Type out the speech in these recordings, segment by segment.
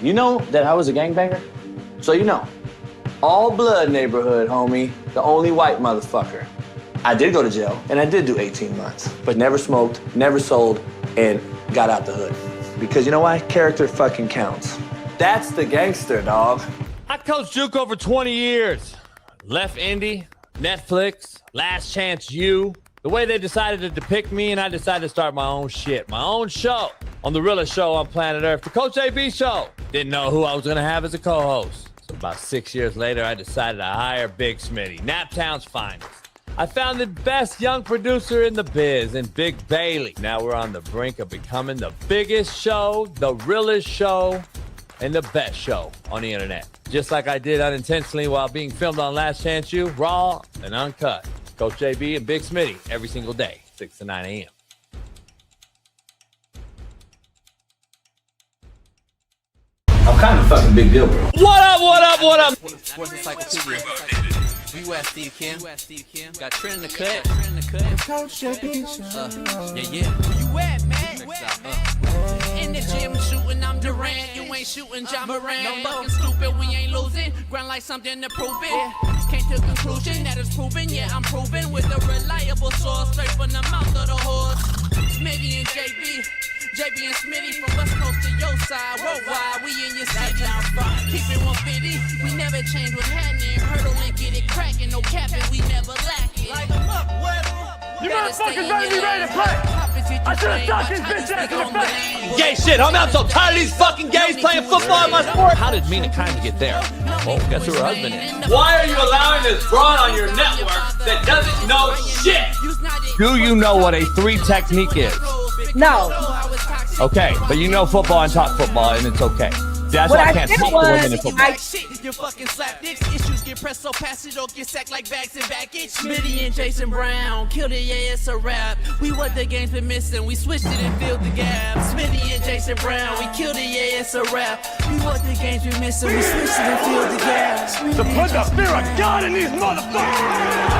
You know that I was a gangbanger? So you know. All blood neighborhood, homie. The only white motherfucker. I did go to jail, and I did do 18 months. But never smoked, never sold, and got out the hood. Because you know why? Character fucking counts. That's the gangster, dog. I coached JUCO for 20 years. Left Indy, Netflix, Last Chance U. The way they decided to depict me, and I decided to start my own shit, my own show on the realest show on Planet ERF, the Coach AB show. Didn't know who I was gonna have as a co-host. So about 6 years later, I decided to hire Big Smitty, Naptown's finest. I found the best young producer in the biz in Big Bailey. Now we're on the brink of becoming the biggest show, the realest show, and the best show on the internet. Just like I did unintentionally while being filmed on Last Chance U, raw and uncut. Coach JB and Big Smitty every single day, 6 to 9 a.m. I'm kind of a fucking big deal, bro. What up, what up, what up? Sports Encyclopedia. Steve Kim. Got Trent in the cut. Yeah. Where you at, man? In the gym shooting, I'm Durant. You ain't shooting John Moran. No fucking stupid, we ain't losing. Grind like something to prove it. Came to conclusion that it's proven. Yeah, I'm proven with a reliable source straight from the mouth of the horse. Smitty and JB and Smitty from West Coast to your side. Worldwide, we in your city. Keep it 150. We never change what's happening. Hurdle and get it cracking. No capping, we never lack it. Light them up, you motherfuckers better be ready to play. I should have shot this bitch ass in the face. Gay shit, homie, I'm so tired of these fucking gays playing football in my sport. How did Mina Kimes get there? Well, guess who her husband is. Why are you allowing this broad on your network that doesn't know shit? Do you know what a 3 technique is? No. Okay, but you know football and talk football, and it's okay. That's why I can't talk to women in football. Your fucking slap dicks issues get pressed so past it don't get sacked like bags and baggage. Smitty and Jason Brown killed it, yeah, it's a rap. We what the game's been missing, we switched it and filled the gap. Smitty and Jason Brown, we killed it, yeah, it's a rap. We what the game's been missing, we switched it and filled the gap. To put the fear of God in these motherfuckers.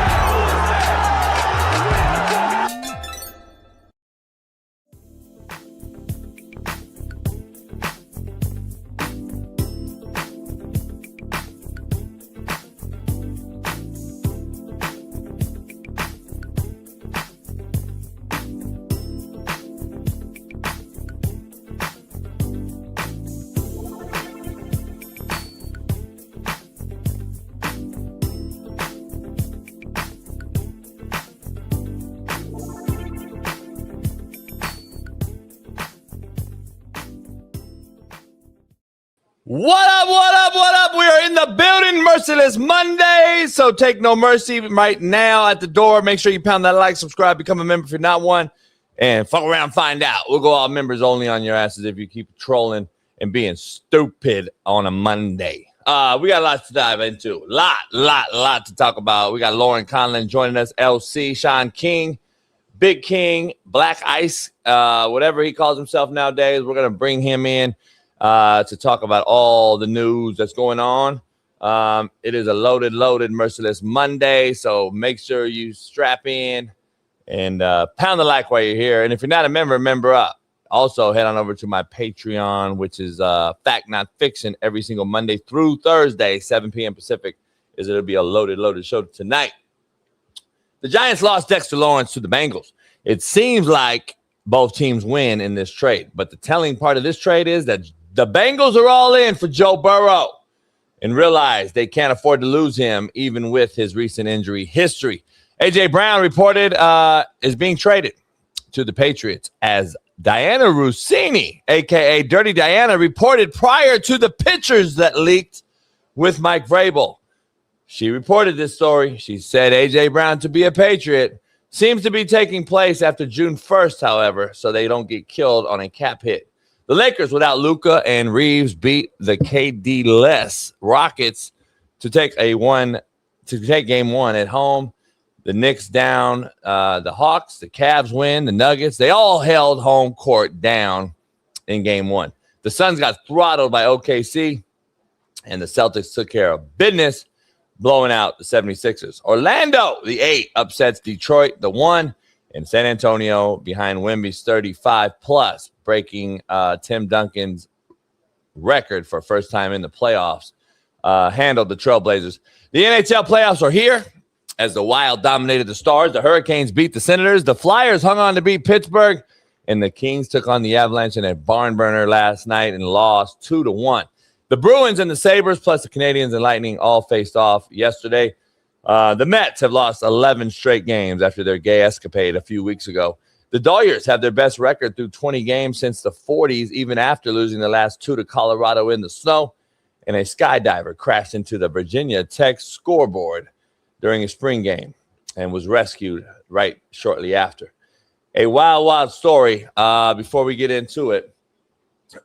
What up, what up, what up? We are in the building, Merciless Monday. So take no mercy right now at the door. Make sure you pound that like, subscribe, become a member if you're not one, and fuck around, find out. We'll go all members only on your asses if you keep trolling and being stupid on a Monday. We got lots to dive into. Lot to talk about. We got Lauren Conlin joining us, LC, Shaun King, Big King, Black Ice, whatever he calls himself nowadays. We're going to bring him in to talk about all the news that's going on. It is a loaded Merciless Monday, so make sure you strap in and pound the like while you're here. And if you're not a member, member up. Also, head on over to my Patreon, which is Fact Not Fiction, every single Monday through Thursday, 7 p.m. Pacific. It'll be a loaded show tonight. The Giants lost Dexter Lawrence to the Bengals. It seems like both teams win in this trade, but the telling part of this trade is that the Bengals are all in for Joe Burrow and realize they can't afford to lose him even with his recent injury history. A.J. Brown reported is being traded to the Patriots as Diana Rossini, a.k.a. Dirty Diana, reported prior to the pictures that leaked with Mike Vrabel. She reported this story. She said A.J. Brown to be a Patriot seems to be taking place after June 1st, however, so they don't get killed on a cap hit. The Lakers, without Luka and Reeves, beat the KD-less Rockets to take game one at home. The Knicks down, the Hawks, the Cavs win, the Nuggets. They all held home court down in game one. The Suns got throttled by OKC, and the Celtics took care of business, blowing out the 76ers. Orlando, the 8, upsets Detroit, the 1, and San Antonio behind Wemby's 35+, breaking Tim Duncan's record for first time in the playoffs, handled the Trailblazers. The NHL playoffs are here as the Wild dominated the Stars. The Hurricanes beat the Senators. The Flyers hung on to beat Pittsburgh. And the Kings took on the Avalanche in a barn burner last night and lost 2-1. The Bruins and the Sabres, plus the Canadiens and Lightning, all faced off yesterday. The Mets have lost 11 straight games after their gay escapade a few weeks ago. The Doyers have their best record through 20 games since the 40s, even after losing the last 2 to Colorado in the snow. And a skydiver crashed into the Virginia Tech scoreboard during a spring game and was rescued right shortly after. A wild, wild story before we get into it.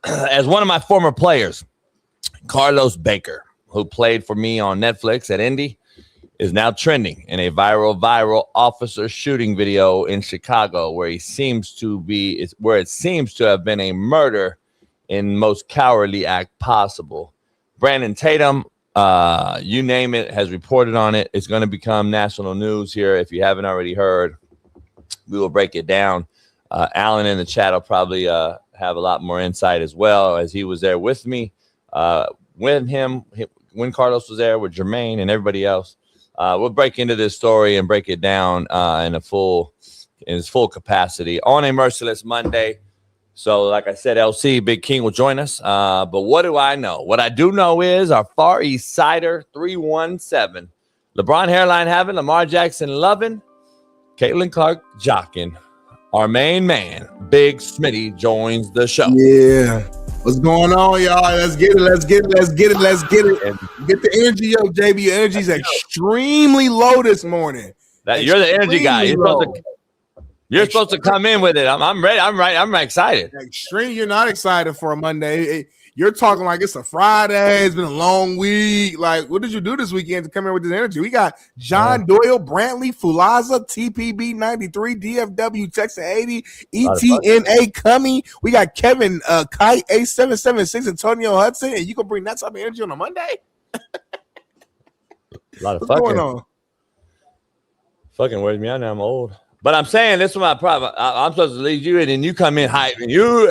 As one of my former players, Carlos Baker, who played for me on Netflix at Indy, is now trending in a viral officer shooting video in Chicago where it seems to have been a murder in most cowardly act possible. Brandon Tatum, you name it, has reported on it. It's going to become national news here. If you haven't already heard, we will break it down. Alan in the chat will probably have a lot more insight as well, as he was there with me when Carlos was there with Jermaine and everybody else. We'll break into this story and break it down in its full capacity on a Merciless Monday. So, like I said, LC, Big King will join us. But what do I know? What I do know is our Far East Sider 317. LeBron hairline having, Lamar Jackson loving, Caitlin Clark jocking. Our main man, Big Smitty, joins the show. Yeah. What's going on, y'all? Let's get it. Get the energy up, JB. Your energy's extremely low this morning. You're the energy guy. You're supposed to come in with it. I'm ready. I'm excited. Extreme. You're not excited for a Monday. You're talking like it's a Friday. It's been a long week. Like, what did you do this weekend to come here with this energy? We got John Doyle, Brantley, Fulaza, TPB 93, DFW, Texas 80, ETNA Cummy. We got Kevin Kite, A776, Antonio Hudson, and you can bring that type of energy on a Monday? A lot of What's going on? Fucking wears me out now. I'm old. But I'm saying this is my problem. I'm supposed to lead you in, and you come in hype,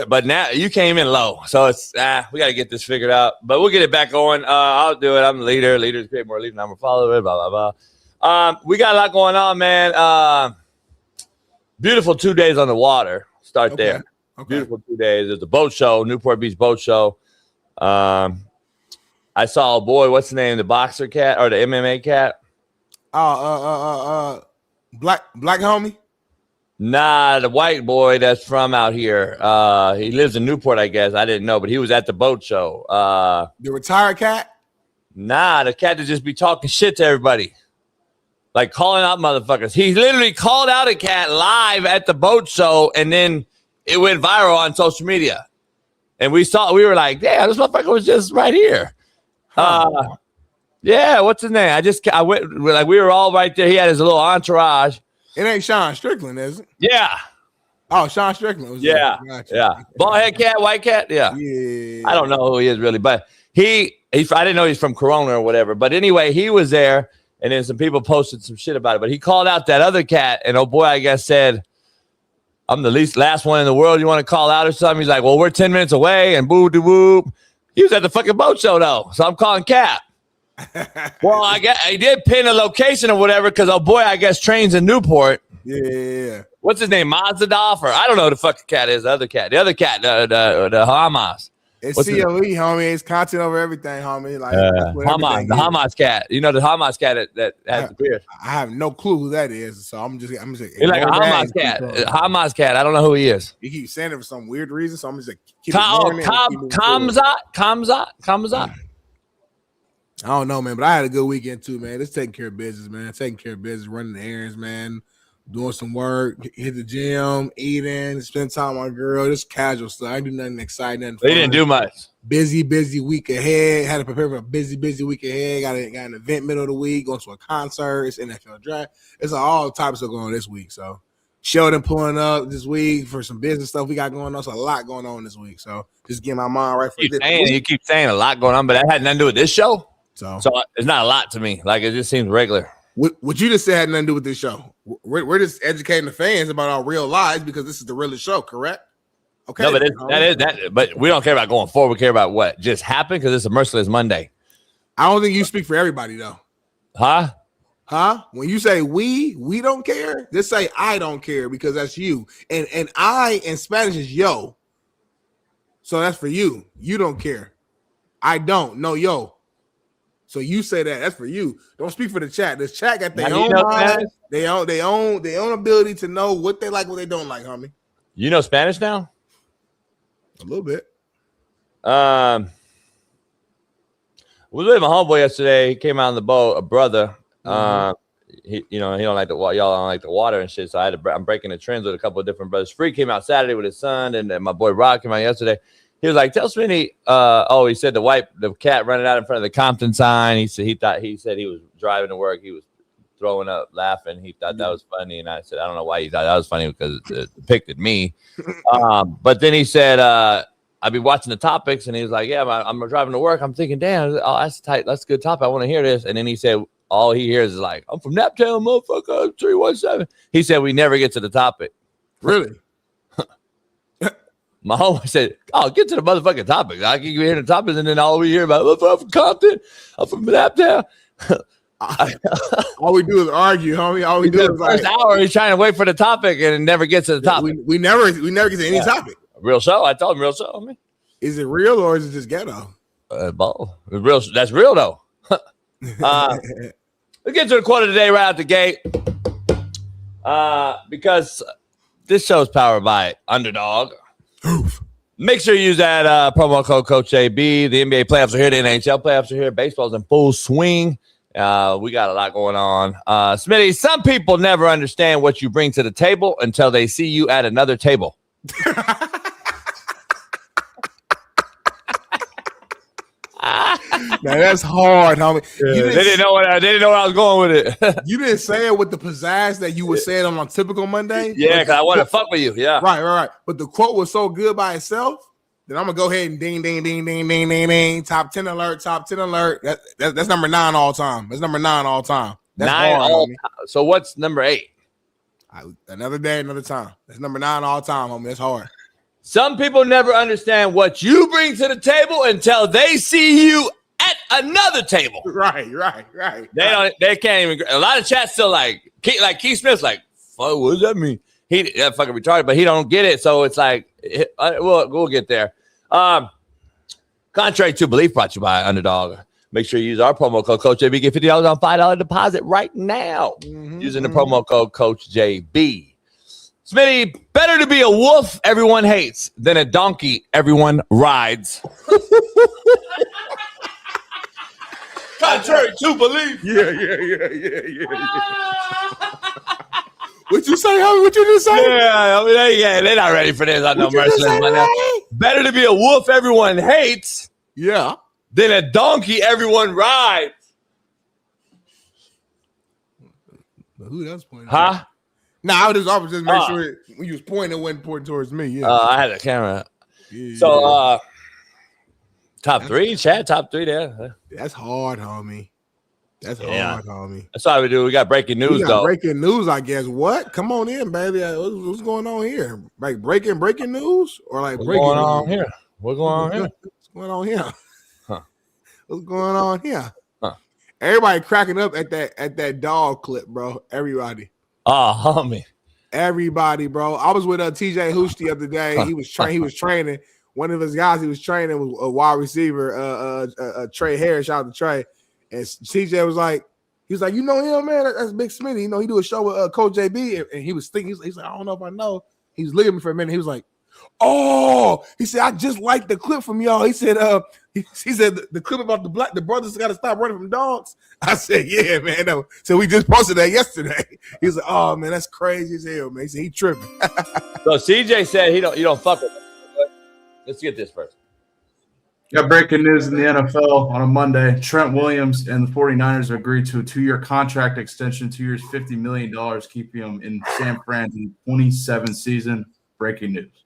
but now you came in low. So it's we got to get this figured out. But we'll get it back going. I'll do it. I'm the leader. Leaders create more leaders. I'm a follower. Blah blah blah. We got a lot going on, man. Beautiful 2 days on the water. Start there. Okay. Beautiful 2 days. There's a boat show, Newport Beach Boat Show. I saw a boy. What's the name? The boxer cat or the MMA cat? Black homie. Nah, the white boy that's from out here. He lives in Newport, I guess. I didn't know, but he was at the boat show. The retired cat? Nah, the cat that just be talking shit to everybody. Like calling out motherfuckers. He literally called out a cat live at the boat show, and then it went viral on social media. And we were like, damn, this motherfucker was just right here. Yeah, what's his name? I went, like, we were all right there. He had his little entourage. It ain't Sean Strickland, is it? Yeah. Oh, Sean Strickland. Yeah. Gotcha. Yeah. Bald head cat, white cat. Yeah. Yeah. I don't know who he is really, but I didn't know he's from Corona or whatever. But anyway, he was there, and then some people posted some shit about it. But he called out that other cat, and oh boy, I guess said, I'm the last one in the world you want to call out or something. He's like, well, we're 10 minutes away, and boo-de-whoop. He was at the fucking boat show, though, so I'm calling Cap. Well, I guess he did pin a location or whatever because, oh boy, I guess trains in Newport. Yeah. What's his name? Mazadov, or I don't know who the fuck the cat is. The other cat. The other cat, the Hamas. It's COE, homie. It's content over everything, homie. Like Hamas, the Hamas cat. You know the Hamas cat that has the beard. I have no clue who that is, so I'm just he's like a Hamas cat. Hamas cat. I don't know who he is. He keeps saying it for some weird reason, so I'm just like Kamzat. I don't know, man, but I had a good weekend too, man. Just taking care of business, man. Taking care of business, running the errands, man. Doing some work, hit the gym, eating, spend time with my girl. Just casual stuff. I didn't do nothing exciting. Nothing they fun. Didn't do much. Busy week ahead. Had to prepare for a busy week ahead. Got an event middle of the week, going to a concert. It's NFL draft. It's all types of going on this week. So Sheldon pulling up this week for some business stuff we got going on. So a lot going on this week. So just getting my mind right for this. You keep saying a lot going on, but that had nothing to do with this show. So it's not a lot to me. Like, it just seems regular. What you just said had nothing to do with this show. We're just educating the fans about our real lives because this is the realest show, correct? Okay. No, but that. But we don't care about going forward. We care about what just happened because it's a Merciless Monday. I don't think you speak for everybody though. Huh? When you say we don't care, just say I don't care because that's you. And I in Spanish is yo. So that's for you. You don't care. I don't. No, yo. So you say that. That's for you. Don't speak for the chat. This chat got their own mind. They own ability to know what they like, what they don't like, homie. You know Spanish now? A little bit. We with my homeboy yesterday. He came out on the boat, a brother. He don't like the water. Y'all don't like the water and shit. So I'm breaking the trends with a couple of different brothers. Free came out Saturday with his son, and then my boy Rock came out yesterday. He was like, "Tell Smitty." He said the cat running out in front of the Compton sign. He said he was driving to work. He was throwing up, laughing. He thought that was funny, and I said, "I don't know why he thought that was funny because it depicted me." But then he said, "I'd be watching the topics," and he was like, "Yeah, I'm driving to work. I'm thinking, damn, that's tight. That's a good topic. I want to hear this." And then he said, all he hears is like, "I'm from Naptown, motherfucker, 317." He said, "We never get to the topic." Really? My homie said, "Oh, get to the motherfucking topic. I can hear the topic, and then all we hear about, I'm from Compton. I'm from Naptown." All we do is argue, homie. All we do is first hour. He's trying to wait for the topic, and it never gets to the topic. We never get to any topic. Real show. I told him real show. Homie. Is it real or is it just ghetto? Both. Real. That's real though. Let's get to the quote of the day right out the gate. Because this show is powered by Underdog. Make sure you use that promo code Coach AB. The NBA playoffs are here. The NHL playoffs are here. Baseball's in full swing. We got a lot going on. Smitty, some people never understand what you bring to the table until they see you at another table. Now that's hard, homie. Yeah, they didn't know where I was going with it. You didn't say it with the pizzazz that you would say it on a typical Monday. Yeah, because I want to fuck with you. Yeah. Right. But the quote was so good by itself that I'm gonna go ahead and ding, ding, ding, ding, ding, ding, ding. Top 10 alert. That's number 9 all time. That's number 9 all time. That's 9 hard, all homie. time. So what's number 8? Another day, another time. That's number 9 all time, homie. That's hard. Some people never understand what you bring to the table until they see you at another table. Right. They can't even. A lot of chats still like Keith Smith's like, fuck, what does that mean? He fucking retarded, but he don't get it. So it's like, we'll get there. Contrary to belief, brought to you by Underdog. Make sure you use our promo code Coach JB. Get $50 on $5 deposit right now using the promo code Coach JB. Smitty, better to be a wolf everyone hates than a donkey everyone rides. Contrary to belief. Yeah. What you say, homie? What you just say? Yeah, I mean, they're not ready for this. I know Merciless. Better to be a wolf everyone hates than a donkey everyone rides. Who else pointing? Huh? I was just make sure when you was pointing, it wasn't pointing towards me. Yeah. I had a camera. Yeah, so, top 3, chat, top 3 there. That's hard, homie. That's hard, homie. That's all we do. We got breaking news, though. Breaking news, I guess. What? Come on in, baby. What's going on here? Like breaking news? Or like what's breaking going on here? What's going on here? What's going on here? Huh. What's going on here? Huh. Everybody cracking up at that dog clip, bro. Everybody. Oh, homie. Everybody, bro. I was with TJ Hoosh the other day. He was training. One of his guys he was training was a wide receiver, Trey Harris. Shout out to Trey. And TJ was like, you know him, man? That's Big Smitty. You know, he do a show with Coach JB. And he was thinking, he's like, I don't know if I know. He was looking at me for a minute. He was like, oh, he said, I just like the clip from y'all. He said, he said the clip about the brothers got to stop running from dogs. I said, yeah, man. No. So we just posted that yesterday. He was like, oh man, that's crazy as hell, man. He said he tripping. So CJ said you don't fuck with him. Let's get this first. Got breaking news in the NFL on a Monday. Trent Williams and the 49ers have agreed to a 2-year contract extension, 2 years, $50 million, keeping him in San Fran's 27 season. Breaking news.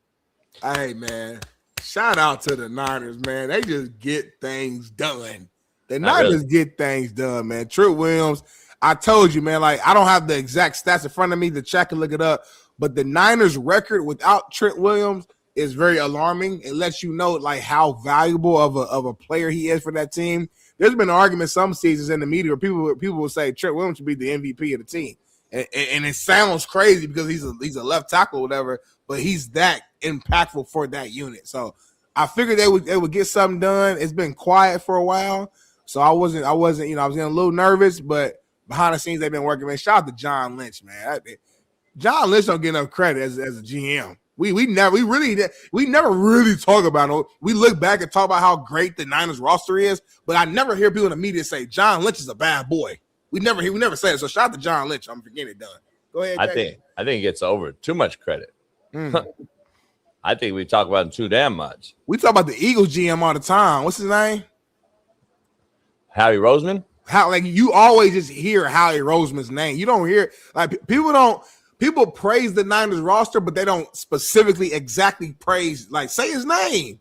Hey, man. Shout out to the Niners, man. They just get things done. The Niners get things done, man. Trent Williams, I told you, man, like I don't have the exact stats in front of me. The chat can look it up. But the Niners record without Trent Williams is very alarming. It lets you know like how valuable of a player he is for that team. There's been an argument some seasons in the media where people will say Trent Williams should be the MVP of the team, and it sounds crazy because he's a left tackle or whatever, but he's that impactful for that unit. So I figured they would get something done. It's been quiet for a while, so I wasn't I was getting a little nervous, but behind the scenes they've been working. Man, shout out to John Lynch, man. John Lynch don't get enough credit as a GM. We never really talk about it. We look back and talk about how great the Niners roster is, but I never hear people in the media say John Lynch is a bad boy. We never say it. So shout out to John Lynch. I'm getting it done. Go ahead. I think it gets over too much credit. I think we talk about him too damn much. We talk about the Eagles GM all the time. What's his name? Howie Roseman. How like you always just hear Howie Roseman's name. You don't hear like people praise the Niners roster, but they don't specifically exactly praise, like, say his name.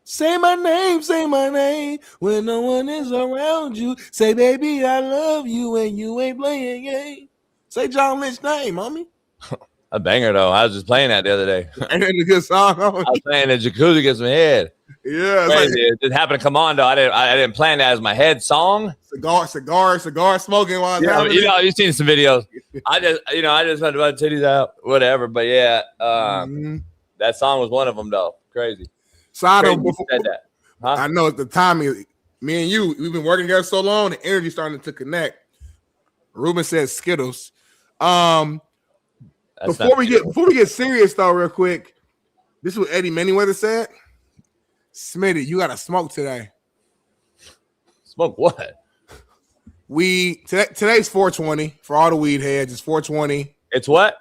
Say my name when no one is around you. Say, baby, I love you when you ain't playing game. Say John Lynch's name, homie. A banger, though. I was just playing that the other day. Ain't that a good song, homie? I was playing the jacuzzi against my head. Yeah. Crazy. It just happened to come on, though. I didn't plan that as my head song. Cigar smoking while you've seen some videos. I just had a bunch of titties out, whatever. But yeah, that song was one of them, though. Crazy. So I know at the time, me and you, we've been working together so long, the energy starting to connect. Ruben says Skittles. Before we get serious though, real quick, this is what Eddie Manyweather said. Smitty, you got to smoke today. Smoke what? Today's 420 for all the weed heads. It's 420. It's what?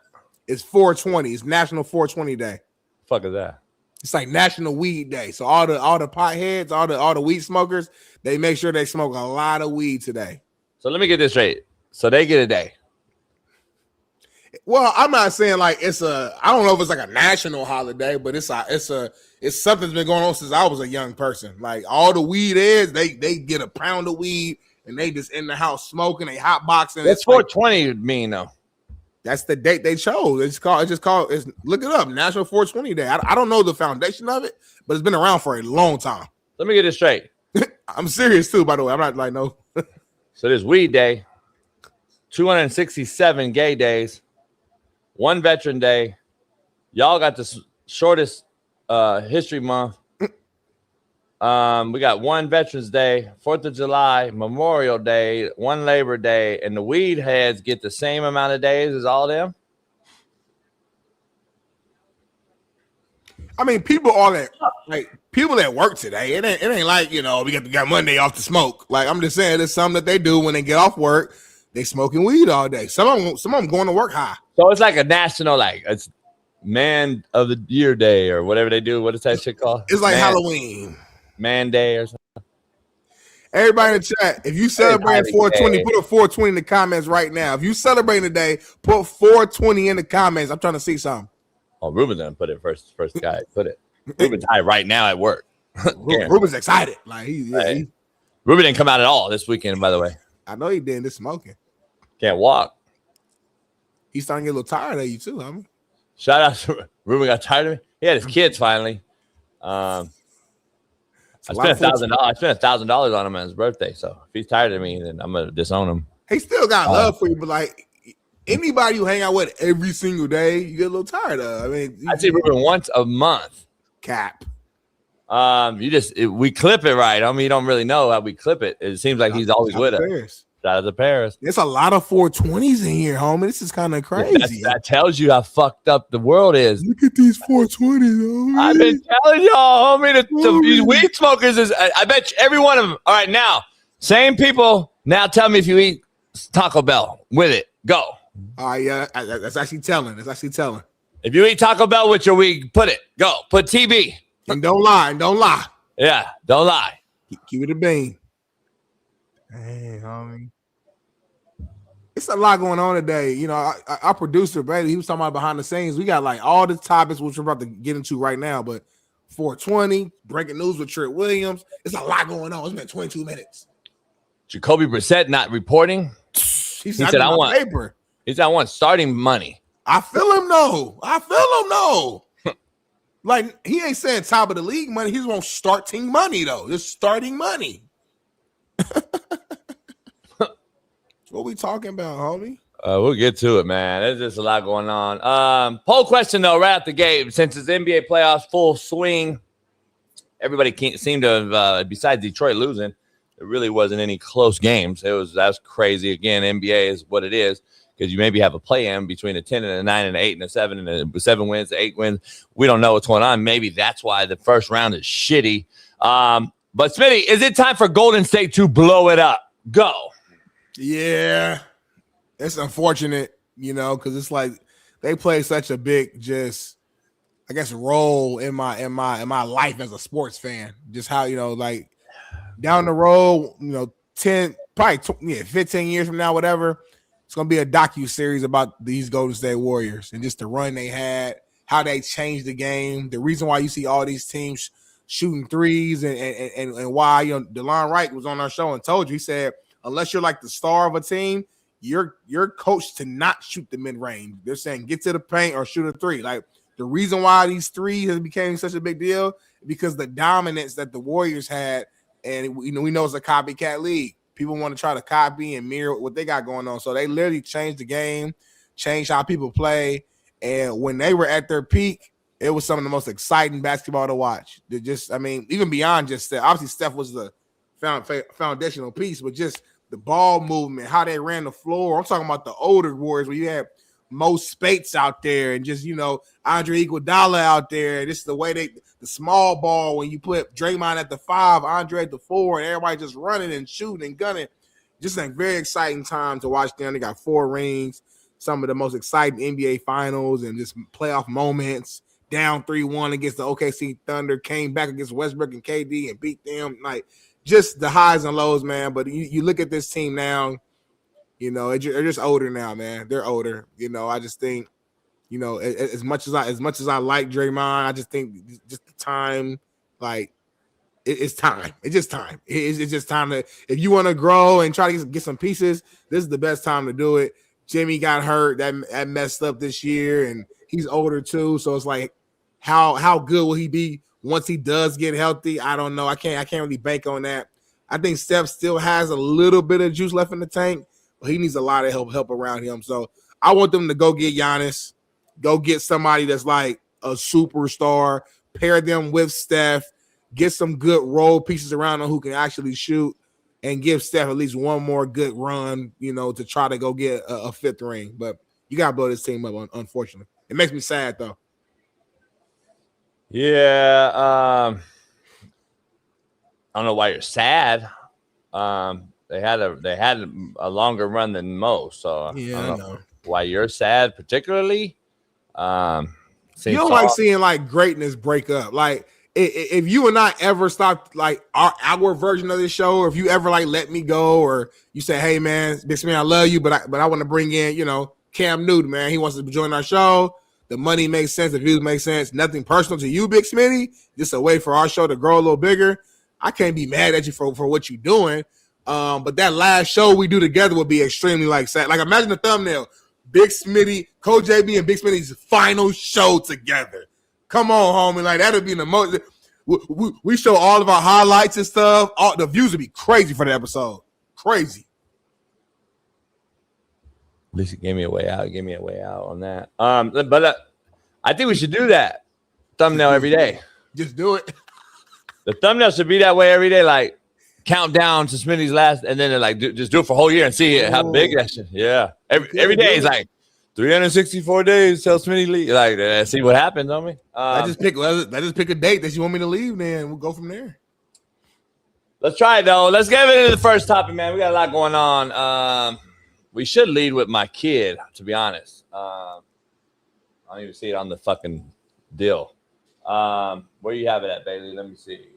It's 420. It's National 420 Day. Fuck is that? It's like National Weed Day. So all the pot heads, all the weed smokers, they make sure they smoke a lot of weed today. So let me get this straight. So they get a day. Well, I'm not saying like I don't know if it's like a national holiday, but it's something's been going on since I was a young person. Like all the weed heads, they get a pound of weed and they just in the house smoking, they hot boxing. That's 420 mean though. That's the date they chose. It's look it up, National 420 Day. I don't know the foundation of it, but it's been around for a long time. Let me get this straight. I'm serious too, by the way. I'm not like no. So there's Weed Day, 267 gay days, 1 Veteran Day. Y'all got the shortest history month. We got 1 Veterans Day, 4th of July, Memorial Day, 1 Labor Day, and the weed heads get the same amount of days as all of them. I mean, people that work today, it ain't like, we got Monday off to smoke. Like I'm just saying, it's something that they do when they get off work. They smoking weed all day. Some of them going to work high. So it's like a national, like it's Man of the Year Day or whatever they do. What is that shit called? It's like Halloween. Man Day or something. Everybody in the chat, if you celebrate 420, put a 420 in the comments right now. If you celebrating today, put 420 in the comments. I'm trying to see something. Oh, Ruben's gonna put it first guy. Put it. Ruben's high right now at work. Ruben's excited. Like Ruben didn't come out at all this weekend, by the way. I know he did. This smoking. Can't walk. He's starting to get a little tired of you too, homie. Shout out to Ruben. Got tired of me. He had his kids finally. I spent $1,000. I spent $1,000 on him on his birthday. So if he's tired of me, then I'm gonna disown him. He still got love for you, but like anybody you hang out with every single day, you get a little tired of. I mean, I see Ruben once a month. Cap. We clip it right. I mean, you don't really know how we clip it. It seems like he's always with us. Shout out to Paris. There's a lot of 420s in here, homie. This is kind of crazy. That tells you how fucked up the world is. Look at these 420s, homie. I've been telling y'all, homie, these weed smokers I bet you every one of them. All right, now, same people. Now tell me if you eat Taco Bell with it. Go. Yeah, that's actually telling. If you eat Taco Bell with your weed, put it. Go. Put TB. And don't lie. Yeah, don't lie. Keep it a bean. Hey, homie. It's a lot going on today. Our producer, Brady, he was talking about behind the scenes. We got like all the topics which we're about to get into right now, but 420, breaking news with Trent Williams. It's a lot going on. It's been 22 minutes. Jacoby Brissett not reporting. He said, I want paper. He said, I want starting money. I feel him, no. Like, he ain't saying top of the league money. He just wants starting money, though. Just starting money. What we talking about, homie? We'll get to it, man. There's just a lot going on. Poll question, though, right out the gate. Since it's NBA playoffs full swing, everybody can't seem to have, besides Detroit losing, there really wasn't any close games. That's crazy. Again, NBA is what it is because you maybe have a play-in between a 10 and a 9 and an 8 and a 7 and a 7 wins, 8 wins. We don't know what's going on. Maybe that's why the first round is shitty. But, Smitty, is it time for Golden State to blow it up? Go. Yeah. It's unfortunate, because it's like they play such a big, just I guess, role in my life as a sports fan. Just how like down the road, 10, probably 15 years from now, whatever. It's gonna be a docu-series about these Golden State Warriors and just the run they had, how they changed the game, the reason why you see all these teams shooting threes, and why DeLon Wright was on our show and told you, he said, unless you're like the star of a team, you're coached to not shoot the mid-range. They're saying get to the paint or shoot a three. Like, the reason why these threes has became such a big deal because the dominance that the Warriors had, and we know it's a copycat league. People want to try to copy and mirror what they got going on. So they literally changed the game, changed how people play. And when they were at their peak, it was some of the most exciting basketball to watch. Even beyond just Steph. Obviously, Steph was the foundational piece, but just the ball movement, how they ran the floor. I'm talking about the older Warriors where you had Mo Spates out there and just, Andre Iguodala out there. This is the way the small ball, when you put Draymond at the 5, Andre at the 4, and everybody just running and shooting and gunning. Just a very exciting time to watch them. They got 4 rings, some of the most exciting NBA finals and just playoff moments. Down 3-1 against the OKC Thunder, came back against Westbrook and KD and beat them. Like, just the highs and lows, man. But you look at this team now, they're just older now, man. They're older. I just think, as much as I like Draymond, I just think just the time, like, it's time. It's just time. It's just time to, if you want to grow and try to get some pieces, this is the best time to do it. Jimmy got hurt. That messed up this year, and he's older too. So it's like, how good will he be once he does get healthy? I don't know. I can't really bank on that. I think Steph still has a little bit of juice left in the tank, but he needs a lot of help around him. So I want them to go get Giannis, go get somebody that's like a superstar, pair them with Steph, get some good role pieces around them who can actually shoot, and give Steph at least one more good run, to try to go get a 5th ring. But you got to blow this team up, unfortunately. It makes me sad, though. Yeah. I don't know why you're sad. They had a longer run than most, so yeah, I don't know why you're sad particularly. You don't like seeing like greatness break up. Like, if you and I ever stopped like our version of this show, or if you ever like let me go, or you say, hey man, Big Smitty, I love you, but I want to bring in, Cam Newton, man. He wants to join our show. The money makes sense, the views make sense. Nothing personal to you, Big Smitty. Just a way for our show to grow a little bigger. I can't be mad at you for what you're doing. But that last show we do together would be extremely like sad. Like, imagine the thumbnail. Big Smitty, Coach JB, and Big Smitty's final show together. Come on, homie. Like, that would be the most. We show all of our highlights and stuff. All the views would be crazy for the episode. Crazy. At least it gave me a way out. Give me a way out on that. But I think we should do that thumbnail every day. Just do it. The thumbnail should be that way every day. Like, count down to Smitty's last, and then they're like, just do it for a whole year and see how big that shit. Yeah. Every day is like 364 days till Smitty leave. Like, see what happens, homie. I just pick a date that you want me to leave, then we'll go from there. Let's try it, though. Let's get into the first topic, man. We got a lot going on. We should lead with my kid, to be honest. I don't even see it on the fucking deal. Where you have it at, Bailey? Let me see.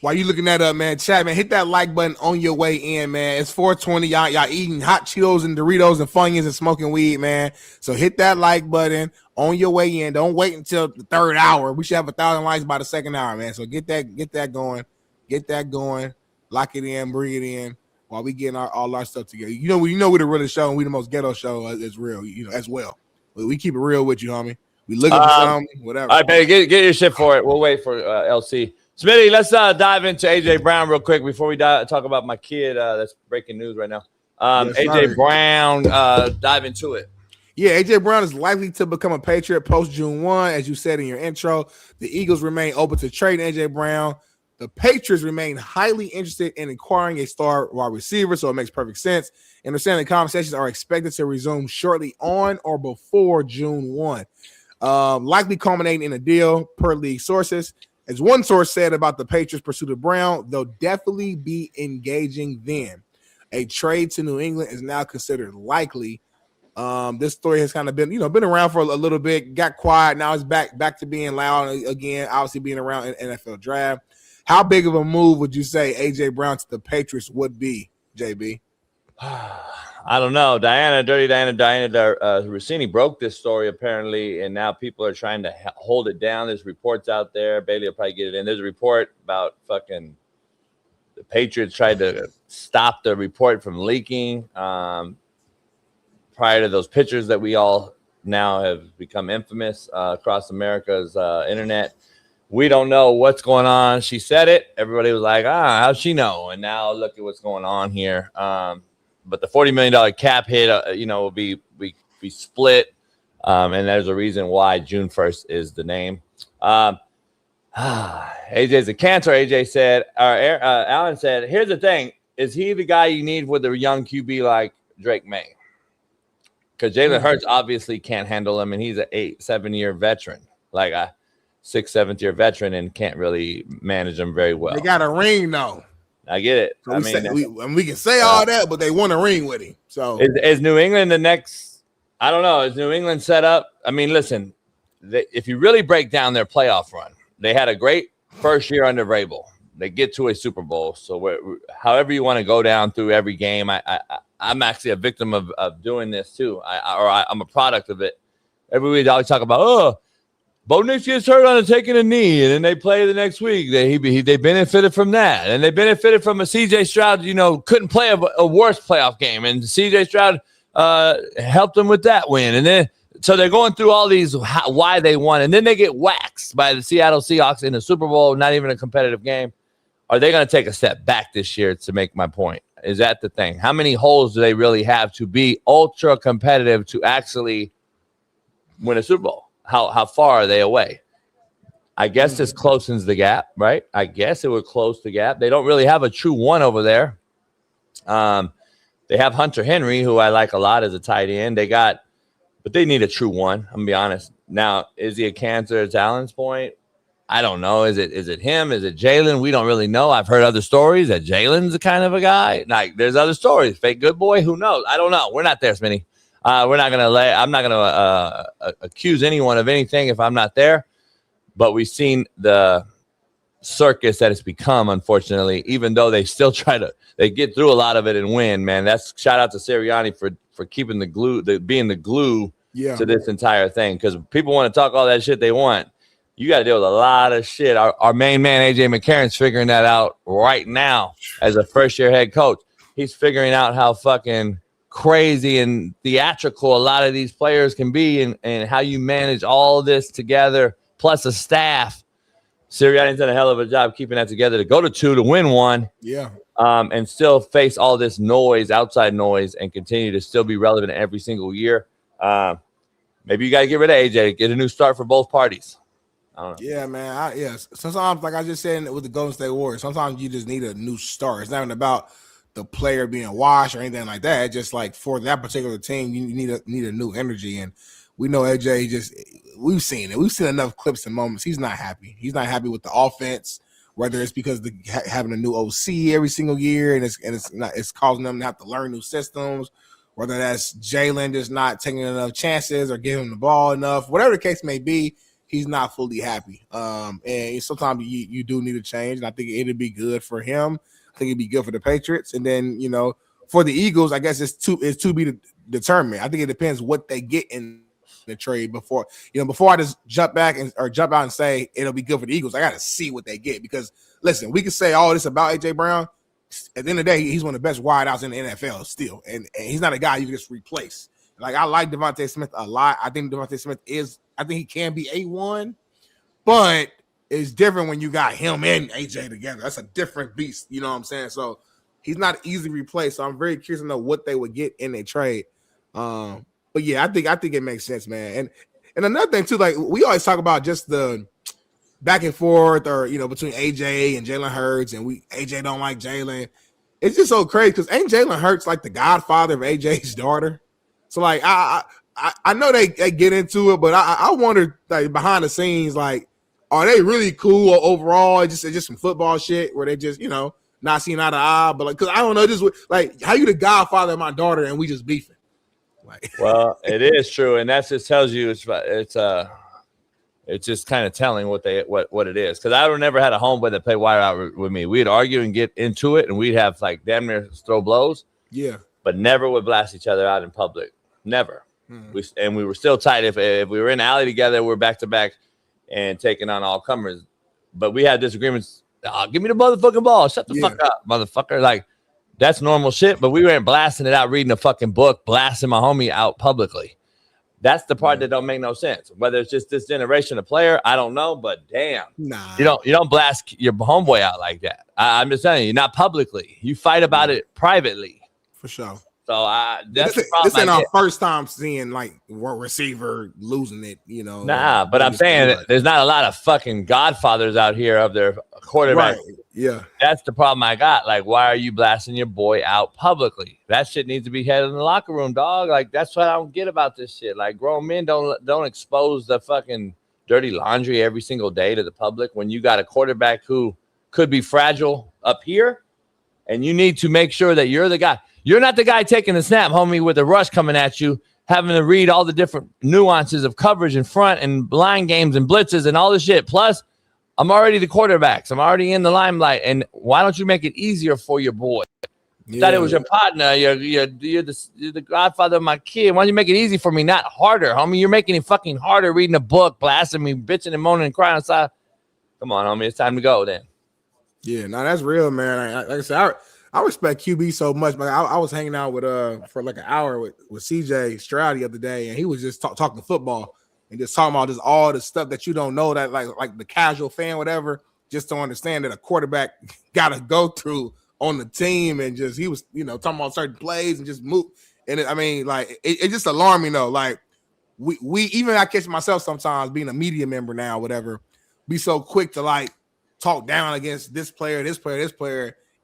While you looking that up, man, chat, man, hit that like button on your way in, man. It's 4:20. Y'all eating hot Cheetos and Doritos and Funyuns and smoking weed, man. So hit that like button on your way in. Don't wait until the 3rd hour. We should have 1,000 likes by the 2nd hour, man. So get that going. Get that going. Lock it in, bring it in while we getting all our stuff together. We the realest show, and we the most ghetto show as real, as well. We keep it real with you, homie. We looking for something, whatever. All right, baby, get your shit for it. We'll wait for LC. Smitty, let's dive into AJ Brown real quick before we talk about my kid. That's breaking news right now. Yes, AJ sir. Brown, dive into it. Yeah, AJ Brown is likely to become a Patriot post June 1, as you said in your intro. The Eagles remain open to trading AJ Brown. The Patriots remain highly interested in acquiring a star wide receiver, so it makes perfect sense. Understanding conversations are expected to resume shortly on or before June 1, likely culminating in a deal per league sources. As one source said about the Patriots' pursuit of Brown, they'll definitely be engaging then. A trade to New England is now considered likely. This story has kind of been around for a little bit, got quiet. Now it's back to being loud again, obviously being around in NFL draft. How big of a move would you say AJ Brown to the Patriots would be, JB? I don't know. Dirty Diana Rossini broke this story apparently, and now people are trying to hold it down. There's reports out there. Bailey will probably get it in. There's a report about fucking the Patriots tried to stop the report from leaking prior to those pictures that we all now have become infamous across America's internet. We don't know what's going on. She said it. Everybody was like, how'd she know? And now look at what's going on here. But the $40 million cap hit, will be split. And there's a reason why June 1st is the name. AJ's a cancer, AJ said. Alan said, here's the thing. Is he the guy you need with a young QB like Drake May? Because Jalen Hurts obviously can't handle him, and he's an 7-year veteran. Like a 6th, 7th-year veteran, and can't really manage them very well. They got a ring, though. I get it. So we can say all that, but they want a ring with him. So is New England the next? I don't know. Is New England set up? I mean, listen, if you really break down their playoff run, they had a great first year under Vrabel. They get to a Super Bowl. So however you want to go down through every game, I'm actually a victim of doing this too. I'm a product of it. Every week I always talk about, Bo Nix gets hurt on taking a knee, and then they play the next week. They benefited from that, and they benefited from a C.J. Stroud. Couldn't play a worse playoff game, and C.J. Stroud helped them with that win. And then so they're going through all these why they won, and then they get waxed by the Seattle Seahawks in the Super Bowl. Not even a competitive game. Are they going to take a step back this year to make my point? Is that the thing? How many holes do they really have to be ultra competitive to actually win a Super Bowl? How far are they away? I guess this closens the gap, right? I guess it would close the gap. They don't really have a true one over there. They have Hunter Henry, who I like a lot as a tight end. But they need a true one. I'm gonna be honest. Now, is he a cancer at Allen's point? I don't know. Is it him? Is it Jalen? We don't really know. I've heard other stories that Jalen's the kind of a guy. Like there's other stories. Fake good boy. Who knows? I don't know. We're not there, Smitty. I'm not gonna accuse anyone of anything if I'm not there. But we've seen the circus that it's become, unfortunately. Even though they still they get through a lot of it and win. Man, that's shout out to Sirianni for keeping being the glue to this entire thing. Because people want to talk all that shit they want. You got to deal with a lot of shit. Our main man AJ McCarron's figuring that out right now as a first-year head coach. He's figuring out how fucking crazy and theatrical a lot of these players can be and how you manage all of this together, plus a staff. Sirianni's done a hell of a job keeping that together to go to 2 to win 1. Yeah. And still face all this noise, outside noise, and continue to still be relevant every single year. Maybe you got to get rid of AJ, get a new start for both parties. I don't know. Yeah, man. Sometimes, like I just said with the Golden State Warriors, sometimes you just need a new start. It's not even about the player being washed or anything like that. It's just like for that particular team, you need a new energy. And we know AJ we've seen it. We've seen enough clips and moments. He's not happy. He's not happy with the offense, whether it's because having a new OC every single year and it's causing them to have to learn new systems, whether that's Jalen just not taking enough chances or giving him the ball enough, whatever the case may be. He's not fully happy. And sometimes you do need a change. And I think it'd be good for him. I think it'd be good for the Patriots. And then, for the Eagles, I guess it's to be determined. I think it depends what they get in the trade before I just jump out and say it'll be good for the Eagles. I got to see what they get because, listen, we can say all this about A.J. Brown. At the end of the day, he's one of the best wideouts in the NFL still. And he's not a guy you can just replace. Like, I like Devontae Smith a lot. I think Devontae Smith I think he can be A1, but it's different when you got him and AJ together. That's a different beast. You know what I'm saying? So he's not easily replaced. So I'm very curious to know what they would get in a trade. But yeah, I think it makes sense, man. And another thing too, like we always talk about just the back and forth, or between AJ and Jalen Hurts, and AJ don't like Jalen. It's just so crazy because ain't Jalen Hurts like the godfather of AJ's daughter? So like I know they get into it, but I wonder like behind the scenes, like are they really cool overall? It's just some football shit where they just not seeing eye to eye, but like because I don't know, just like how you the godfather of my daughter and we just beefing. Like, well, it is true, and that just tells you it's just kind of telling what it is. Because I never had a homeboy that played wire out with me. We'd argue and get into it, and we'd have like damn near throw blows. Yeah, but never would blast each other out in public. Never. We were still tight. If we were in the alley together, we're back to back and taking on all comers. But we had disagreements. Oh, give me the motherfucking ball. Shut the fuck up, motherfucker. Like that's normal shit. But we weren't blasting it out, reading a fucking book, blasting my homie out publicly. That's the part that don't make no sense. Whether it's just this generation of player, I don't know. But damn, you don't blast your homeboy out like that. I'm just telling you, not publicly. You fight about it privately, for sure. So that's the problem. This ain't our first time seeing like receiver losing it, Nah, but I'm saying that there's not a lot of fucking godfathers out here of their quarterback. Right. Yeah, that's the problem I got. Like, why are you blasting your boy out publicly? That shit needs to be headed in the locker room, dog. Like, that's what I don't get about this shit. Like, grown men don't expose the fucking dirty laundry every single day to the public when you got a quarterback who could be fragile up here, and you need to make sure that you're the guy. You're not the guy taking the snap, homie, with a rush coming at you, having to read all the different nuances of coverage in front and blind games and blitzes and all this shit. Plus, I'm already the quarterback. So I'm already in the limelight. And why don't you make it easier for your boy? You thought it was your partner. You're the godfather of my kid. Why don't you make it easy for me, not harder, homie? You're making it fucking harder reading a book, blasting me, bitching and moaning and crying outside. Come on, homie. It's time to go then. Yeah, no, that's real, man. Like I said, I respect QB so much, man. I was hanging out with for like an hour with CJ Stroud the other day, and he was just talking football and just talking about just all the stuff that you don't know that like the casual fan, whatever, just to understand that a quarterback got to go through on the team, and just he was talking about certain plays and just move. And it just alarmed me though. Like we even I catch myself sometimes being a media member now, whatever, be so quick to like talk down against this player.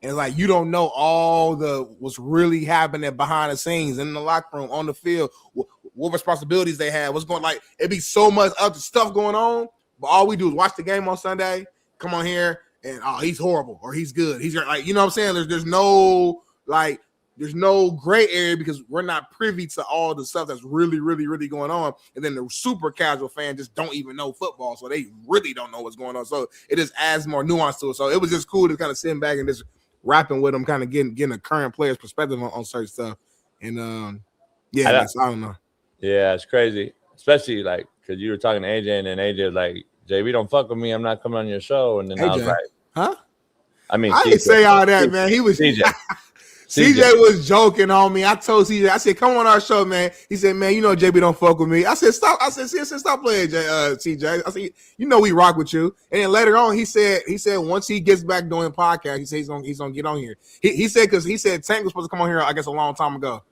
And like you don't know all what's really happening behind the scenes in the locker room, on the field, what responsibilities they have, what's going like. It'd be so much other stuff going on, but all we do is watch the game on Sunday, come on here, and he's horrible or he's good. He's like, you know what I'm saying? There's no gray area because we're not privy to all the stuff that's really, really, really going on. And then the super casual fan just don't even know football, so they really don't know what's going on. So it just adds more nuance to it. So it was just cool to kind of sit back and just rapping with them, kind of getting a current player's perspective on certain stuff. And I don't know. Yeah, it's crazy, especially like because you were talking to AJ, and then AJ was like, "JB, don't fuck with me. I'm not coming on your show." And then AJ, I was like, "Huh?" I mean, I didn't say all that, man. He was CJ. CJ was joking on me. I told CJ, I said, "Come on our show, man." He said, "Man, JB don't fuck with me." I said, "Stop." I said, "Stop playing, CJ." I said, we rock with you." And then later on, he said once he gets back doing podcast, he said he's gonna get on here. He said because he said Tank was supposed to come on here, I guess, a long time ago.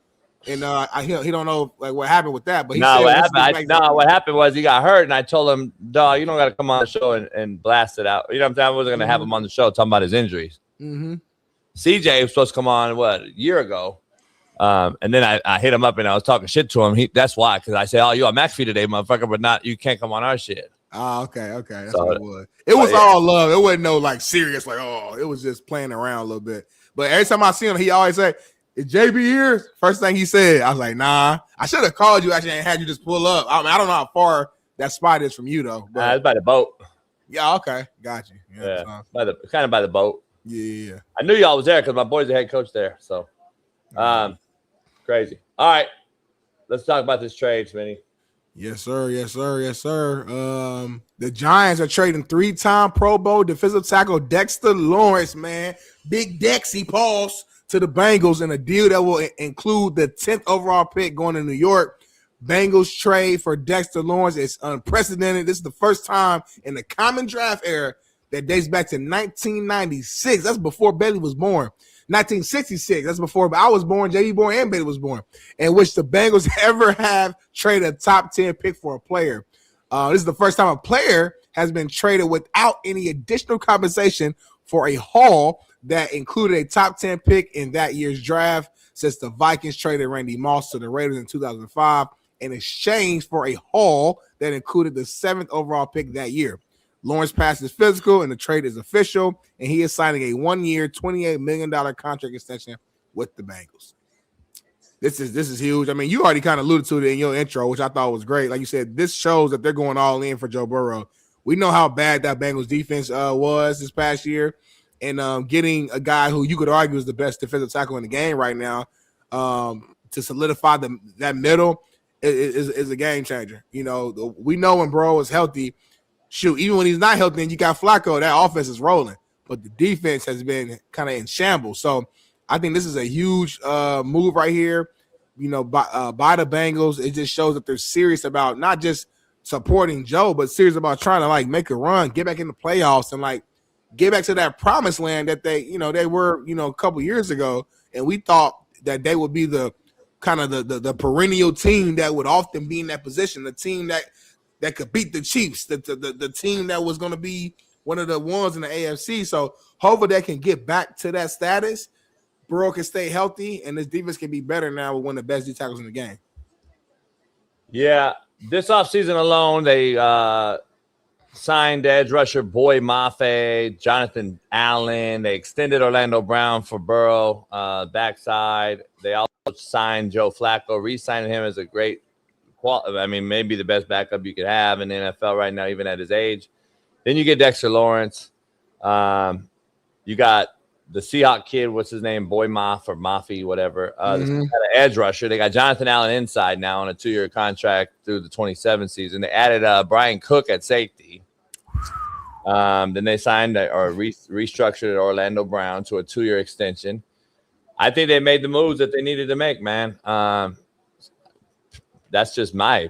And he don't know like what happened with that. But what happened was he got hurt, and I told him, "Dog, you don't got to come on the show and blast it out." You know what I'm saying? I wasn't gonna have him on the show talking about his injuries. Mm-hmm. CJ was supposed to come on a year ago, and then I hit him up and I was talking shit to him. That's why, because I said, "Oh, you on Max Fee today, motherfucker," but you can't come on our shit. Oh, okay, that's what it was. It was all love. It wasn't no like serious, like it was just playing around a little bit. But every time I see him, he always say, "Is JB here?" First thing he said, I was like, "Nah." I should have called you actually and had you just pull up. I mean, I don't know how far that spot is from you though. But it's by the boat. Yeah, okay, got you. Yeah, kind of by the boat. Yeah. I knew y'all was there because my boy's the head coach there. So, crazy. All right, let's talk about this trade, Smitty. Yes, sir. The Giants are trading 3-time Pro Bowl defensive tackle Dexter Lawrence, man. Big Dexy pause to the Bengals in a deal that will include the 10th overall pick going to New York. Bengals trade for Dexter Lawrence is unprecedented. This is the first time in the common draft era that dates back to 1996. That's before Bailey was born. 1966. That's before I was born, JB born, and Bailey was born. In which the Bengals ever have traded a top 10 pick for a player. This is the first time a player has been traded without any additional compensation for a haul that included a top 10 pick in that year's draft, since the Vikings traded Randy Moss to the Raiders in 2005 in exchange for a haul that included the 7th overall pick that year. Lawrence passed his physical, and the trade is official, and he is signing a 1-year, $28 million contract extension with the Bengals. This is huge. I mean, you already kind of alluded to it in your intro, which I thought was great. Like you said, this shows that they're going all in for Joe Burrow. We know how bad that Bengals defense was this past year, and getting a guy who you could argue is the best defensive tackle in the game right now to solidify that middle is a game changer. You know, we know when Burrow is healthy, shoot, even when he's not healthy and you got Flacco, that offense is rolling. But the defense has been kind of in shambles. So I think this is a huge move right here, you know, by the Bengals. It just shows that they're serious about not just supporting Joe, but serious about trying to, like, make a run, get back in the playoffs, and, like, get back to that promised land that they were, a couple years ago. And we thought that they would be the kind of the perennial team that would often be in that position, the team that could beat the Chiefs, the team that was going to be one of the ones in the AFC. So hopefully they can get back to that status. Burrow can stay healthy, and this defense can be better now with one of the best D tackles in the game. Yeah, this offseason alone, they signed edge rusher Boy Mafe, Jonathan Allen. They extended Orlando Brown for Burrow backside. They also signed Joe Flacco, re-signed him as a great maybe the best backup you could have in the NFL right now, even at his age. Then you get Dexter Lawrence. You got the Seahawk kid, what's his name? Boy Moff or Mafi, whatever. Got an edge rusher. They got Jonathan Allen inside now on a 2-year contract through the 27 season. They added Brian Cook at safety. Then they signed restructured Orlando Brown to a 2-year extension. I think they made the moves that they needed to make, man. That's just my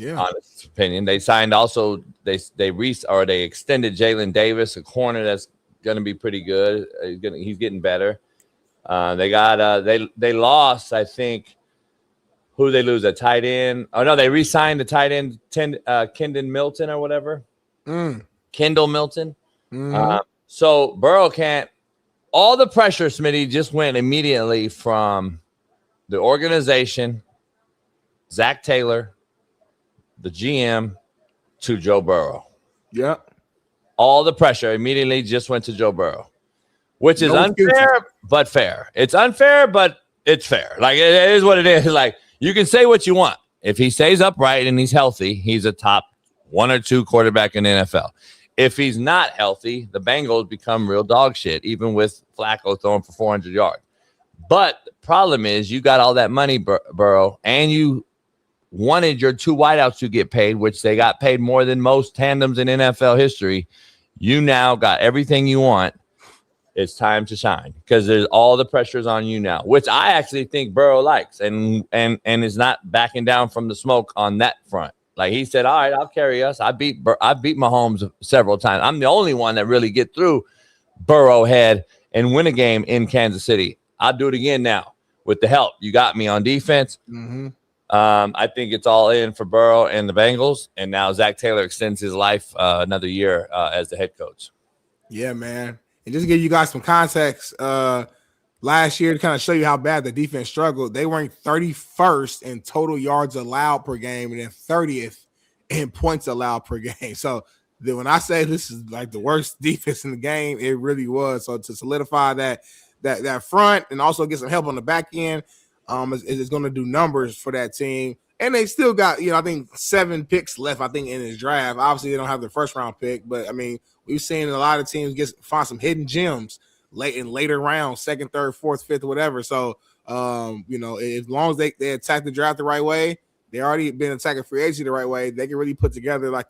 honest opinion. They signed also they extended Jalen Davis, a corner that's going to be pretty good. He's getting better. They got they lost, I think. Who they lose? A tight end? Oh no, they re-signed the tight end Kendall Milton or whatever. Kendall Milton. So Burrow can't. All the pressure, Smitty, just went immediately from the organization, Zach Taylor, the GM, to Joe Burrow. Yeah. All the pressure immediately just went to Joe Burrow, which is unfair, but fair. It's unfair, but it's fair. Like, it is what it is. Like, you can say what you want. If he stays upright and he's healthy, he's a top 1 or 2 quarterback in the NFL. If he's not healthy, the Bengals become real dog shit, even with Flacco throwing for 400 yards. But the problem is you got all that money, Burrow, and you wanted your 2 wideouts to get paid, which they got paid more than most tandems in NFL history. You now got everything you want. It's time to shine because there's all the pressures on you now, which I actually think Burrow likes and is not backing down from the smoke on that front. Like he said, all right, I'll carry us. I beat Mahomes several times. I'm the only one that really get through Burrow head and win a game in Kansas City. I'll do it again now with the help. You got me on defense. I think it's all in for Burrow and the Bengals. And now Zach Taylor extends his life another year as the head coach. Yeah, man. And just to give you guys some context, last year to kind of show you how bad the defense struggled, they ranked 31st in total yards allowed per game and then 30th in points allowed per game. So when I say this is like the worst defense in the game, it really was. So to solidify that front and also get some help on the back end, is going to do numbers for that team. And they still got, I think 7 picks left, I think, in his draft. Obviously, they don't have their first round pick, but I mean, we've seen a lot of teams find some hidden gems later rounds, 2nd, 3rd, 4th, 5th, whatever. So, as long as they attack the draft the right way, they already been attacking free agency the right way, they can really put together like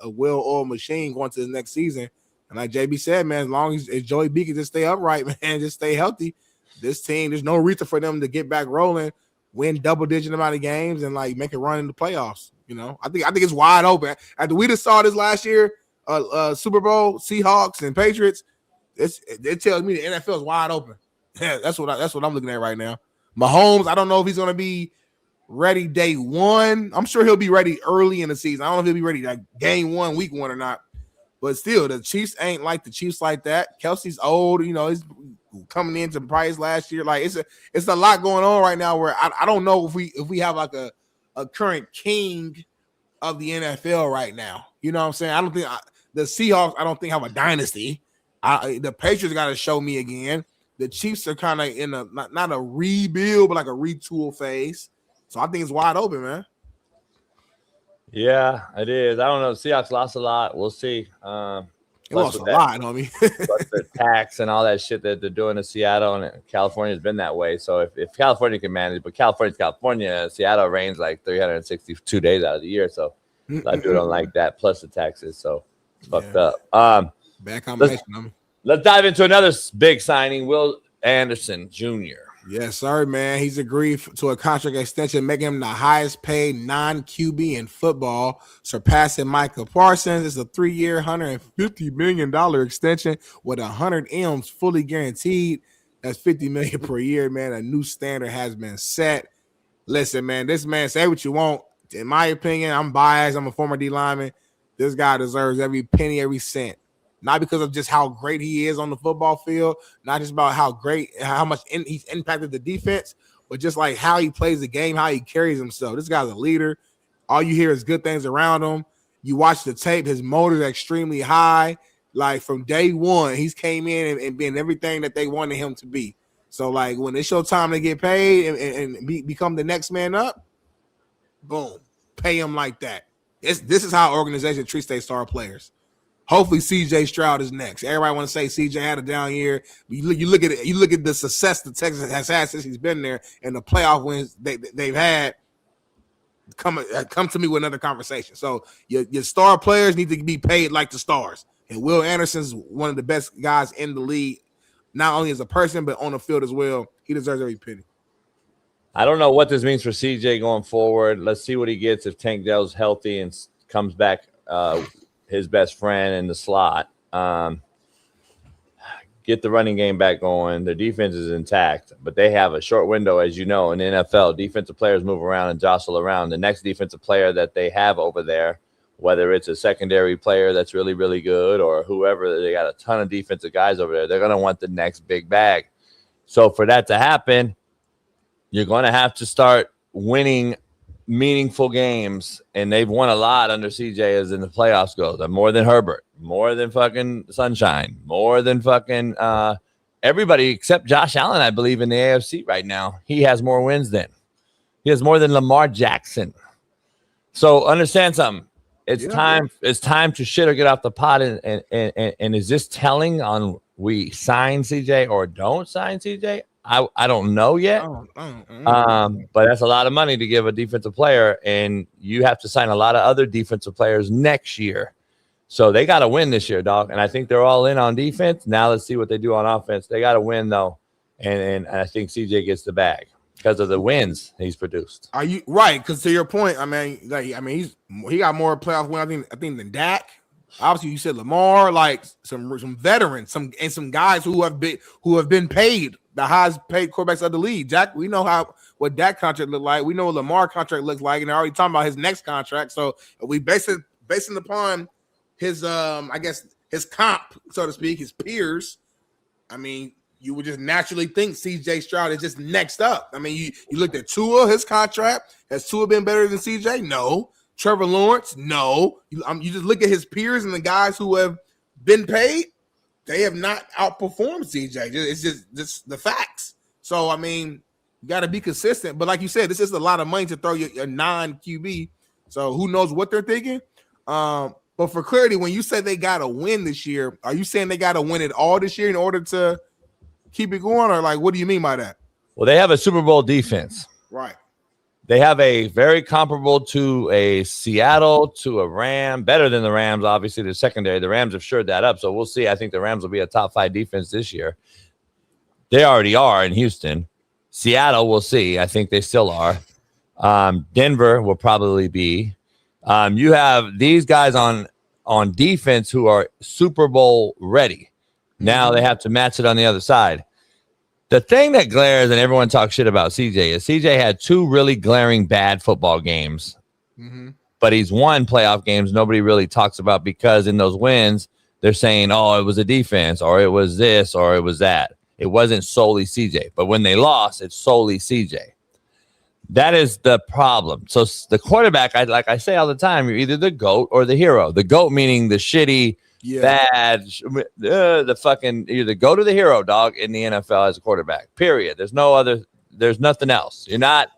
a well-oiled machine going to the next season. And like JB said, man, as long as Joey B can just stay upright, man, just stay healthy, this team, there's no reason for them to get back rolling win double-digit amount of games and like make a run in the playoffs. You know, I think it's wide open. After we just saw this last year, Super Bowl, Seahawks and Patriots, it tells me the NFL is wide open. Yeah, that's what I'm looking at right now. Mahomes, I don't know if he's going to be ready day one. I'm sure he'll be ready early in the season. I don't know if he'll be ready like game 1, week 1 or not. But still, the Chiefs ain't like the Chiefs like that. Kelsey's old, you know, he's coming into price last year. Like it's a lot going on right now where I don't know if we have like a current king of the NFL right now. You know what I'm saying? I don't think the Seahawks, I don't think have a dynasty. The Patriots got to show me again. The Chiefs are kind of in a not a rebuild, but like a retool phase. So I think it's wide open, man. Yeah, it is. I don't know. Seahawks lost a lot. We'll see. It lost a lot, homie. Plus the tax and all that shit that they're doing in Seattle, and California's been that way. So if California can manage, but California's California, Seattle rains like 362 days out of the year. So a lot of people don't like that, plus the taxes. So it's fucked up. Bad combination, homie. Let's dive into another big signing, Will Anderson Jr. Yes, sir, man. He's agreed to a contract extension, making him the highest paid non-QB in football, surpassing Micah Parsons. It's a 3-year, $150 million extension with 100 M's fully guaranteed. That's $50 million per year, man. A new standard has been set. Listen, man, this man, say what you want. In my opinion, I'm biased. I'm a former D lineman. This guy deserves every penny, every cent. Not because of just how great he is on the football field, not just about how much he's impacted the defense, but just like how he plays the game, how he carries himself. This guy's a leader. All you hear is good things around him. You watch the tape, his motor is extremely high. Like from day one, he's came in and been everything that they wanted him to be. So like when it's your time to get paid and become the next man up, boom, pay him like that. This is how an organization treats their star players. Hopefully, C.J. Stroud is next. Everybody want to say C.J. had a down year. You look at it. You look at the success the Texans has had since he's been there, and the playoff wins they've had. Come to me with another conversation. So your star players need to be paid like the stars. And Will Anderson's one of the best guys in the league, not only as a person but on the field as well. He deserves every penny. I don't know what this means for C.J. going forward. Let's see what he gets if Tank Dell's healthy and comes back. His best friend in the slot. Get the running game back going. Their defense is intact, but they have a short window, as you know, in the NFL. Defensive players move around and jostle around. The next defensive player that they have over there, whether it's a secondary player that's really, really good or whoever, they got a ton of defensive guys over there. They're going to want the next big bag. So for that to happen, you're going to have to start winning meaningful games, and they've won a lot under CJ as in the playoffs goes. More than Herbert, more than fucking Sunshine, more than fucking everybody except Josh Allen, I believe, in the AFC right now. He has more wins than. He has more than Lamar Jackson. So understand something. It's time to shit or get off the pot. And is this telling on we sign CJ or don't sign CJ? I don't know yet, but that's a lot of money to give a defensive player, and you have to sign a lot of other defensive players next year. So they got to win this year, dog, and I think they're all in on defense. Now let's see what they do on offense. They got to win, though, and I think CJ gets the bag because of the wins he's produced. Are you right? Because to your point, he got more playoff wins, I think than Dak. Obviously, you said Lamar, like some veterans, some guys who have been paid the highest paid quarterbacks of the league. Jack, we know what Dak contract looked like. We know what Lamar contract looks like, and they're already talking about his next contract. So we basing upon his I guess his comp, so to speak, his peers. I mean, you would just naturally think C.J. Stroud is just next up. I mean, you looked at Tua, his contract. Has Tua been better than C.J.? No. Trevor Lawrence? No. You just look at his peers and the guys who have been paid. They have not outperformed CJ. It's just the facts. So, I mean, you got to be consistent. But like you said, this is a lot of money to throw your non-QB. So who knows what they're thinking? But for clarity, when you say they got to win this year, are you saying they got to win it all this year in order to keep it going? Or like, what do you mean by that? Well, they have a Super Bowl defense. Right. They have a very comparable to a Seattle, to a Ram, better than the Rams, obviously, the secondary. The Rams have shored that up, so we'll see. I think the Rams will be a top 5 defense this year. They already are in Houston. Seattle, we'll see. I think they still are. Denver will probably be. You have these guys on defense who are Super Bowl ready. Now they have to match it on the other side. The thing that glares and everyone talks shit about CJ is CJ had 2 really glaring bad football games, but he's won playoff games nobody really talks about because in those wins, they're saying, oh, it was a defense or it was this or it was that. It wasn't solely CJ. But when they lost, it's solely CJ. That is the problem. So the quarterback, like I say all the time, you're either the GOAT or the hero. The GOAT meaning the shitty, bad, the fucking, you're the GOAT or the hero, dog, in the NFL as a quarterback, period. There's nothing else. You're not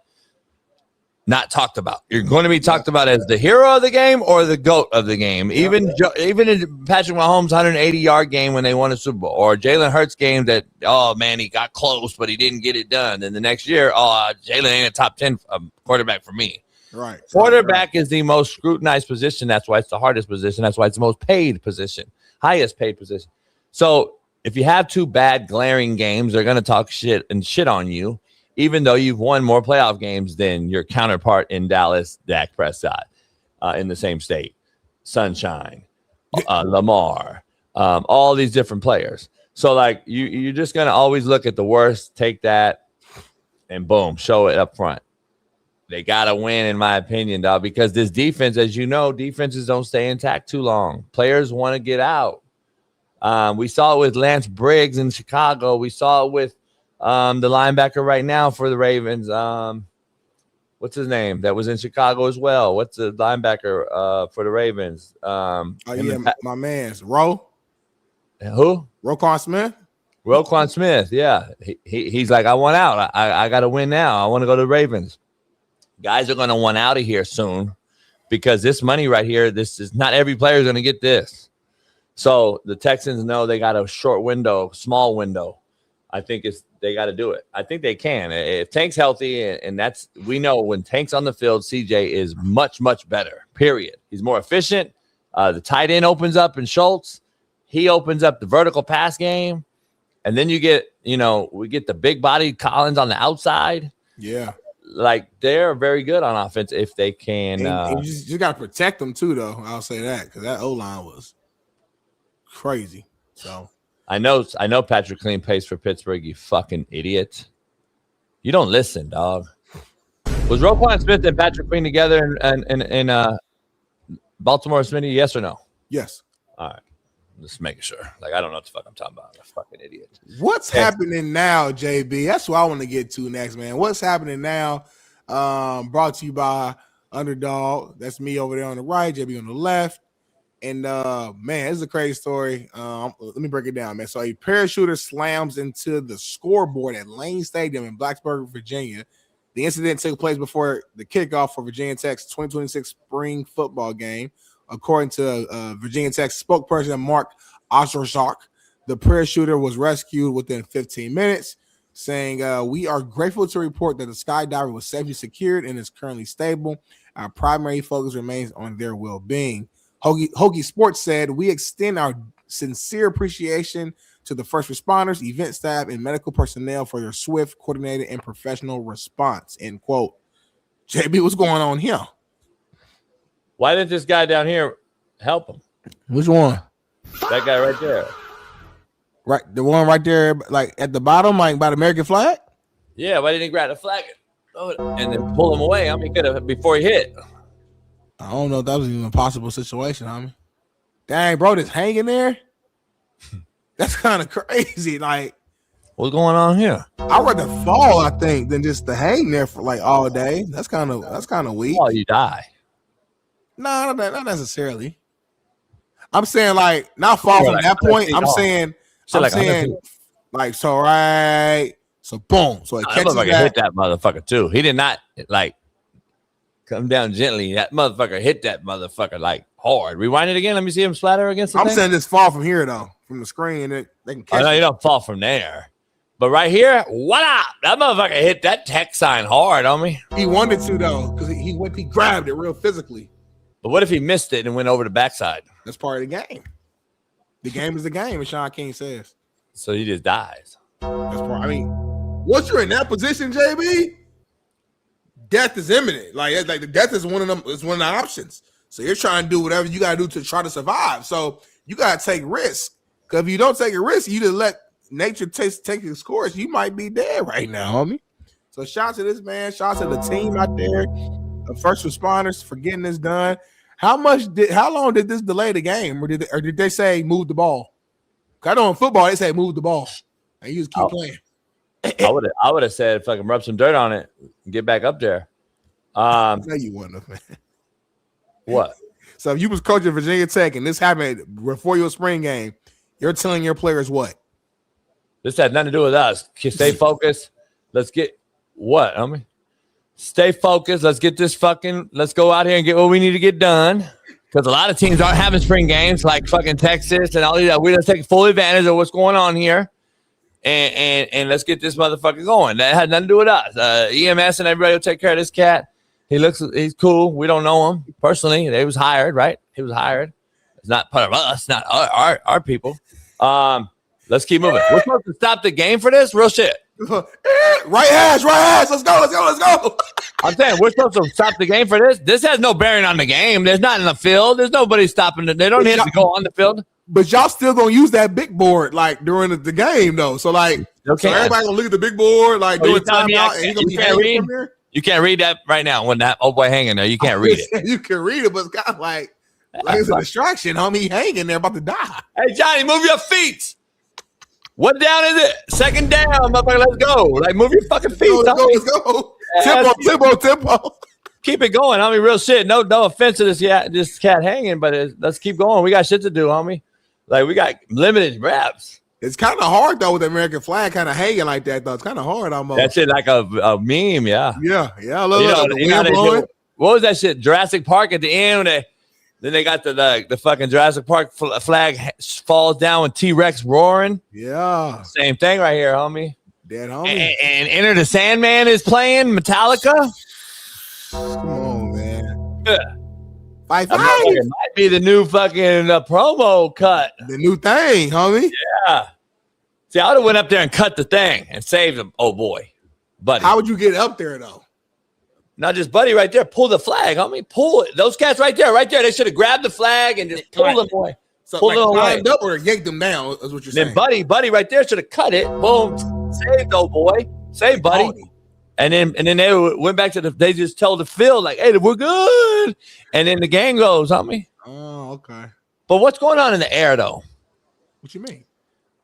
talked about. You're going to be talked about as the hero of the game or the GOAT of the game. Even in Patrick Mahomes' 180-yard game when they won a Super Bowl, or Jalen Hurts' game that, oh, man, he got close, but he didn't get it done. Then the next year, Jalen ain't a top 10 quarterback for me. Right. Quarterback is the most scrutinized position. That's why it's the hardest position. That's why it's the most paid position, highest paid position. So if you have 2 bad, glaring games, they're going to talk shit on you, even though you've won more playoff games than your counterpart in Dallas, Dak Prescott, in the same state, Sunshine, Lamar, all these different players. So, like, you're just going to always look at the worst, take that, and boom, show it up front. They got to win, in my opinion, dog, because this defense, as you know, defenses don't stay intact too long. Players want to get out. We saw it with Lance Briggs in Chicago. We saw it with the linebacker right now for the Ravens. What's his name? That was in Chicago as well. What's the linebacker for the Ravens? My man's Roe. Who? Roquan Smith. Roquan Smith. Yeah, he's like, I want out. I got to win now. I want to go to the Ravens. Guys are going to want out of here soon because this money right here, this is not every player is going to get this. So the Texans know they got a short window, small window. I think they got to do it. I think they can. If Tank's healthy, and that's, we know when Tank's on the field, CJ is much, much better, period. He's more efficient. The tight end opens up in Schultz. He opens up the vertical pass game. And then we get the big bodied Collins on the outside. Yeah. Like, they're very good on offense if they can. And you got to protect them too, though. I'll say that because that O-line was crazy. So I know Patrick Clean plays for Pittsburgh, you fucking idiot. You don't listen, dog. Was Roquan Smith and Patrick Clean together in Baltimore, Smitty? Yes or no? Yes. All right. Just making sure. Like, I don't know what the fuck I'm talking about. I'm a fucking idiot. What's happening now, JB? That's what I want to get to next, man. What's happening now? Brought to you by Underdog. That's me over there on the right, JB on the left. And, man, this is a crazy story. Let me break it down, man. So a parachuter slams into the scoreboard at Lane Stadium in Blacksburg, Virginia. The incident took place before the kickoff for Virginia Tech's 2026 spring football game. According to Virginia Tech spokesperson Mark Osherzak, the parachuter was rescued within 15 minutes, saying, we are grateful to report that the skydiver was safely secured and is currently stable. Our primary focus remains on their well-being. Hokie Sports said, we extend our sincere appreciation to the first responders, event staff, and medical personnel for their swift, coordinated, and professional response, end quote. JB, what's going on here? Why didn't this guy down here help him? Which one? That guy right there. Right, the one right there, like at the bottom, like by the American flag? Yeah, why didn't he grab the flag and then pull him away? I mean, could have before he hit. I don't know if that was even a possible situation, homie. Dang, bro, just hanging there? That's kind of crazy. Like, what's going on here? I'd rather fall, I think, than just to hang there for like all day. That's kind of weak. Oh, you die. No, not necessarily. I'm saying like not fall from that point. I'm saying like so right. So boom. So it catches that. Hit that motherfucker too. He did not like come down gently. That motherfucker hit that motherfucker like hard. Rewind it again. Let me see him splatter against the thing. I'm saying this fall from here though, from the screen. They can catch. No, you don't fall from there. But right here, what up? That motherfucker hit that tech sign hard on me. He wanted to though, because he grabbed it real physically. But what if he missed it and went over the backside? That's part of the game. The game is the game, as Shaun King says. So he just dies. That's part. I mean, once you're in that position, JB, death is imminent. Like the death is one of them. It's one of the options. So you're trying to do whatever you gotta do to try to survive. So you gotta take risks. Because if you don't take a risk, you just let nature take its course. You might be dead right now, homie. So shout out to this man. Shout out to the team out there, the first responders for getting this done. How long did this delay the game, or did they say move the ball? I know in football they say move the ball, and you just keep playing. I would have said fucking rub some dirt on it and get back up there. No, you wouldn't, man. What? So if you was coaching Virginia Tech and this happened before your spring game, you're telling your players what? This had nothing to do with us. Stay focused. Let's get what, homie? Stay focused. Let's get this let's go out here and get what we need to get done. Because a lot of teams aren't having spring games like fucking Texas and all these. We're just taking full advantage of what's going on here. And let's get this motherfucker going. That had nothing to do with us. EMS and everybody will take care of this cat. He's cool. We don't know him personally. He was hired, right? He was hired. It's not part of us, not our people. Let's keep moving. We're supposed to stop the game for this? Real shit. Right hash. Let's go. I'm saying we're supposed to stop the game for this. This has no bearing on the game. There's not in the field. There's nobody stopping it. They don't have to go on the field. But y'all still gonna use that big board like during the game though. So like, so everybody gonna look at the big board like doing timeout. You can't read that right now when that old boy hanging there. You can't read it. You can read it, but it's kind of like it's a distraction, homie. He hanging there about to die. Hey Johnny, move your feet. What down is it? Second down, motherfucker. Let's go. Like move your fucking feet. Let's go. Tempo. Keep it going, homie. Real shit. No offense to this cat hanging, but let's keep going. We got shit to do, homie. Like we got limited reps. It's kind of hard though with the American flag kind of hanging like that though. It's kind of hard almost. That shit like a meme, yeah. What was that shit? Jurassic Park at the end. Then they got the fucking Jurassic Park flag falls down with T-Rex roaring. Yeah. Same thing right here, homie. Dead homie. And Enter the Sandman is playing Metallica. Come on, man. Yeah. Fight. It might be the new fucking promo cut. The new thing, homie. Yeah. See, I would have went up there and cut the thing and saved him. Oh, boy. Buddy. How would you get up there, though? Not just Buddy right there. Pull the flag, homie. Pull it. Those cats right there. They should have grabbed the flag and just pulled them away. So pull them away. Up or yanked them down is what you're saying. Then Buddy right there should have cut it. Boom. Saved, old boy. Save Buddy. And then they went back to they just told the field, like, hey, we're good. And then the game goes, homie. Oh, okay. But what's going on in the air, though? What you mean?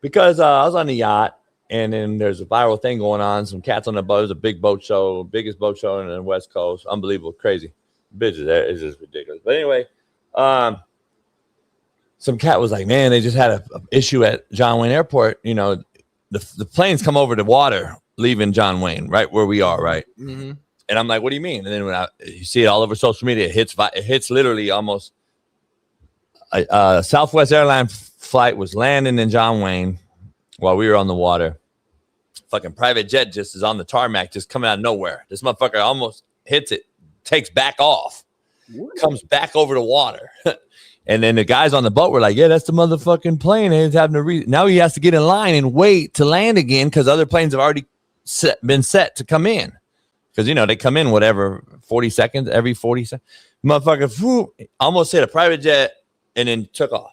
Because I was on the yacht, and then there's a viral thing going on. Some cats on the boat. It's a big boat show, biggest boat show in the West Coast. Unbelievable, crazy. Bitches, it's just ridiculous. But anyway, some cat was like, man, they just had a issue at John Wayne Airport. You know, the planes come over the water leaving John Wayne, right where we are, right? Mm-hmm. And I'm like, what do you mean? And then when you see it all over social media, it hits literally almost. Southwest Airlines flight was landing in John Wayne while we were on the water. Fucking private jet just is on the tarmac, just coming out of nowhere. This motherfucker almost hits it, takes back off, comes back over the water. And then the guys on the boat were like, yeah, that's the motherfucking plane. He's having to now he has to get in line and wait to land again because other planes have already been set to come in. Because, you know, they come in whatever, 40 seconds, every 40 seconds. Motherfucker almost hit a private jet and then took off.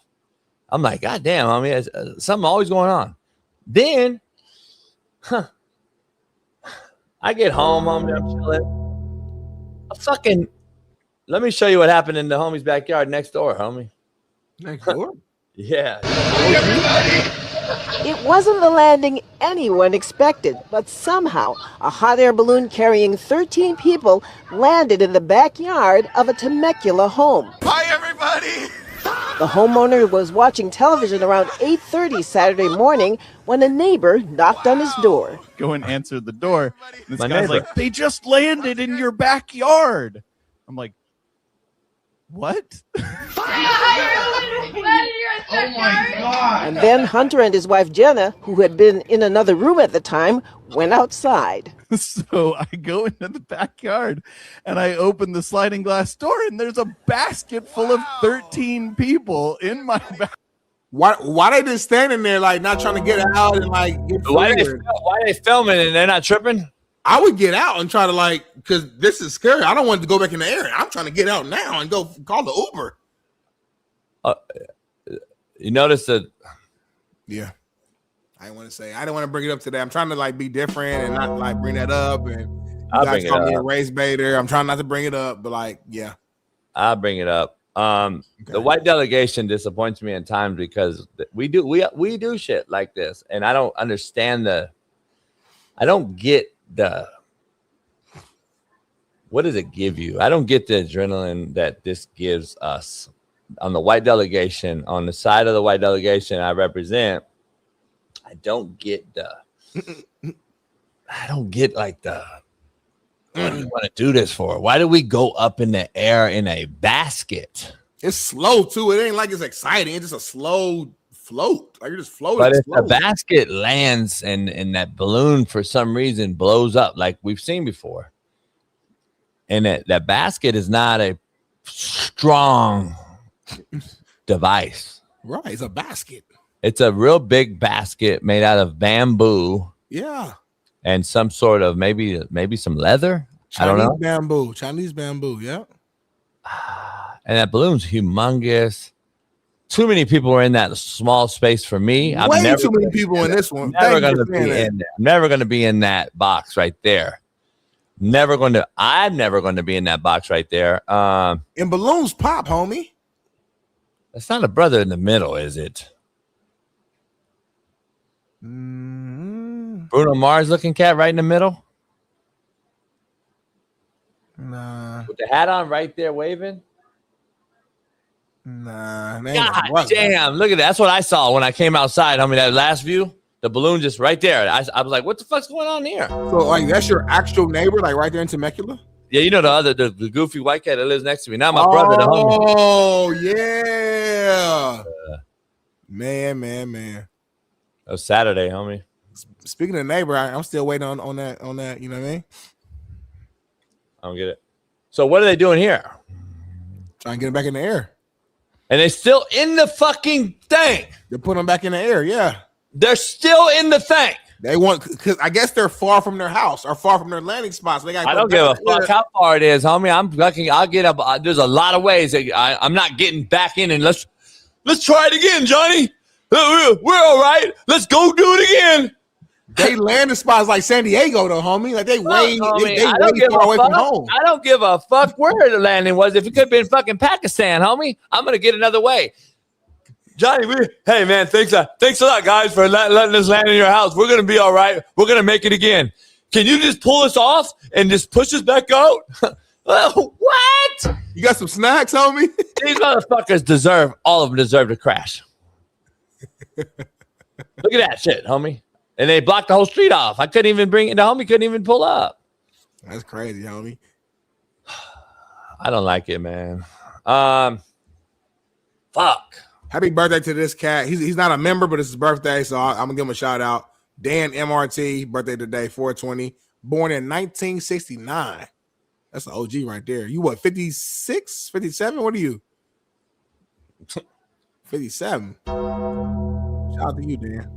I'm like, God damn, I mean, something always going on. Then, I get home, homie, I'm chilling. Let me show you what happened in the homie's backyard next door, homie. Next door? Yeah. It wasn't the landing anyone expected, but somehow a hot air balloon carrying 13 people landed in the backyard of a Temecula home. Hi, everybody! The homeowner was watching television around 8:30 Saturday morning when a neighbor knocked on his door. Go and answer the door. This My guy's neighbor. like, they just landed in your backyard. I'm like, what? Oh my God! And then Hunter and his wife Jenna, who had been in another room at the time, went outside. So I go into the backyard and I open the sliding glass door and there's a basket full of 13 people in my back. Why they just standing there like not trying to get out and like get Why cleared? they filming and they're not tripping? I would get out and try to like, because this is scary. I don't want to go back in the air. I'm trying to get out now and go call the Uber. You notice that? Yeah. I didn't want to bring it up today. I'm trying to like be different and not like bring that up. And I'll bring it call me a up. race baiter. I'm trying not to bring it up, but like, yeah. I'll bring it up. The white delegation disappoints me at times because we do shit like this, and I don't understand I don't get what does it give you? I don't get the adrenaline that this gives us on the white delegation, on the side of the white delegation I represent. I don't get like what do you want to do this for? Why do we go up in the air in a basket? It's slow too. It ain't like it's exciting. It's just a slow float. Like you're just floating. But if the basket lands and that balloon for some reason blows up, like we've seen before, and that basket is not a strong device. Right. It's a basket. It's a real big basket made out of bamboo. Yeah. And some sort of maybe some leather. I don't know. Chinese bamboo. Yeah. And that balloon's humongous. Too many people are in that small space for me. Way too many people in this one. I'm never going to be in that box right there. I'm never going to be in that box right there. And balloons pop, homie. That's not a brother in the middle, is it? Bruno Mars looking cat right in the middle? Nah. With the hat on right there waving? Nah. God damn. Look at that. That's what I saw when I came outside. That last view, the balloon just right there. I was like, what the fuck's going on here? So like that's your actual neighbor, like right there in Temecula? Yeah, you know the goofy white cat that lives next to me. Not my brother, the homie. Oh, yeah. Man. That was Saturday, homie. Speaking of neighbor, I'm still waiting on that, you know what I mean? I don't get it. So what are they doing here? Trying to get them back in the air. And they're still in the fucking thing. They're putting them back in the air, yeah. They're still in the thing. They want, because I guess they're far from their house or far from their landing spots. So I don't give a fuck how far it is, homie. I'm lucky. I'll get up. There's a lot of ways that I'm not getting back in. And let's try it again, Johnny. We're all right. Let's go do it again. They landing spots like San Diego, though, homie. Like they way far away from home. I don't give a fuck where the landing was. If it could have been fucking Pakistan, homie, I'm gonna get another way. Johnny, hey man, thanks a lot, guys, for letting us land in your house. We're gonna be all right. We're gonna make it again. Can you just pull us off and just push us back out? What? You got some snacks, homie? These motherfuckers all of them deserve to crash. Look at that shit, homie. And they blocked the whole street off. The homie couldn't even pull up. That's crazy, homie. I don't like it, man. Fuck. Happy birthday to this cat. He's not a member, but it's his birthday, so I'm going to give him a shout out. Dan MRT, birthday today, 420. Born in 1969. That's an OG right there. You what, 56, 57? What are you? 57. Shout out to you, Dan.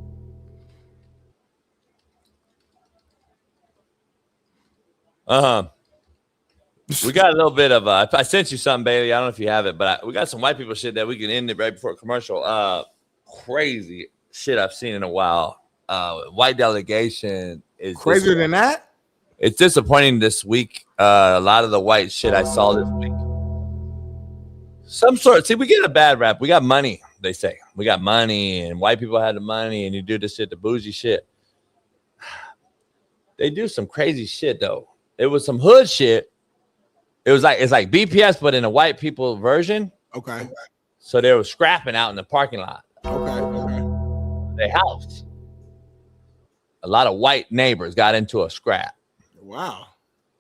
We got a little bit of I sent you something, Bailey. I don't know if you have it, but we got some white people shit that we can end it right before a commercial. Crazy shit I've seen in a while. White delegation is crazier than that. It's disappointing this week. A lot of the white shit I saw this week. We get a bad rap. We got money, they say. We got money, and white people had the money, and you do this shit, the bougie shit. They do some crazy shit though. It was some hood shit. It's like BPS, but in a white people version. Okay. So they were scrapping out in the parking lot. Okay. Their house. A lot of white neighbors got into a scrap. Wow.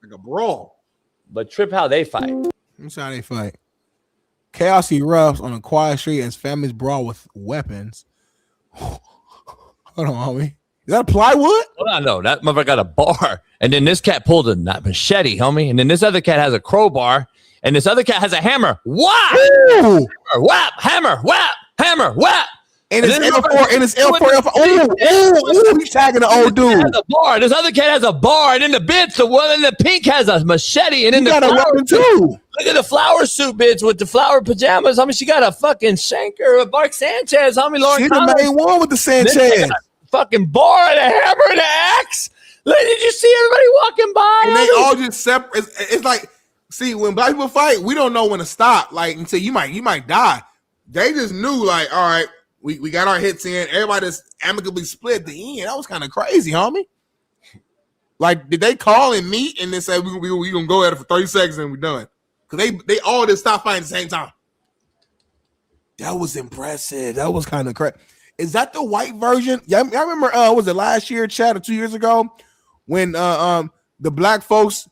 Like a brawl. But trip how they fight. That's how they fight. Chaos erupts on a quiet street as families brawl with weapons. Hold on, homie. Is that a plywood? Well, no, that motherfucker got a bar. And then this cat pulled a machete, homie. And then this other cat has a crowbar. And this other cat has a hammer. Whap! Whap! Hammer! Whap! Hammer! Whap! And it's L4, and it's L4. Oh, he's tagging the old dude. Has a bar. This other kid has a bar, and then the bitch, the one in the pink has a machete, and then He got a weapon too. Look at the flower suit bitch with the flower pajamas. I mean, she got a fucking Shanker, a Mark Sanchez. How many Lauren She the Collins? main one with the Sanchez. Fucking bar and a hammer and an axe. Look, did you see everybody walking by? And they all just separate. It's like, see, when black people fight, we don't know when to stop. Like, until you might die. They just knew, like, all right, we got our hits in. Everybody just amicably split at the end. That was kind of crazy, homie. Like, did they call and meet and then say we gonna go at it for 30 seconds and we're done? Because they all just stopped fighting at the same time. That was impressive. That was kind of crazy. Is that the white version? Yeah, I remember. Was it last year, Chad, or 2 years ago, when the black folks,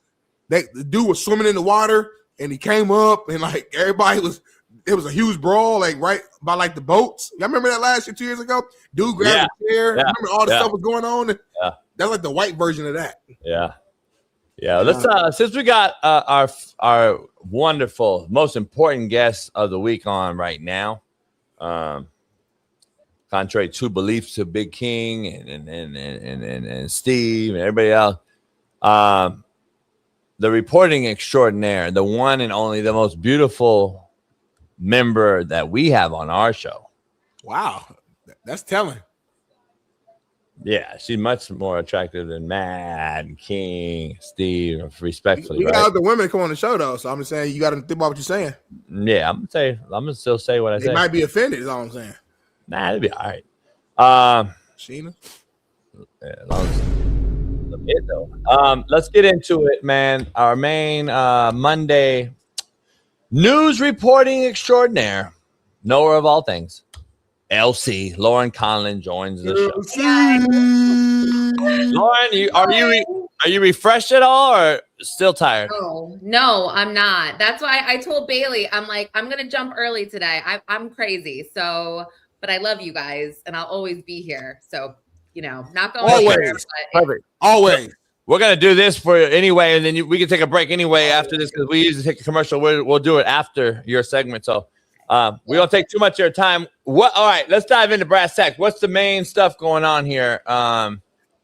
the dude was swimming in the water and he came up and like everybody was. It was a huge brawl, like right by like the boats. Y'all remember that last year, 2 years ago? Dude grabbed a chair. Yeah. Remember all the stuff was going on? Yeah. That's like the white version of that. Yeah. Let's since we got our wonderful, most important guest of the week on right now. Contrary to beliefs to Big King and Steve and everybody else. The reporting extraordinaire, the one and only, the most beautiful member that we have on our show. Wow, that's telling. Yeah, she's much more attractive than Matt, King, Steve, respectfully. We got other women come on the show though, so I'm just saying you got to think about what you're saying. Yeah, I'm gonna still say what I say. They might be offended. Is all I'm saying. Nah, it'll be all right. Sheena. Yeah, as long as it though. Let's get into it, man. Our main Monday news reporting extraordinaire, knower of all things, LC Lauren Conlin joins the show. Lauren, are you refreshed at all or still tired? No, I'm not. That's why I told Bailey, I'm like, I'm gonna jump early today. I'm crazy. So, but I love you guys, and I'll always be here. So, not going always. Perfect. Always. We're gonna do this for you anyway, and then we can take a break anyway after this because we usually take a commercial. We'll do it after your segment, so we don't take too much of your time. All right, let's dive into brass tacks. What's the main stuff going on here? Because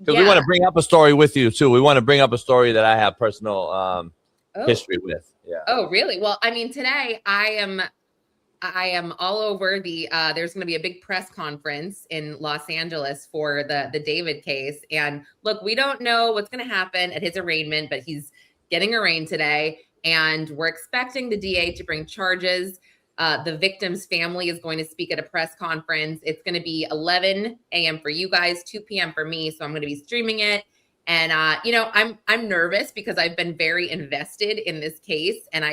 we want to bring up a story with you too. We want to bring up a story that I have personal history with. Yeah. Oh, really? Well, I mean, today I am all over the there's going to be a big press conference in Los Angeles for the David case. And look, we don't know what's going to happen at his arraignment, but he's getting arraigned today. And we're expecting the DA to bring charges. The victim's family is going to speak at a press conference. It's going to be 11 a.m. for you guys, 2 p.m. for me. So I'm going to be streaming it. And, I'm nervous because I've been very invested in this case. And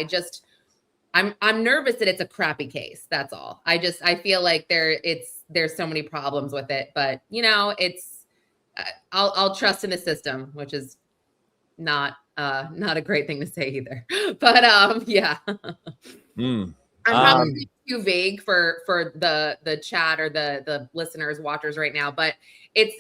I'm nervous that it's a crappy case. That's all. I feel like there's so many problems with it, but I'll trust in the system, which is not a great thing to say either. But yeah, I'm probably too vague for the chat or the listeners, watchers right now. But it's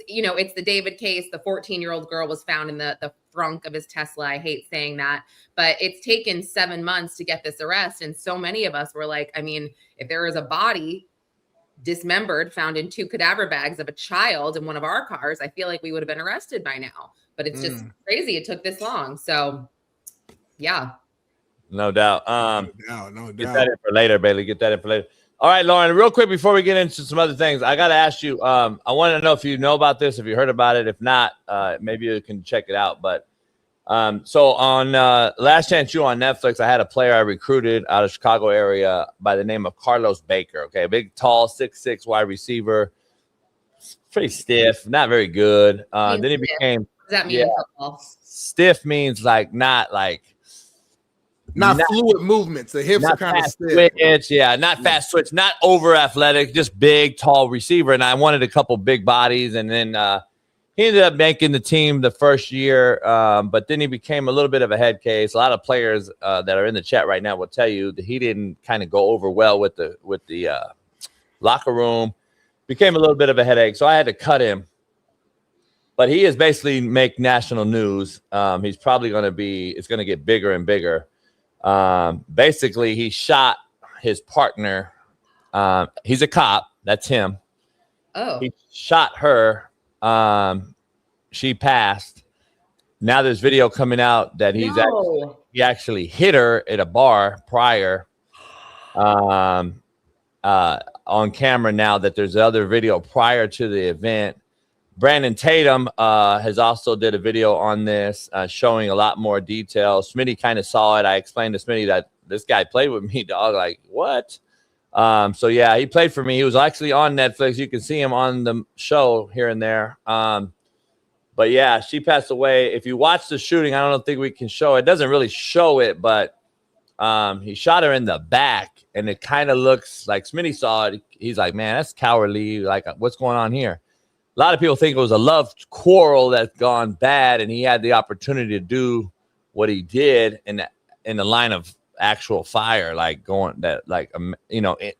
the David case. The 14-year-old girl was found in the trunk of his Tesla. I hate saying that, but it's taken 7 months to get this arrest. And so many of us were like, I mean, if there was a body dismembered found in 2 cadaver bags of a child in one of our cars, I feel like we would have been arrested by now. But it's just crazy it took this long. So yeah. No doubt. No Get that in for later, Bailey. Get that in for later. All right, Lauren, real quick before we get into some other things, I got to ask you, I want to know if you know about this, if you heard about it. If not, maybe you can check it out. But so on Last Chance U on Netflix, I had a player I recruited out of Chicago area by the name of Carlos Baker. Okay, big, tall, 6'6" wide receiver, pretty stiff, not very good. Then he became. What does that mean in football? Stiff means like not fluid movements. The hips are kind of stiff. Switch, not fast switch, not over athletic, just big, tall receiver. And I wanted a couple big bodies. And then he ended up making the team the first year. But then he became a little bit of a head case. A lot of players that are in the chat right now will tell you that he didn't kind of go over well with the locker room. Became a little bit of a headache. So I had to cut him. But he is basically make national news. He's probably it's going to get bigger and bigger. Basically, he shot his partner. He's a cop. That's him. Oh. He shot her. She passed. Now there's video coming out that he actually hit her at a bar prior. On camera now that there's other video prior to the event. Brandon Tatum has also did a video on this showing a lot more detail. Smitty kind of saw it. I explained to Smitty that this guy played with me, dog. Like, what? So, yeah, he played for me. He was actually on Netflix. You can see him on the show here and there. But, yeah, she passed away. If you watch the shooting, I don't think we can show it. It doesn't really show it, but he shot her in the back, and it kind of looks like Smitty saw it. He's like, man, that's cowardly. Like, what's going on here? A lot of people think it was a love quarrel that's gone bad, and he had the opportunity to do what he did in the line of actual fire, like going that, like,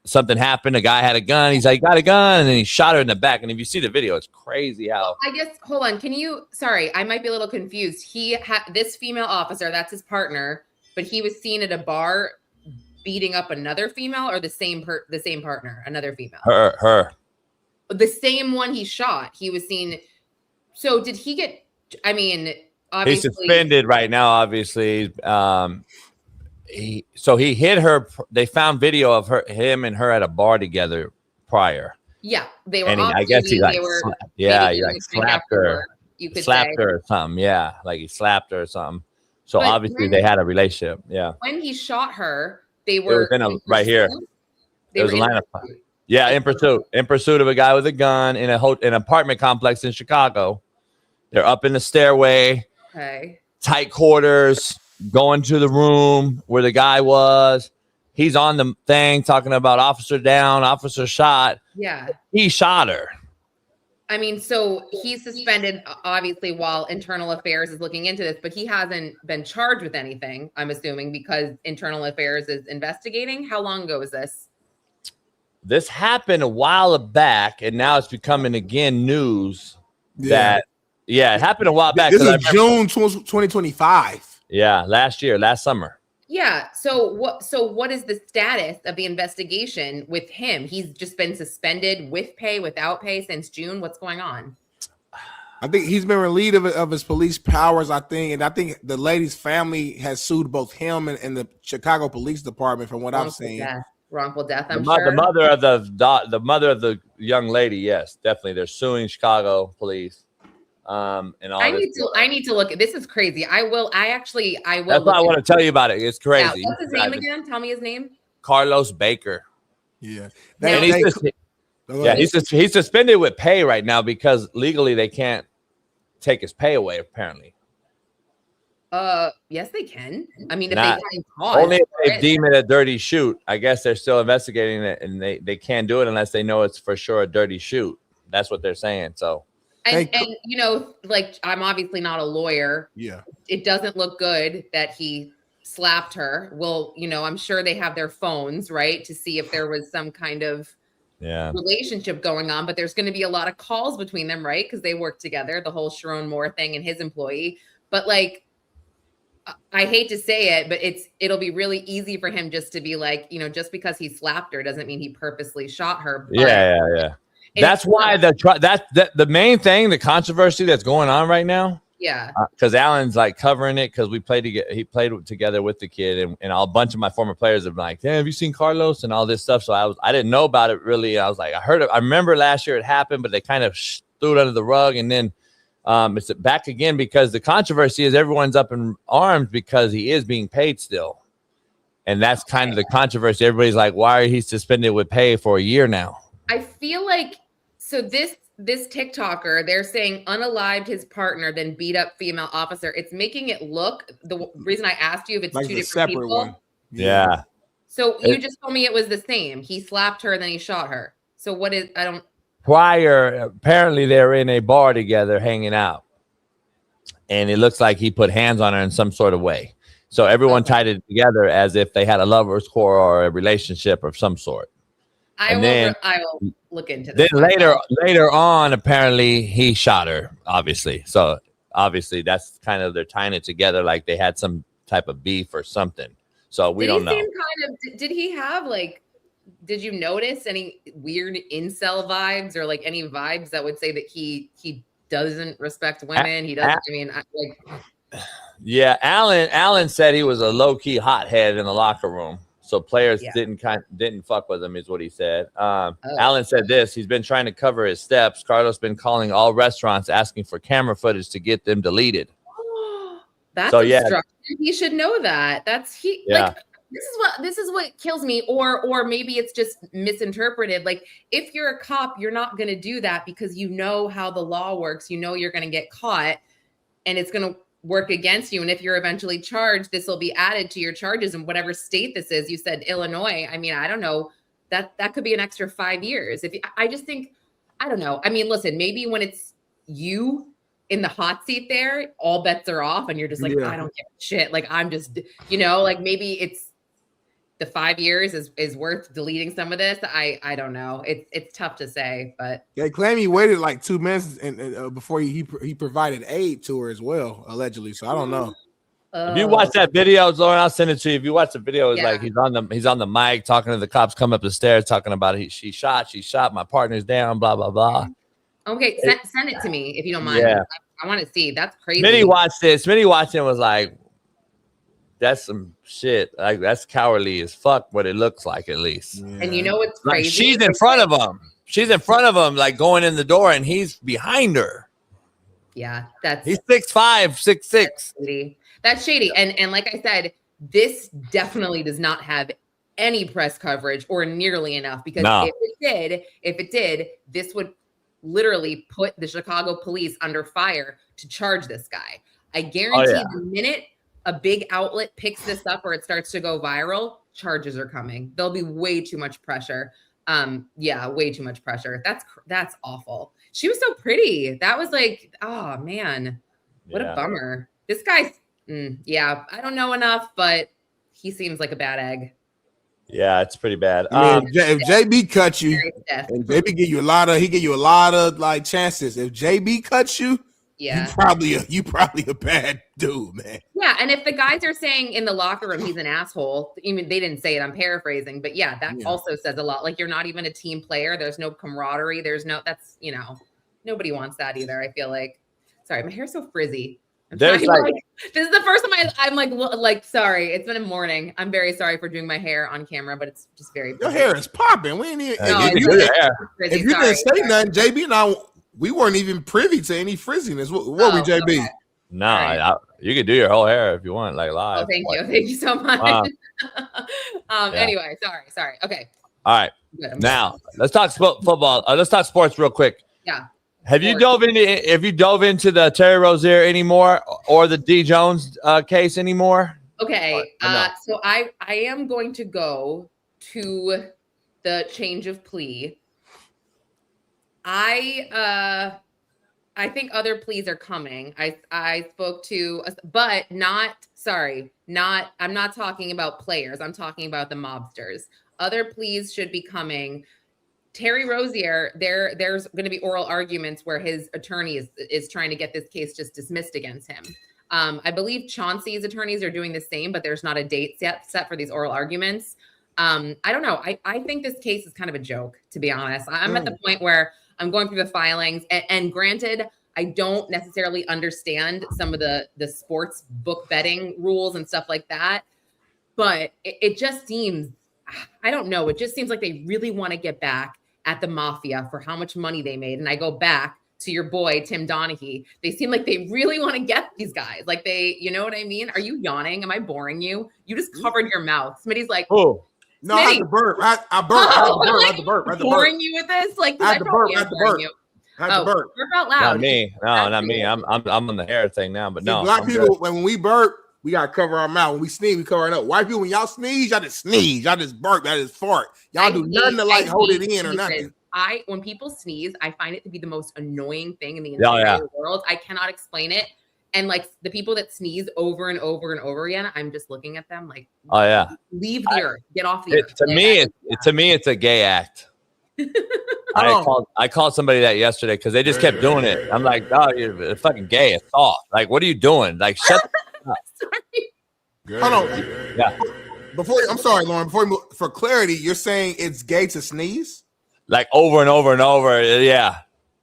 something happened. A guy had a gun. He's like, got a gun, and then he shot her in the back. And if you see the video, it's crazy how. I guess, hold on. Sorry, I might be a little confused. This female officer, that's his partner, but he was seen at a bar beating up another female, or the same partner, another female? Her. The same one he shot. He was seen. So did he get? I mean, obviously he's suspended right now. Obviously, he hit her. They found video of him and her at a bar together prior. Yeah, they were. And I guess he like, he like slapped her. You could slapped say. her or something. Yeah, like he slapped her or something. So obviously they had a relationship. Yeah. When he shot her, they were right here. There was a line of fire. Yeah, in pursuit of a guy with a gun in an apartment complex in Chicago. They're up in the stairway, tight quarters, going to the room where the guy was. He's on the thing talking about officer down, officer shot. Yeah. He shot her. I mean, so he's suspended, obviously, while Internal Affairs is looking into this, but he hasn't been charged with anything, I'm assuming, because Internal Affairs is investigating. How long ago was this? This happened a while back, and now it's becoming again news that it happened a while back. This is June 2025. Yeah, last summer. Yeah. So what is the status of the investigation with him? He's just been suspended with pay, without pay since June. What's going on? I think he's been relieved of his police powers, I think. And I think the lady's family has sued both him and the Chicago Police Department, from what I've seen. Wrongful death, I'm sure. sure. The mother of the young lady, yes, definitely. They're suing Chicago police. And all I need to look at this. Is crazy. I will. That's why I want to tell you about it. It's crazy. Yeah. What's his name again? Tell me his name. Carlos Baker. Yeah. He's suspended with pay right now because legally they can't take his pay away, apparently. Yes, they can. I mean, if they find cause, only if they deem it a dirty shoot. I guess they're still investigating it, and they can't do it unless they know it's for sure a dirty shoot. That's what they're saying. So, and like, I'm obviously not a lawyer. Yeah, it doesn't look good that he slapped her. Well, I'm sure they have their phones, right, to see if there was some kind of relationship going on. But there's going to be a lot of calls between them, right? Because they work together. The whole Shaun Moore thing and his employee. But like, I hate to say it, but it'll be really easy for him just to be like, just because he slapped her doesn't mean he purposely shot her. But yeah. That's why the main thing, the controversy that's going on right now. Yeah. Because Alan's like covering it because we played together. He played together with the kid, and a bunch of my former players have been like, "Hey, have you seen Carlos?" and all this stuff. So I didn't know about it really. I was like, I heard it. I remember last year it happened, but they kind of threw it under the rug, and then. It's back again because the controversy is everyone's up in arms because he is being paid still. And that's kind of the controversy. Everybody's like, why are he suspended with pay for a year now? I feel like, so this TikToker, they're saying unalived his partner, then beat up female officer. It's making it look, the reason I asked you if it's like two different people. One. Yeah. So you just told me it was the same. He slapped her and then he shot her. So what is, prior, apparently they're in a bar together hanging out, and it looks like he put hands on her in some sort of way. So everyone tied it together as if they had a lover's quarrel or a relationship of some sort. I will look into this. Then later on, apparently he shot her, obviously. So obviously that's kind of, they're tying it together like they had some type of beef or something. So we don't know. Did he have like did you notice any weird incel vibes or like any vibes that would say that he doesn't respect women? He doesn't. I mean, yeah. Allen said he was a low key hothead in the locker room, so players didn't fuck with him, is what he said. Allen said this: he's been trying to cover his steps. Carlos been calling all restaurants asking for camera footage to get them deleted. That's so, he should know that. That's like. This is what kills me, or maybe it's just misinterpreted. Like, if you're a cop, you're not going to do that because you know how the law works. You know you're going to get caught, and it's going to work against you. And if you're eventually charged, this will be added to your charges in whatever state this is. You said Illinois. I mean, I don't know. That could be an extra 5 years. I just think, I don't know. I mean, listen, maybe when it's you in the hot seat there, all bets are off, and you're just like, I don't give a shit. Like, I'm just, like maybe it's. The 5 years is worth deleting some of this. I don't know. It's tough to say, but they claim he waited like 2 minutes and before he provided aid to her as well, allegedly. So I don't know. If you watch that video, Lauren, I'll send it to you. If you watch the video, it's like he's on the mic talking to the cops, come up the stairs talking about she shot, my partner's down, blah blah blah. Okay, send it to me if you don't mind. Yeah. I want to see. That's crazy. Smitty watched it. Smitty watched it and was like, that's some shit. Like, that's cowardly as fuck. What it looks like, at least. Yeah. And you know what's crazy? Like, she's in front of him. She's in front of him, like going in the door, and he's behind her. Yeah, he's 6'5", 6'6". That's shady. And like I said, this definitely does not have any press coverage or nearly enough, because if it did, this would literally put the Chicago police under fire to charge this guy. I guarantee the minute a big outlet picks this up or it starts to go viral, charges are coming. There'll be way too much pressure. Way too much pressure. That's awful. She was so pretty. That was like, oh man, what a bummer. This guy's, I don't know enough, but he seems like a bad egg. Yeah, it's pretty bad. I mean, if JB cuts you, and JB give you a lot of like chances. If JB cuts you, you probably a bad dude, man. Yeah, and if the guys are saying in the locker room he's an asshole, even they didn't say it, I'm paraphrasing, but that also says a lot. Like, you're not even a team player. There's no camaraderie. Nobody wants that either. I feel like. Sorry, my hair's so frizzy. This is the first time I'm like, sorry, it's been a morning. I'm very sorry for doing my hair on camera, but it's just very frizzy. Your hair is popping. We ain't even. If you didn't say nothing, JB and I. We weren't even privy to any frizziness. What we, JB? Okay. No, you could do your whole hair if you want, like live. Oh, thank you so much. Anyway, sorry. Okay. All right. Now let's talk football. Let's talk sports real quick. Yeah. Have you dove into the Terry Rozier anymore, or the D Jones case anymore? Okay. So I am going to go to the change of plea. I think other pleas are coming. I spoke to, but I'm not talking about players. I'm talking about the mobsters. Other pleas should be coming. Terry Rozier, there's going to be oral arguments where his attorney is trying to get this case just dismissed against him. I believe Chauncey's attorneys are doing the same, but there's not a date set for these oral arguments. I don't know. I think this case is kind of a joke, to be honest. I'm at the point where I'm going through the filings, and granted, I don't necessarily understand some of the sports book betting rules and stuff like that, but it just seems, I don't know. It just seems like they really want to get back at the mafia for how much money they made. And I go back to your boy, Tim Donaghy. They seem like they really want to get these guys. Like you know what I mean? Are you yawning? Am I boring you? You just covered your mouth. Smitty's like, oh. No, I had to burp. I had to burp. Boring you with this? Like, I had to burp. Burp out loud. Not me. No, not me. I'm on the hair thing now, but no. Black people, when we burp, we gotta cover our mouth. When we sneeze, we cover it up. White people, when y'all sneeze, y'all just sneeze. Y'all just burp. Y'all just fart. Y'all do nothing to like hold it in or nothing. When people sneeze, I find it to be the most annoying thing in the entire world. I cannot explain it. And like the people that sneeze over and over and over again, I'm just looking at them like, oh yeah, leave the earth, get off the earth. To me, it's a gay act. I called somebody that yesterday because they just kept doing it. I'm like, oh, you're fucking gay. It's soft. Like, what are you doing? Like, shut the fuck up. Sorry. Hold on. Yeah. I'm sorry, Lauren. For clarity, you're saying it's gay to sneeze? Like over and over and over. Yeah.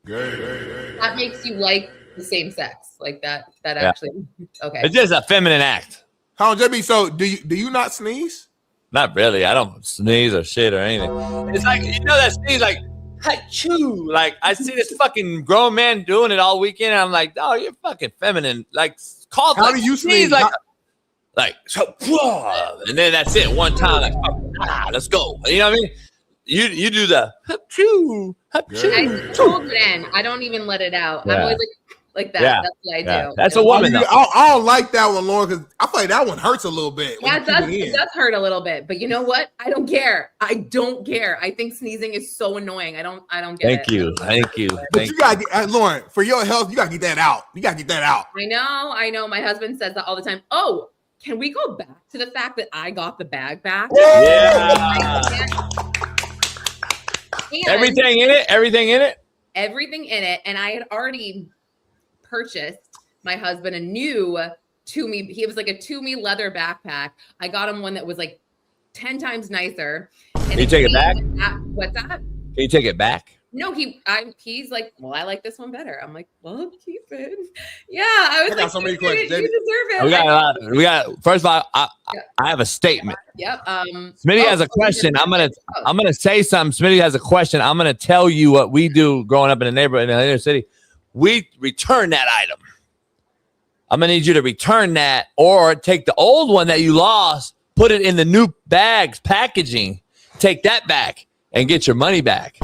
That makes you like the same sex, like that. That actually. Okay. It's just a feminine act. How JB? So do you not sneeze? Not really. I don't sneeze or shit or anything. It's like that sneeze like. Achoo. Like I see this fucking grown man doing it all weekend, and I'm like, oh, you're fucking feminine. Like, call. How do you sneeze? Like so, and then that's it. One time, like, let's go. You know what I mean? You do the achoo, I hold it in. I don't even let it out. I'm always like that. Yeah. That's what I do. That's a woman. I don't like that one, Lauren, because I feel like that one hurts a little bit. Yeah, it does hurt a little bit, but you know what? I don't care. I don't care. I think sneezing is so annoying. I don't get it. Thank you. But you gotta get, Lauren, for your health, you gotta get that out. I know. My husband says that all the time. Oh, can we go back to the fact that I got the bag back? Yeah. Everything in it. Everything in it, and I had already purchased my husband a new Toomey. He was like a Toomey leather backpack. I got him one that was like 10 times nicer. And Can you take it back? What's that? Can you take it back? No, he's like, well, I like this one better. I'm like, well, keep it. Yeah, I got so many questions. You deserve it. We got. First of all, I have a statement. Yep. Smitty has a question. I'm gonna say something. Smitty has a question. I'm gonna tell you what we do growing up in the neighborhood in the inner city. We return that item. I'm gonna need you to return that, or take the old one that you lost, put it in the new bags packaging, take that back, and get your money back.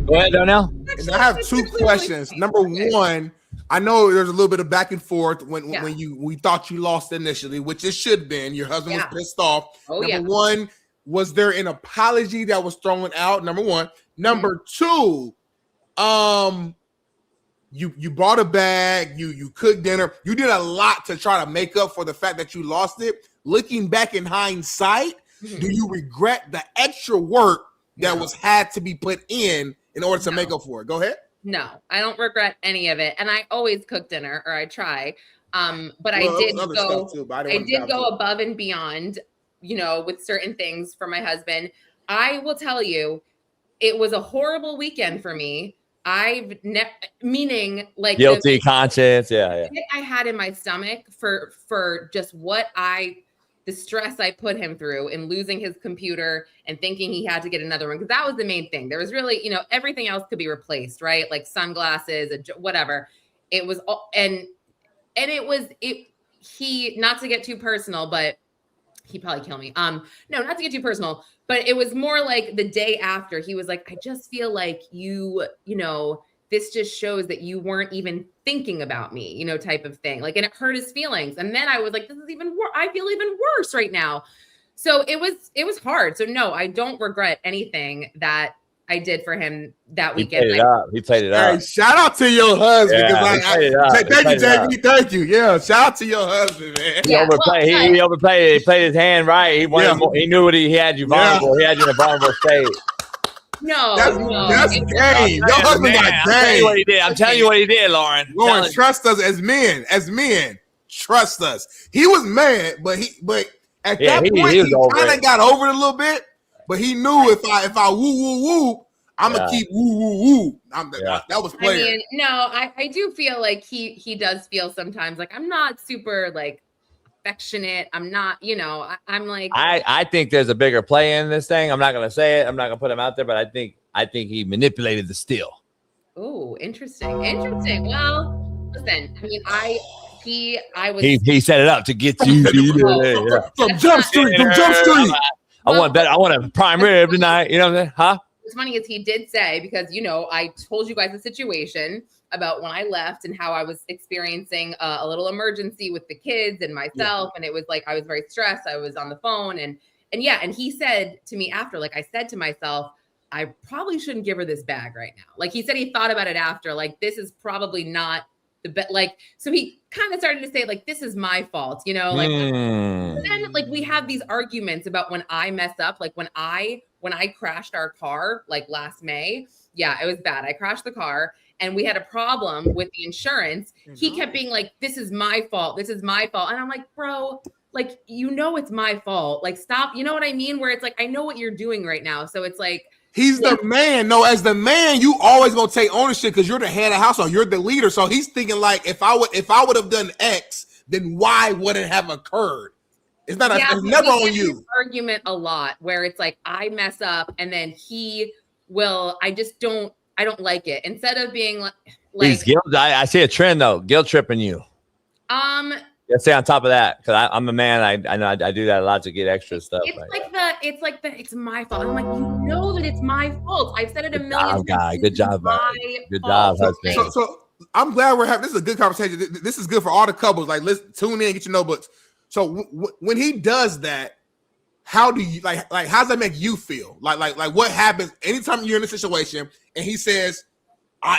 Go ahead, Darnell. I have two questions. Number one, I know there's a little bit of back and forth when we thought you lost initially, which it should have been. Your husband was pissed off. Number one, was there an apology that was thrown out? Number one. Number two, you bought a bag, you cooked dinner, you did a lot to try to make up for the fact that you lost it. Looking back in hindsight, do you regret the extra work that was had to be put in order to make up for it? Go ahead. No, I don't regret any of it. And I always cook dinner, or I try. But I did go above and beyond, with certain things for my husband. I will tell you, it was a horrible weekend for me. Meaning like guilty conscience. Yeah. I had in my stomach for just the stress I put him through in losing his computer and thinking he had to get another one. Because that was the main thing. There was really, everything else could be replaced, right? Like sunglasses, whatever. It was, he, not to get too personal, but he'd probably kill me. No, not to get too personal, but it was more like the day after he was like, I just feel like this just shows that you weren't even thinking about me, type of thing. Like, and it hurt his feelings. And then I was like, this is even worse. I feel even worse right now. So it was hard. So no, I don't regret anything that I did for him that weekend. He played it up. Hey, shout out to your husband. Yeah, thank you, JB. Thank you. Yeah, shout out to your husband, man. He overplayed it. He played his hand right. He knew what he had you vulnerable. He had you in a vulnerable state. No, that's game. Your husband got game. I'm telling you what he did, Lauren. Lauren, trust us as men. Trust us. He was mad, but at that point he kind of got over it a little bit. But he knew if I woo, I'm gonna keep woo. That was player. I mean, no, I do feel like he does feel sometimes like I'm not super like affectionate. I'm not, I'm like I think there's a bigger play in this thing. I'm not gonna say it. I'm not gonna put him out there, but I think he manipulated the steal. Oh, interesting. Well, listen, I mean, he set it up to get you from Jump Street. I want a prime rib tonight. You know what I'm saying? Huh? What's funny is he did say, because, I told you guys the situation about when I left and how I was experiencing a little emergency with the kids and myself. And it was like, I was very stressed. I was on the phone and he said to me after, like, I said to myself, I probably shouldn't give her this bag right now. Like he said, he thought about it after, like, this is probably not the best. Like, so he kind of started to say, like, this is my fault, like, then like we have these arguments about when I mess up, like when I when I crashed our car like last May. Yeah, it was bad. I crashed the car and we had a problem with the insurance. He kept being like, this is my fault. This is my fault. And I'm like, bro, like, you know, it's my fault. Like, stop. You know what I mean? Where it's like, I know what you're doing right now. So it's like, he's the man. No, as the man, you always gonna take ownership because you're the head of household. You're the leader. So he's thinking like, if I would have done X, then Y wouldn't have occurred. It's not. It's never on you. Argument a lot where it's like I mess up and then he will. I don't like it. Instead of being like he's guilt. I see a trend though. Guilt tripping you. Let's stay on top of that because I'm a man. I know I do that a lot to get extra stuff. It's my fault. I'm like, you know that it's my fault. I've said it a million times. Good job, good job, husband. So I'm glad we're having this is a good conversation. This is good for all the couples. Like, let's tune in, get your notebooks. So when he does that, how do you like how does that make you feel? Like what happens anytime you're in a situation and he says,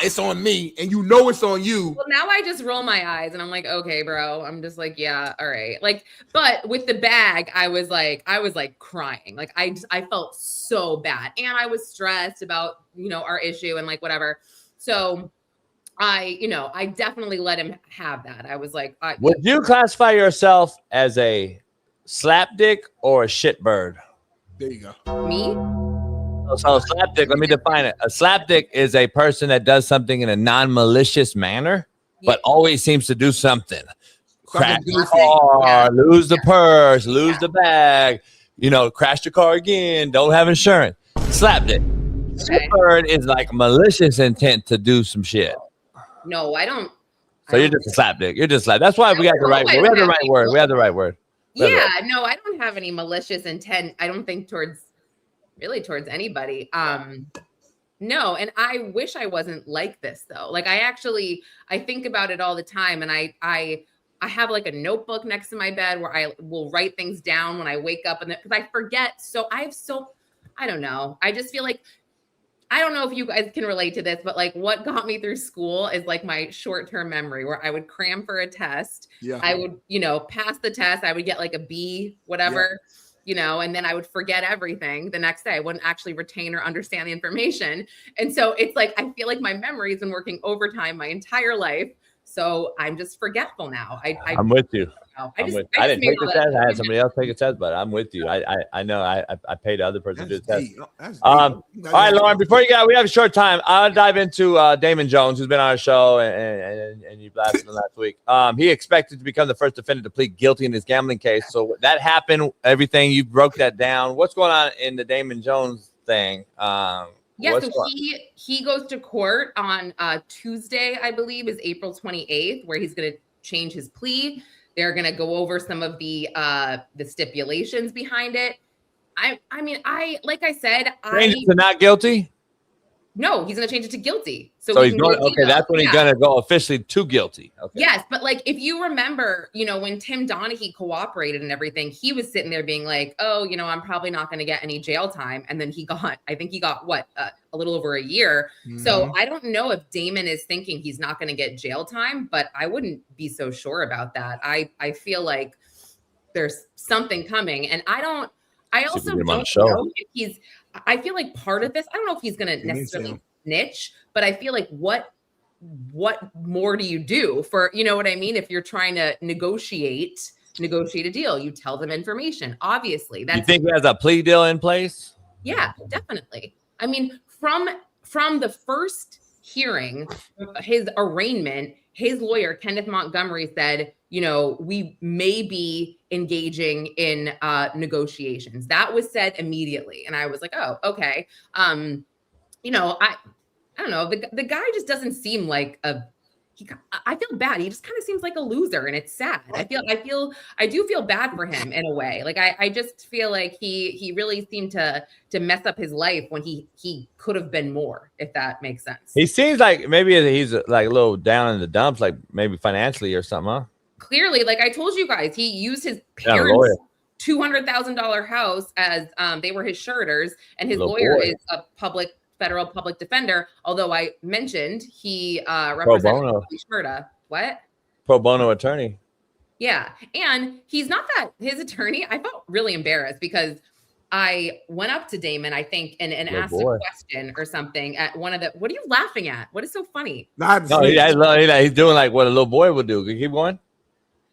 it's on me, and you know it's on you. Well, now I just roll my eyes and I'm like, okay, bro. I'm just like, yeah, all right. Like, but with the bag, I was like crying. Like I felt so bad. And I was stressed about, our issue and like whatever. So I definitely let him have that. I was like, would you classify yourself as a slapdick or a shitbird? There you go. Me? So slapdick, let me define it. A slapdick is a person that does something in a non-malicious manner, but always seems to do something. Crash the car, lose the purse, lose the bag, crash the car again, don't have insurance. Slapdick. Shitbird is like malicious intent to do some shit. No, I don't. So you're just a slapdick. You're just like, that's why we got the right word. We have the right word. We have the right word. Yeah, no, I don't have any malicious intent. I don't think towards anybody. No, and I wish I wasn't like this though. Like I think about it all the time, and I have like a notebook next to my bed where I will write things down when I wake up, and because I forget. So I don't know. I just feel like, I don't know if you guys can relate to this, but like what got me through school is like my short-term memory where I would cram for a test. Yeah. I would, pass the test. I would get like a B, whatever. Yeah. And then I would forget everything the next day. I wouldn't actually retain or understand the information. And so it's like, I feel like my memory has been working overtime my entire life. So I'm just forgetful now. I'm with you. I didn't take the test. I had somebody else take a test, but I'm with you. I know I paid the other person to do the test. All right, Lauren, before you go, we have a short time. I'll dive into Damon Jones, who's been on our show, and you blasted him last week. He expected to become the first defendant to plead guilty in his gambling case. So that happened, everything. You broke that down. What's going on in the Damon Jones thing? Yeah, so he goes to court on Tuesday, I believe, is April 28th, where he's going to change his plea. They're going to go over some of the stipulations behind it. Like I said, change it to not guilty. No, he's going to change it to guilty. So he's going. Okay, that's when he's going to go officially to guilty. Okay. Yes, but like if you remember, when Tim Donaghy cooperated and everything, he was sitting there being like, "Oh, I'm probably not going to get any jail time," and then I think he got what a little over a year. Mm-hmm. So I don't know if Damon is thinking he's not going to get jail time, but I wouldn't be so sure about that. I feel like there's something coming, and I also don't know if he's. I feel like part of this, I don't know if he's going to necessarily snitch, but I feel like what more do you do for, what I mean? If you're trying to negotiate a deal, you tell them information. Obviously, you think he has a plea deal in place? Yeah, definitely. I mean, from the first hearing, his arraignment, his lawyer, Kenneth Montgomery, said, we may be engaging in negotiations. That was said immediately. And I was like, oh, okay. I don't know. The guy just doesn't seem like I feel bad. He just kind of seems like a loser, and it's sad. I do feel bad for him in a way. Like I just feel like he really seemed to mess up his life when he could have been more, if that makes sense. He seems like maybe he's like a little down in the dumps, like maybe financially or something, huh? Clearly, like I told you guys, he used his parents' $200,000 house as they were his suretors, and his lawyer is a federal public defender. Although I mentioned he represented what? Pro bono attorney. Yeah, and he's not his attorney. I felt really embarrassed because I went up to Damon, I think, and asked boy. a question or something at one of the. What are you laughing at? What is so funny? Not No, he's doing like what a little boy would do. Can you keep going?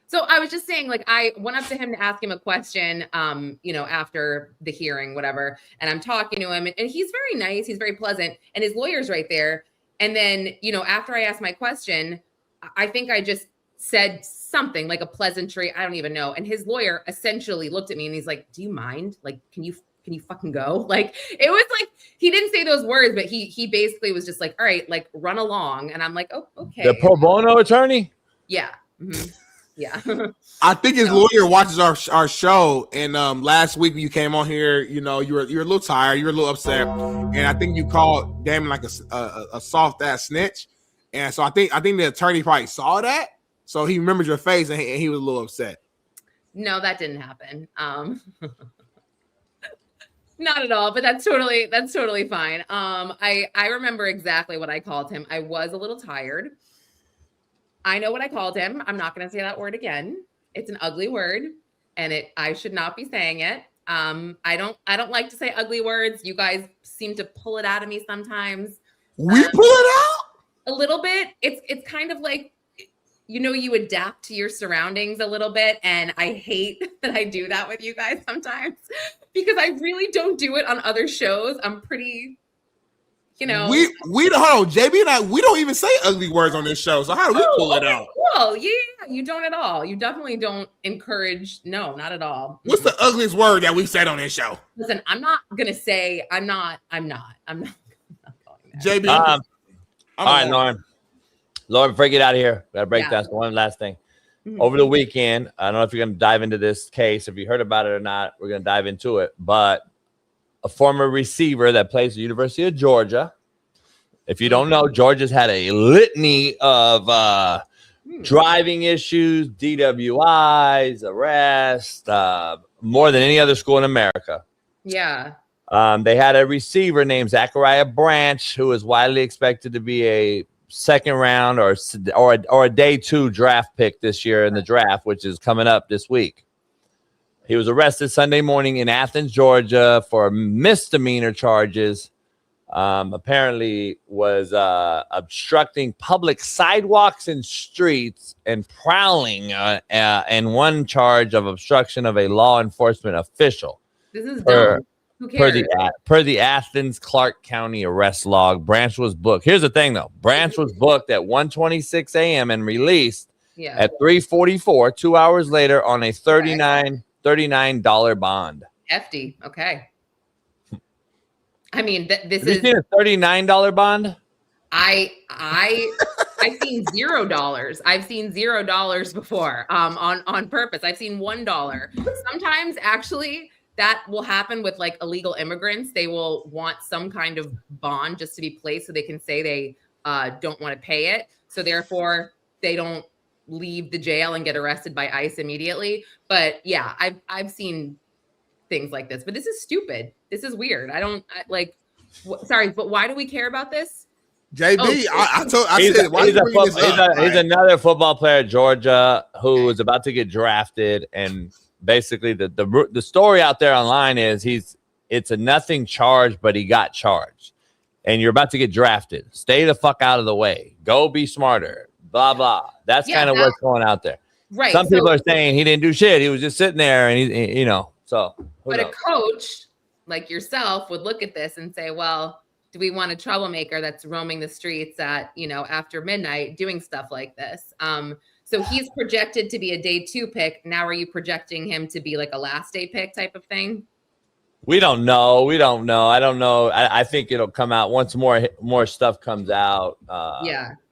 So I was just saying, like, I went up to him to ask him a question, after the hearing, whatever. And I'm talking to him, and he's very nice. He's very pleasant. And his lawyer's right there. And then, after I asked my question, I think I just said something like a pleasantry. I don't even know. And his lawyer essentially looked at me and he's like, do you mind? Like, can you fucking go? Like, it was like, he didn't say those words, but he basically was just like, all right, like, run along. And I'm like, oh, okay. The pro bono attorney? Yeah. Mm-hmm. Yeah. I think his lawyer watches our show, and last week when you came on here, you were a little tired, you were a little upset, and I think you called Damon like a soft ass snitch, and so I think the attorney probably saw that, so he remembered your face, and he was a little upset. No, that didn't happen. Not at all, but that's totally fine. I remember exactly what I called him. I was a little tired. I know what I called him. I'm not going to say that word again. It's an ugly word, and I should not be saying it. I don't like to say ugly words. You guys seem to pull it out of me sometimes. We pull it out a little bit. It's kind of like, you adapt to your surroundings a little bit, and I hate that I do that with you guys sometimes because I really don't do it on other shows. I'm pretty. We hold on, JB and I, we don't even say ugly words on this show. So how do we pull it out? Well, yeah, you don't at all. You definitely don't encourage. No, not at all. What's the ugliest word that we said on this show? Listen, I'm not gonna say. I'm not. JB. All right, Lauren, before you get out of here, gotta break down one last thing. Mm-hmm. Over the weekend, I don't know if you're gonna dive into this case. If you heard about it or not, we're gonna dive into it. But a former receiver that plays at the University of Georgia. If you don't know, Georgia's had a litany of driving issues, DWIs, arrests, more than any other school in America. Yeah. They had a receiver named Zachariah Branch, who is widely expected to be a second round or a day 2 draft pick this year in the draft, which is coming up this week. He was arrested Sunday morning in Athens, Georgia for misdemeanor charges. Apparently was obstructing public sidewalks and streets and prowling and one charge of obstruction of a law enforcement official. This is dumb. Who cares? Per the Athens Clark County arrest log, Branch was booked. Here's the thing, though. Branch was booked at 1:26 a.m. and released at 3:44, 2 hours later on a $39 bond. Hefty. Okay. I mean, this Have you seen a $39 bond? I've seen $0. I've seen $0 before on purpose. I've seen $1. Sometimes actually that will happen with like illegal immigrants. They will want some kind of bond just to be placed so they can say they don't want to pay it. So therefore they don't leave the jail and get arrested by ICE immediately. But yeah, I've seen things like this, but this is stupid. This is weird. Sorry, but why do we care about this? JB, he's another football player at Georgia who is about to get drafted, and basically the story out there online is it's a nothing charge, but he got charged, and you're about to get drafted. Stay the fuck out of the way. Go be smarter. Blah blah. That's kind of what's going out there. Right. Some people are saying he didn't do shit. He was just sitting there, and So, but a coach like yourself would look at this and say, well, do we want a troublemaker that's roaming the streets at, after midnight doing stuff like this? So he's projected to be a day 2 pick. Now, are you projecting him to be like a last day pick type of thing? We don't know. I don't know. I think it'll come out once more stuff comes out.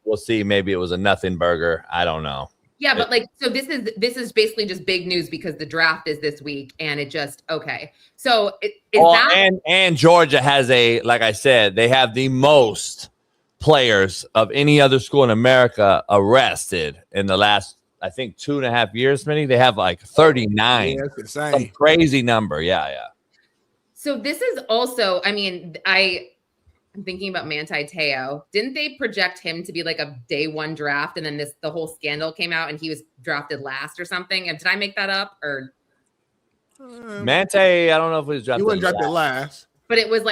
We'll see. Maybe it was a nothing burger. I don't know. Yeah, but so this is basically just big news because the draft is this week, and it just okay. So and Georgia has like I said, they have the most players of any other school in America arrested in the last, I think, 2.5 years. Smitty, they have like 39. Yeah, that's insane. Some crazy number. Yeah. So this is also, I mean, I'm thinking about Manti Te'o. Didn't they project him to be like a day 1 draft, and then the whole scandal came out and he was drafted last or something? And did I make that up? Or Mante, I don't know if it was drafted. He wasn't drafted last. But it was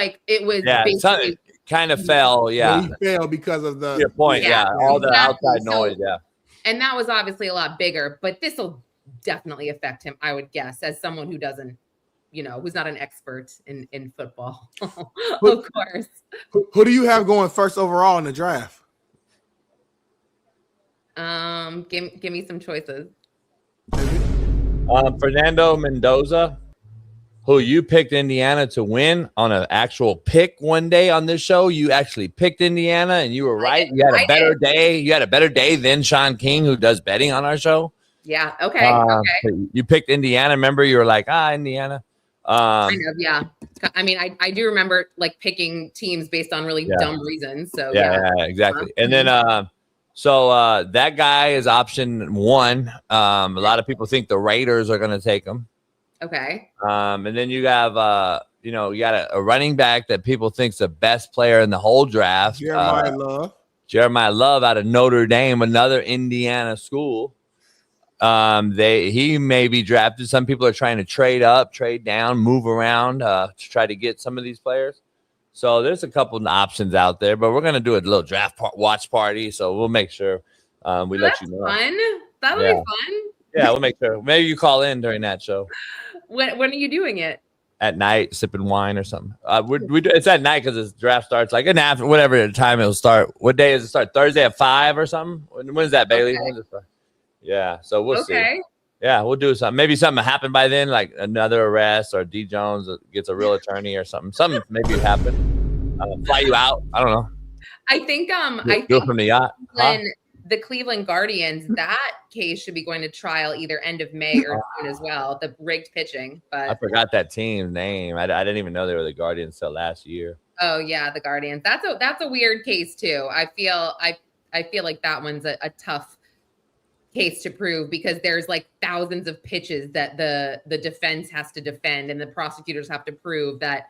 Yeah, basically kind of fell. Yeah, he fell because of the your point. Yeah, all the exactly. outside noise. Yeah, and that was obviously a lot bigger. But this will definitely affect him, I would guess, as someone who doesn't, who's not an expert in football. Of course. Who do you have going first overall in the draft? Give me some choices. Fernando Mendoza, who you picked Indiana to win on an actual pick one day on this show. You actually picked Indiana, and you were right. You had a better day. You had a better day than Shaun King, who does betting on our show. Yeah. Okay. Okay. You picked Indiana. Remember, you were like, Indiana. Kind of, yeah. I mean, I do remember like picking teams based on really dumb reasons. So yeah, exactly. And then so that guy is option one. A lot of people think the Raiders are going to take him. Okay. And then you have you got a running back that people think's the best player in the whole draft. Jeremiah Love. Jeremiah Love out of Notre Dame, another Indiana school. He may be drafted. Some people are trying to trade up, trade down, move around to try to get some of these players. So there's a couple of options out there, but we're going to do a little draft watch party. So we'll make sure we let you know. Fun. That'll be fun. Yeah, we'll make sure. Maybe you call in during that show. When are you doing it? At night, sipping wine or something. It's at night because the draft starts like an after whatever time it'll start. What day does it start? Thursday at 5 or something? When is that, Bailey? Okay. When does it start? Yeah, so we'll see. Yeah, we'll do something. Maybe something happened by then, like another arrest, or D. Jones gets a real attorney or something. Something maybe happen. Fly you out. I don't know. I think do it from the yacht. The Cleveland Guardians, that case should be going to trial either end of May or June as well. The rigged pitching, but I forgot that team's name. I didn't even know they were the Guardians till last year. Oh yeah, the Guardians. That's a weird case too. I feel like that one's a tough case to prove because there's like thousands of pitches that the defense has to defend and the prosecutors have to prove that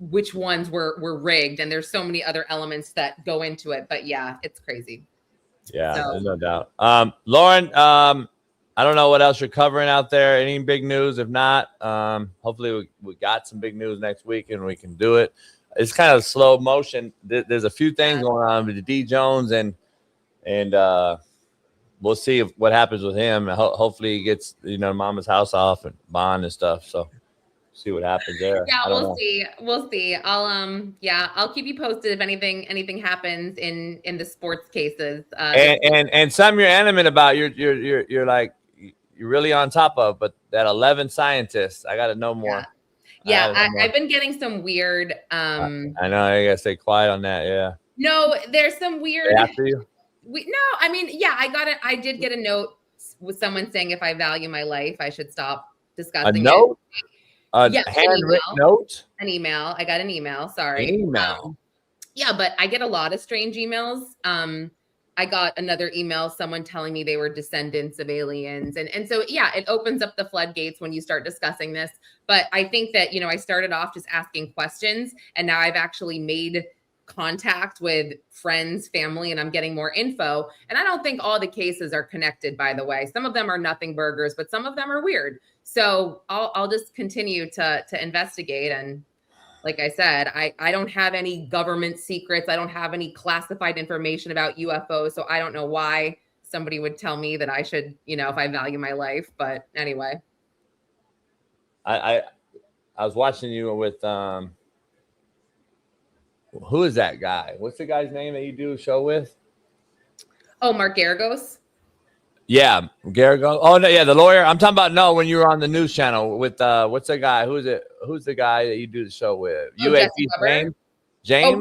which ones were rigged, and there's so many other elements that go into it. But yeah, it's crazy. Yeah, there's no doubt. Lauren, I don't know what else you're covering out there. Any big news? If not, hopefully we got some big news next week and we can do it. It's kind of slow motion. There's a few things going on with the D. Jones and we'll see what happens with him. Hopefully he gets mama's house off and bond and stuff. So see what happens there. Yeah, we'll see. We'll see. I'll keep you posted if anything happens in the sports cases. And some you're animate about. You're like you're really on top of, but that 11 scientists, I got to know more. Yeah, I've been getting some weird. I know. I gotta stay quiet on that. Yeah. No, there's some weird. After you. I did get a note with someone saying if I value my life, I should stop discussing a note. Yes, handwritten note? An email. I got an email. Sorry. Email. Yeah, but I get a lot of strange emails. I got another email, someone telling me they were descendants of aliens. And so, yeah, it opens up the floodgates when you start discussing this. But I think that, I started off just asking questions, and now I've actually made contact with friends, family, and I'm getting more info. And I don't think all the cases are connected, by the way. Some of them are nothing burgers, but some of them are weird. So I'll just continue to investigate. And like I said, I don't have any government secrets. I don't have any classified information about UFOs. So I don't know why somebody would tell me that I should, if I value my life. But anyway. I was watching you with who is that guy? What's the guy's name that you do a show with? Oh, Mark Garagos. Yeah, Garagos. Oh no, yeah, the lawyer. I'm talking about when you were on the news channel with what's the guy? Who's the guy that you do the show with? UAP James. Oh,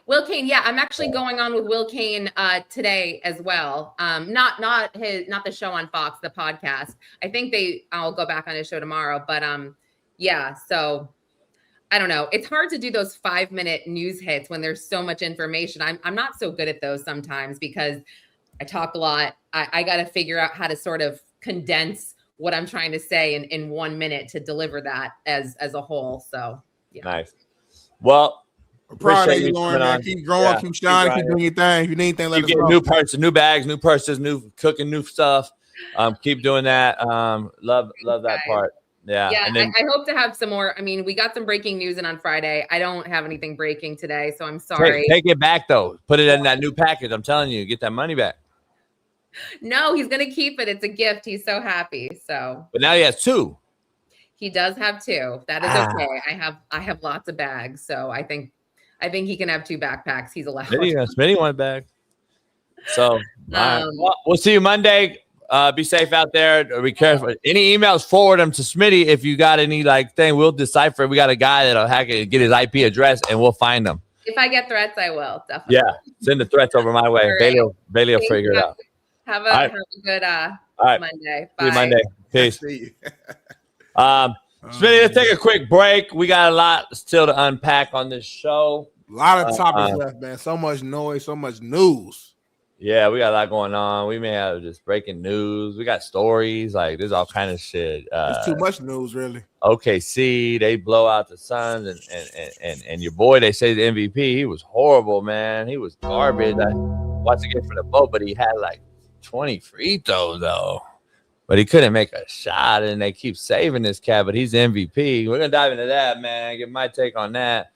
Will Kane. Yeah, I'm actually going on with Will Kane today as well. Not the show on Fox, the podcast. I think I'll go back on his show tomorrow. But yeah, so I don't know. It's hard to do those 5-minute news hits when there's so much information. I'm not so good at those sometimes because I talk a lot. I got to figure out how to sort of condense what I'm trying to say in 1 minute to deliver that as a whole. So yeah. Nice. Well, proud of you, Lauren. Man. Keep growing, keep shining, keep doing your thing. If you need anything, let us know. New parts, new bags, new purses, new cooking, new stuff. Keep doing that. Love that part. Yeah. Yeah, And then I hope to have some more. I mean, we got some breaking news in on Friday. I don't have anything breaking today, so I'm sorry. take it back, though. Put it in that new package. I'm telling you, get that money back. No, he's going to keep it. It's a gift. He's so happy. So, But now he has 2. he does have 2. That is okay. I have lots of bags, so I think he can have 2 backpacks. He's allowed. Smitty went back. So all right. Well, we'll see you Monday. Be safe out there. Be careful. Any emails, forward them to Smitty. If you got any thing, we'll decipher. We got a guy that'll hack it, get his IP address, and we'll find them. If I get threats, I will definitely. Yeah, send the threats over my way. Right. Bailey will figure it out. Have a good Monday. Bye. See you Monday. Peace. Smitty, let's take a quick break. We got a lot still to unpack on this show. A lot of topics left, man. So much noise, so much news. Yeah, we got a lot going on. We may have just breaking news. We got stories. There's all kind of shit. It's too much news, really. OKC, they blow out the Suns, and your boy, they say the MVP, he was horrible, man. He was garbage. I watched the game for the boat, but he had 20 free throws, though. But he couldn't make a shot, and they keep saving this cat, but he's the MVP. We're going to dive into that, man. Get my take on that.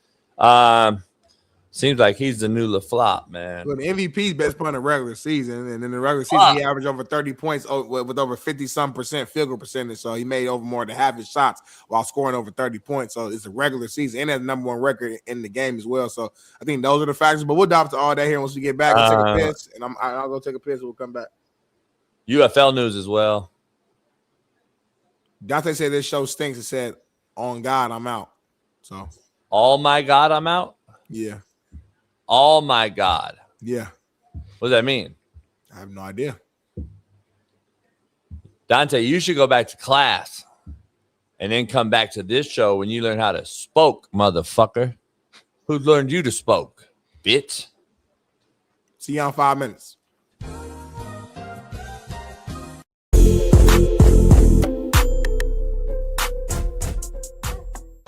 Seems like he's the new LaFlop, man. Well, the MVP's best player in the regular season, and in the regular season, he averaged over 30 points with over 50-some% field goal percentage. So he made over more than half his shots while scoring over 30 points. So it's a regular season and has the number 1 record in the game as well. So I think those are the factors. But we'll dive to all that here once we get back and take a piss. And I'll go take a piss and we'll come back. UFL news as well. Dante said this show stinks and said, "On God, I'm out." So, oh my God, I'm out. Yeah. Oh my God. Yeah. What does that mean? I have no idea. Dante, you should go back to class and then come back to this show when you learn how to spoke, motherfucker. Who learned you to spoke, bitch? See you in 5 minutes.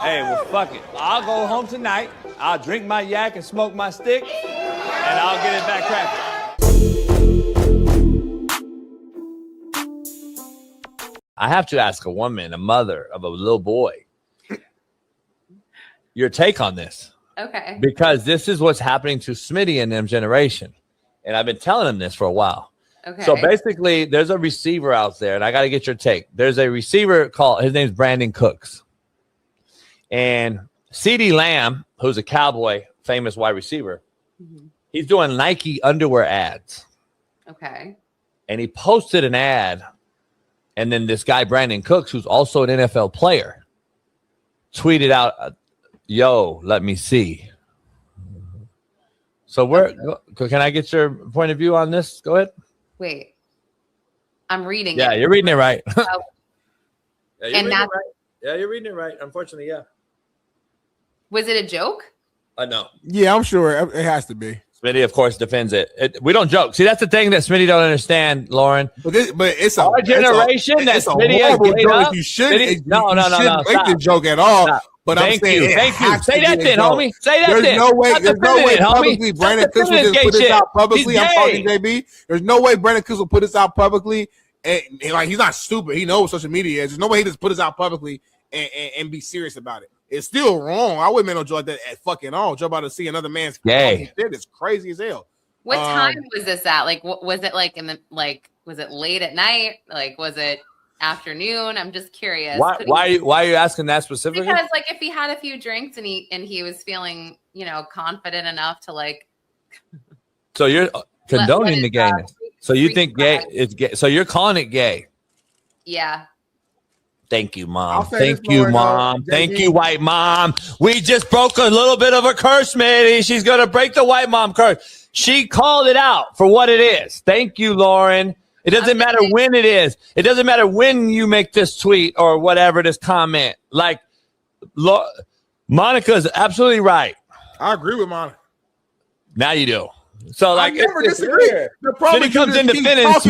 Hey, well, fuck it. I'll go home tonight. I'll drink my yak and smoke my stick, and I'll get it back cracking. I have to ask a woman, a mother of a little boy, your take on this. Okay. Because this is what's happening to Smitty and them generation. And I've been telling them this for a while. Okay. So basically, there's a receiver out there, and I got to get your take. There's a receiver his name's Brandon Cooks. And CeeDee Lamb, who's a Cowboy, famous wide receiver, he's doing Nike underwear ads. Okay. And he posted an ad, and then this guy, Brandon Cooks, who's also an NFL player, tweeted out, "Yo, let me see." So can I get your point of view on this? Go ahead. Wait. I'm reading it. You're reading it right. And you're reading it right. Unfortunately, yeah. Was it a joke? No. Yeah, I'm sure it has to be. Smitty, of course, defends it. We don't joke. See, that's the thing that Smitty don't understand, Lauren. But it's our generation that Smitty has made up. You shouldn't. No. Make the joke at all. Stop. But Thank I'm saying, you. Say that then, homie. There's no way publicly Brandon Cooks will just put this out publicly. I'm talking JB. There's no way Brandon Cooks will put this out publicly. And he's not stupid. He knows what social media is. There's no way he just put this out publicly and be serious about it. It's still wrong. I wouldn't make no joke like that at fucking all. Joe about to see another man's gay. It's crazy as hell. What time was this at? Was it was it late at night? Was it afternoon? I'm just curious. Why are you asking that specifically? Because if he had a few drinks and he was feeling, confident enough to So you're condoning the gayness. So you think gay is gay. So you're calling it gay. Yeah. Thank you, Mom. Thank you, Mom. Thank you, white mom. We just broke a little bit of a curse, Smitty. She's going to break the white mom curse. She called it out for what it is. Thank you, Lauren. It doesn't matter when it is. It doesn't matter when you make this tweet or whatever, this comment. Monica's absolutely right. I agree with Monica. Now you do. So I never disagree. The problem comes in defending. What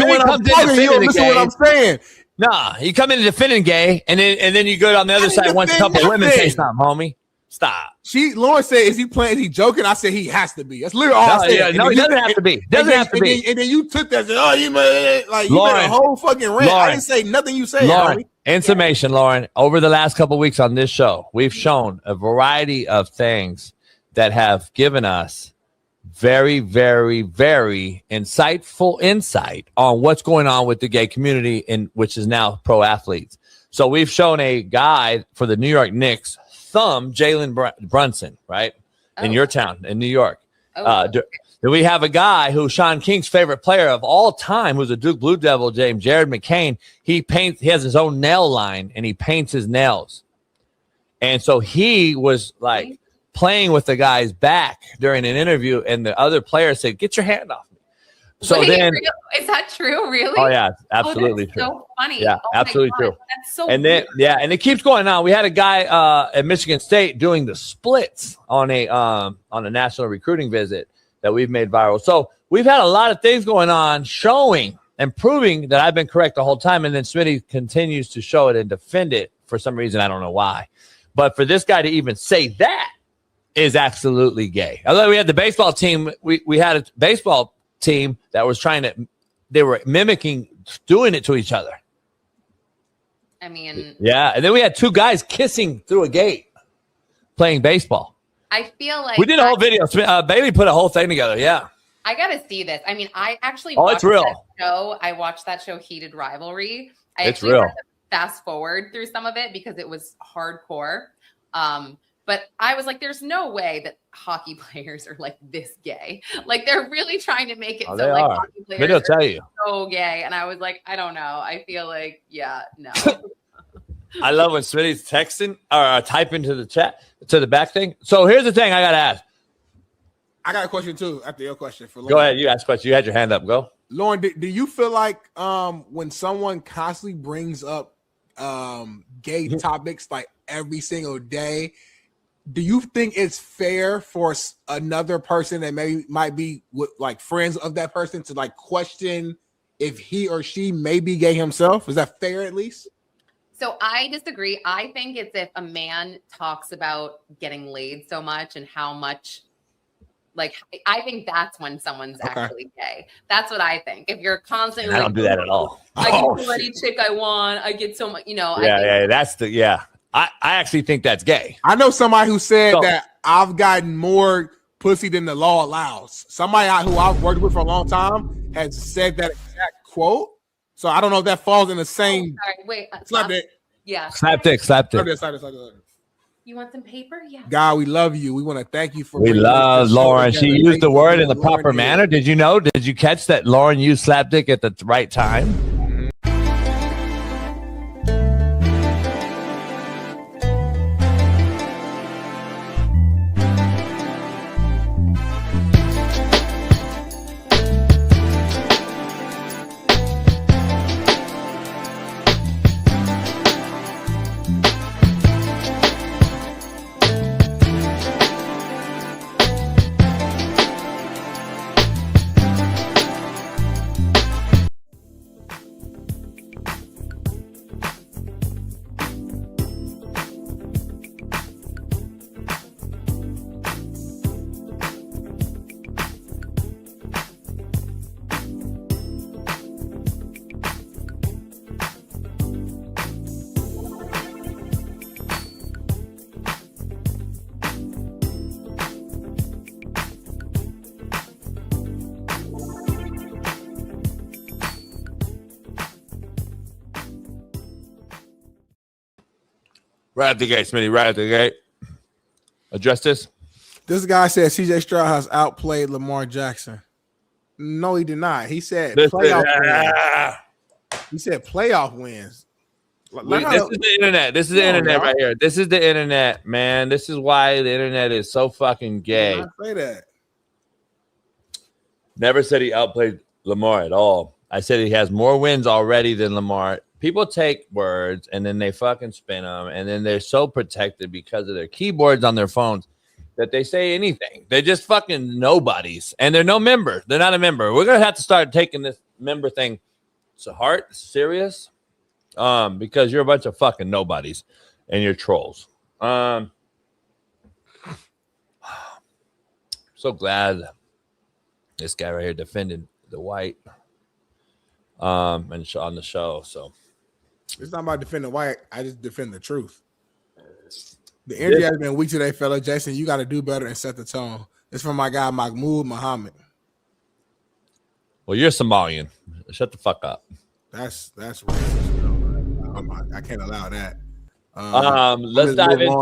I'm saying. Nah, you come in defending gay, and then you go on the other side once a couple women say something, homie. Stop. Lauren said, "Is he playing? Is he joking?" I said, "He has to be." That's literally all I said. Yeah, no, he doesn't have to be. Doesn't have to be. And then you took that. You made a whole fucking rant. I didn't say nothing you said. Lauren, In summation, Lauren, over the last couple of weeks on this show, we've shown a variety of things that have given us very, very, very insightful insight on what's going on with the gay community, which is now pro athletes. So we've shown a guy for the New York Knicks thumb Jalen Brunson, right, in your town in New York. Then we have a guy who's Sean King's favorite player of all time, who's a Duke Blue Devil, Jared McCain. He has his own nail line, and he paints his nails. And so he was like playing with the guy's back during an interview, and the other player said, "Get your hand off me." So is that true? Really? Oh yeah, absolutely true. So funny. Yeah, absolutely true. That's so. And then and it keeps going on. We had a guy at Michigan State doing the splits on a national recruiting visit that we've made viral. So we've had a lot of things going on showing and proving that I've been correct the whole time. And then Smitty continues to show it and defend it for some reason. I don't know why. But for this guy to even say that is absolutely gay. Although we had the baseball team, we had a baseball team that was they were mimicking, doing it to each other. I mean. Yeah. And then we had two guys kissing through a gate playing baseball. I feel like we did a whole video. Bailey put a whole thing together. Yeah. I got to see this. I mean, I actually it's real. That show. I watched that show, Heated Rivalry. It's real. Had to fast forward through some of it because it was hardcore. But I was like, there's no way that hockey players are like this gay. Like they're really trying to make it so like hockey players they'll tell you so gay. And I was like, I don't know. I feel like, no. I love when Smitty's texting or typing to the chat to the back thing. So here's the thing I gotta ask. I got a question too after your question for Lauren. Go ahead, you ask a question. You had your hand up. Go. Lauren, do you feel like when someone constantly brings up gay topics like every single day, do you think it's fair for another person that might be with like friends of that person to like question if he or she may be gay himself? Is that fair at least? So I disagree. I think it's if a man talks about getting laid so much and how much, like, I think that's when someone's actually gay. That's what I think. If you're constantly, I don't do that at all. I get any chick I want. I get so much, I actually think that's gay. I know somebody who said that I've gotten more pussy than the law allows. Somebody who I've worked with for a long time has said that exact quote. So I don't know if that falls in the same. Sorry, wait. Slap it. Yeah. Slap dick. You want some paper? Yeah. God, we love you. We want to thank you for. We love Lauren. She used the word in the proper manner. Did you know? Did you catch that Lauren used slap dick at the right time? Right at the gate, Smitty. Right at the gate. Address this. This guy said CJ Stroud has outplayed Lamar Jackson. No, he did not. He said playoff wins. He said playoff wins. This is the internet. This is the internet right here. This is the internet, man. This is why the internet is so fucking gay. I say that. Never said he outplayed Lamar at all. I said he has more wins already than Lamar. People take words and then they fucking spin them, and then they're so protected because of their keyboards on their phones that they say anything. They're just fucking nobodies, and they're no member. They're not a member. We're gonna have to start taking this member thing to heart, serious, because you're a bunch of fucking nobodies and you're trolls. So glad this guy right here defended the white and on the show. So It's not about defending white. I just defend the truth. The energy has been weak today, fella. Jason, you got to do better and set the tone. It's from my guy Mahmoud Muhammad. Well, you're Somalian. Shut the fuck up. That's racist. I can't allow that. Let's dive into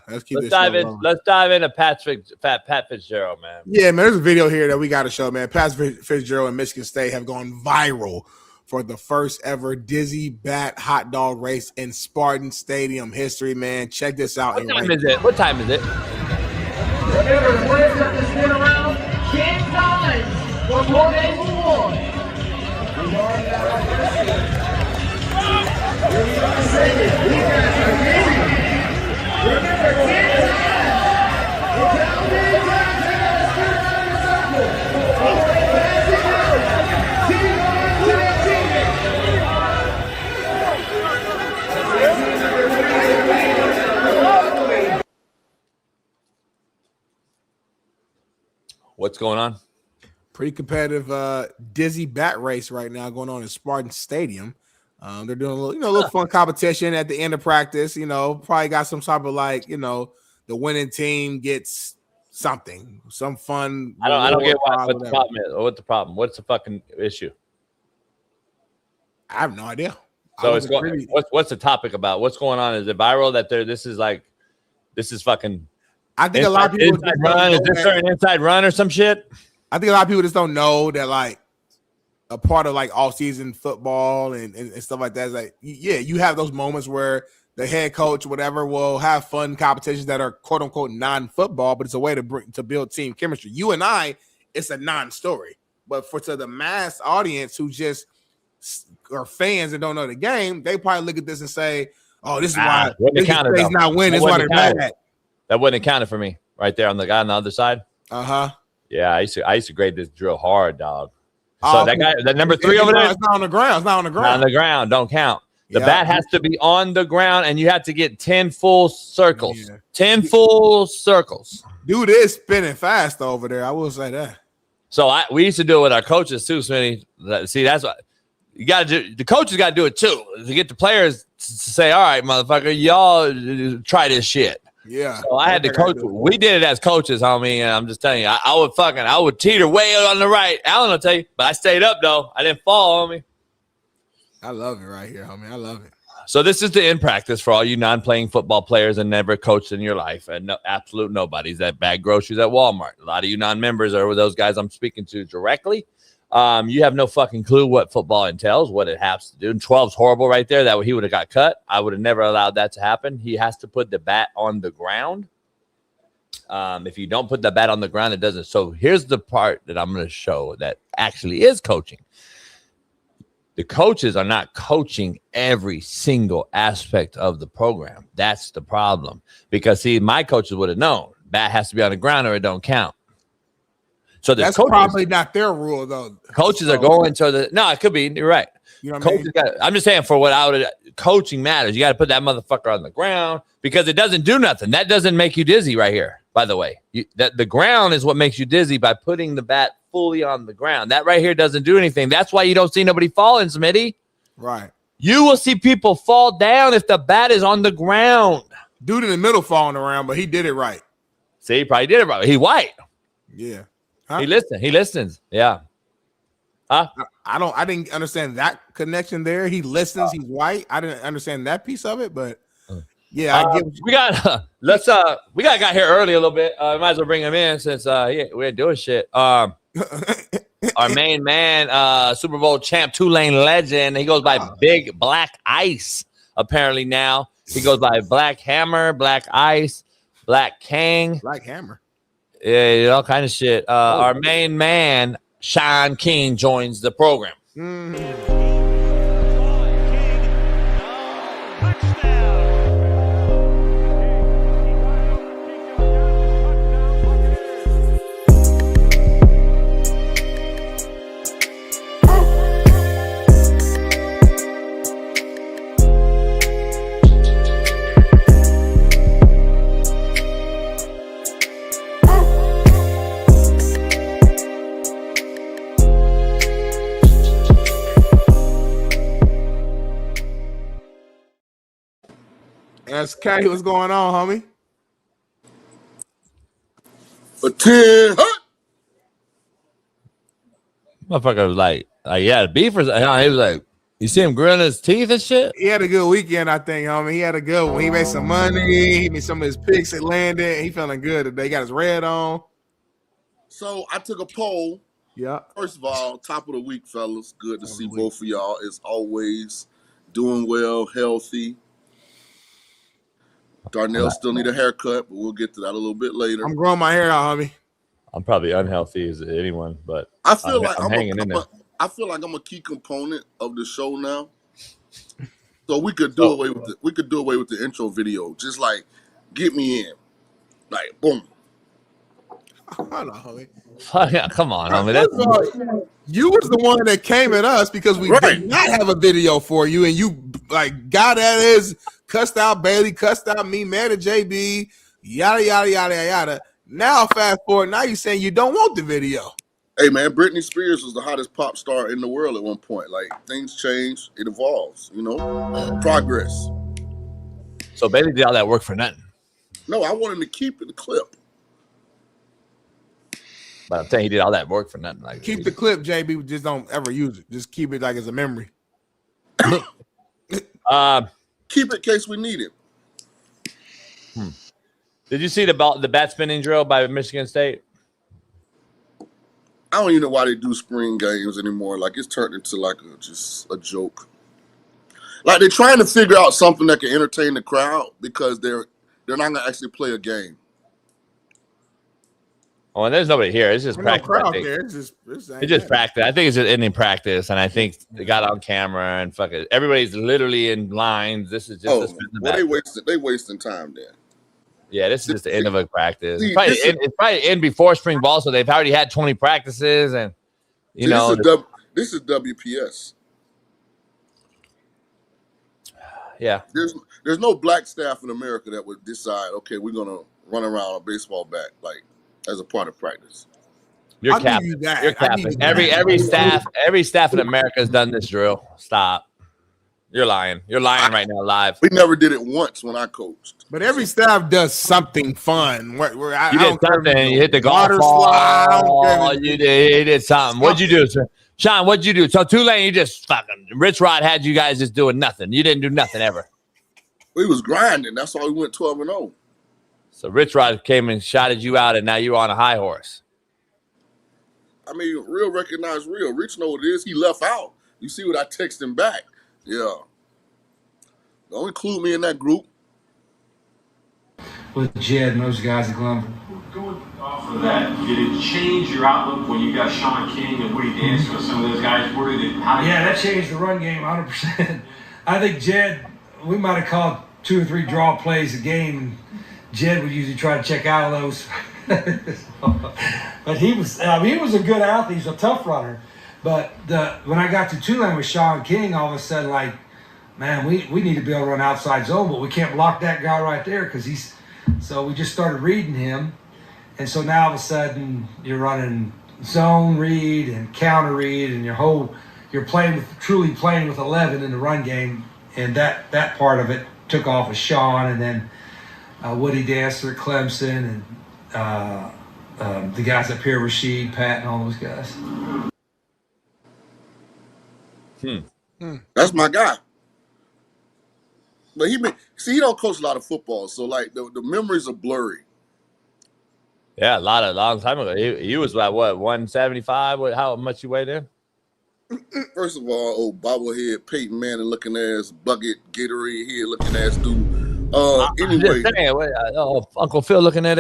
let's keep let's dive in. Let's dive into Pat Fitzgerald, man. Yeah, man. There's a video here that we got to show, man. Pat Fitzgerald and Michigan State have gone viral for the first ever Dizzy Bat hot dog race in Spartan Stadium history, man. Check this out. What time is it? What time is it? Remember, the players have to spin around 10 times before they move on. Remember, 10 What's going on? Pretty competitive Dizzy Bat race right now going on in Spartan Stadium. They're doing a little fun competition at the end of practice. Probably got some type of the winning team gets something, some fun. I don't get what the problem is. Or what the problem? What's the fucking issue? I have no idea. So what's the topic about? What's going on? Is it viral that this is fucking? I think a lot of people is this an inside run or some shit? I think a lot of people just don't know that a part of off season football and stuff like that is you have those moments where the head coach, whatever, will have fun competitions that are quote unquote non-football, but it's a way to build team chemistry. You and I, it's a non-story, but to the mass audience who just are fans and don't know the game, they probably look at this and say, "Oh, this is why this is not winning. This is why they're mad." That wouldn't have counted for me right there on the guy on the other side. Yeah, I used to grade this drill hard, dog. So that guy, that number 3 over there, it's not on the ground. It's not on the ground. Not on the ground. Don't count. The bat has to be on the ground, and you have to get 10 full circles. Yeah. 10 full circles. Dude is spinning fast over there. I will say that. So we used to do it with our coaches too, Smitty. See, that's what you got to do. The coaches got to do it too to get the players to say, "All right, motherfucker, y'all try this shit." Yeah. So I had to coach. We did it as coaches, homie, and I'm just telling you, I would teeter way on the right. Alan will tell you, but I stayed up though. I didn't fall, homie. I love it right here, homie. I love it. So this is the in practice for all you non-playing football players and never coached in your life, and absolute nobodies that bag groceries at Walmart. A lot of you non-members are those guys I'm speaking to directly. You have no fucking clue what football entails, what it has to do. And 12's horrible right there. That he would have got cut. I would have never allowed that to happen. He has to put the bat on the ground. If you don't put the bat on the ground, it doesn't. So here's the part that I'm going to show that actually is coaching. The coaches are not coaching every single aspect of the program. That's the problem. Because, see, my coaches would have known. Bat has to be on the ground or it don't count. So that's probably not their rule, though. Coaches are going to the – no, it could be. You're right. You know what I mean? I'm just saying for what I would – coaching matters. You got to put that motherfucker on the ground because it doesn't do nothing. That doesn't make you dizzy right here, by the way. The ground is what makes you dizzy by putting the bat fully on the ground. That right here doesn't do anything. That's why you don't see nobody falling, Smitty. Right. You will see people fall down if the bat is on the ground. Dude in the middle falling around, but he did it right. See, he probably did it right. He white. Yeah. Huh? He listens. Yeah. Huh? I didn't understand that connection there. He listens. He's white. I didn't understand that piece of it, but yeah, I get. We got we got here early a little bit. Might as well bring him in since we ain't doing shit. Our main man, Super Bowl champ, Tulane legend. He goes by Big Black Ice. Apparently now he goes by Black Hammer, Black Ice, Black King, Black Hammer. Yeah, all kind of shit. Our main man, Shaun King, joins the program. Mm-hmm. That's K. What's going on, homie? A 10. Motherfucker was like, yeah, beef or he was like, you see him grilling his teeth and shit? He had a good weekend, I think, homie. He had a good one. He made some money. He made some of his picks that landed. He feeling good today. He got his red on. So I took a poll. Yeah. First of all, top of the week, fellas. Good to see both of y'all as always. Doing well, healthy. Darnell still need a haircut, but we'll get to that a little bit later. I'm growing my hair out, homie. I'm probably unhealthy as anyone, but I feel like I'm hanging in there. I feel like I'm a key component of the show now. So we could do away with the intro video. Just like get me in. Like boom. Hold on, homie. Yeah, come on, homie. You was the one that came at us because we did not have a video for you, and you like got at us, cussed out Bailey, cussed out me, mad at JB, yada yada yada yada. Now fast forward, now you're saying you don't want the video. Hey man, Britney Spears was the hottest pop star in the world at one point. Like things change, it evolves, you know, progress. So Bailey did all that work for nothing. No, I wanted to keep the clip. But I'm saying he did all that work for nothing. Like keep the clip, JB. Just don't ever use it. Just keep it like as a memory. Keep it in case we need it. Did you see the bat spinning drill by Michigan State? I don't even know why they do spring games anymore. Like it's turned into like just a joke. Like they're trying to figure out something that can entertain the crowd because they're not gonna actually play a game. Oh, and there's nobody here. It's just practice. No crowd there. It's just practice. I think it's just ending practice, and I think they got on camera and fuck it. Everybody's literally in lines. This is just they wasting time there. Yeah, this is just the end of a practice. It's probably end before spring ball, so they've already had 20 practices, and you know this is WPS. Yeah, there's no black staff in America that would decide, okay, we're gonna run around a baseball bat like as a part of practice. You're capping. You're capping. Every staff in America has done this drill. Stop. You're lying. You're lying right now, live. We never did it once when I coached. But every staff does something fun. You did something. You hit the golf ball. You did something. What'd you do, sir? Shaun, what'd you do? So Tulane, you just fucking Rich Rod had you guys just doing nothing. You didn't do nothing ever. We was grinding. That's why we went 12-0. So Rich Rod came and shouted you out, and now you're on a high horse. I mean, real recognize real. Rich know what it is. He left out. You see what I text him back. Yeah. Don't include me in that group. With Jed and those guys at Glenville. Going off of that, did it change your outlook when you got Shaun King and Woody Dance with some of those guys? That changed the run game 100%. I think Jed, we might have called 2 or 3 draw plays a game. Jed would usually try to check out of those. But he was a good athlete. He's a tough runner. But when I got to Tulane with Shaun King, all of a sudden, like, man, we need to be able to run outside zone, but we can't block that guy right there because so we just started reading him. And so now all of a sudden you're running zone read and counter read and you're truly playing with 11 in the run game. And that part of it took off with Shaun and then Woody Dancer at Clemson and the guys up here, Rashid, Pat, and all those guys. That's my guy. But he don't coach a lot of football, so like the memories are blurry. Yeah, long time ago. He was like what 175? How much you weighed in? First of all, old bobblehead Peyton Manning looking ass, bucket Gatorade head looking ass dude. Anyway, Uncle Phil looking at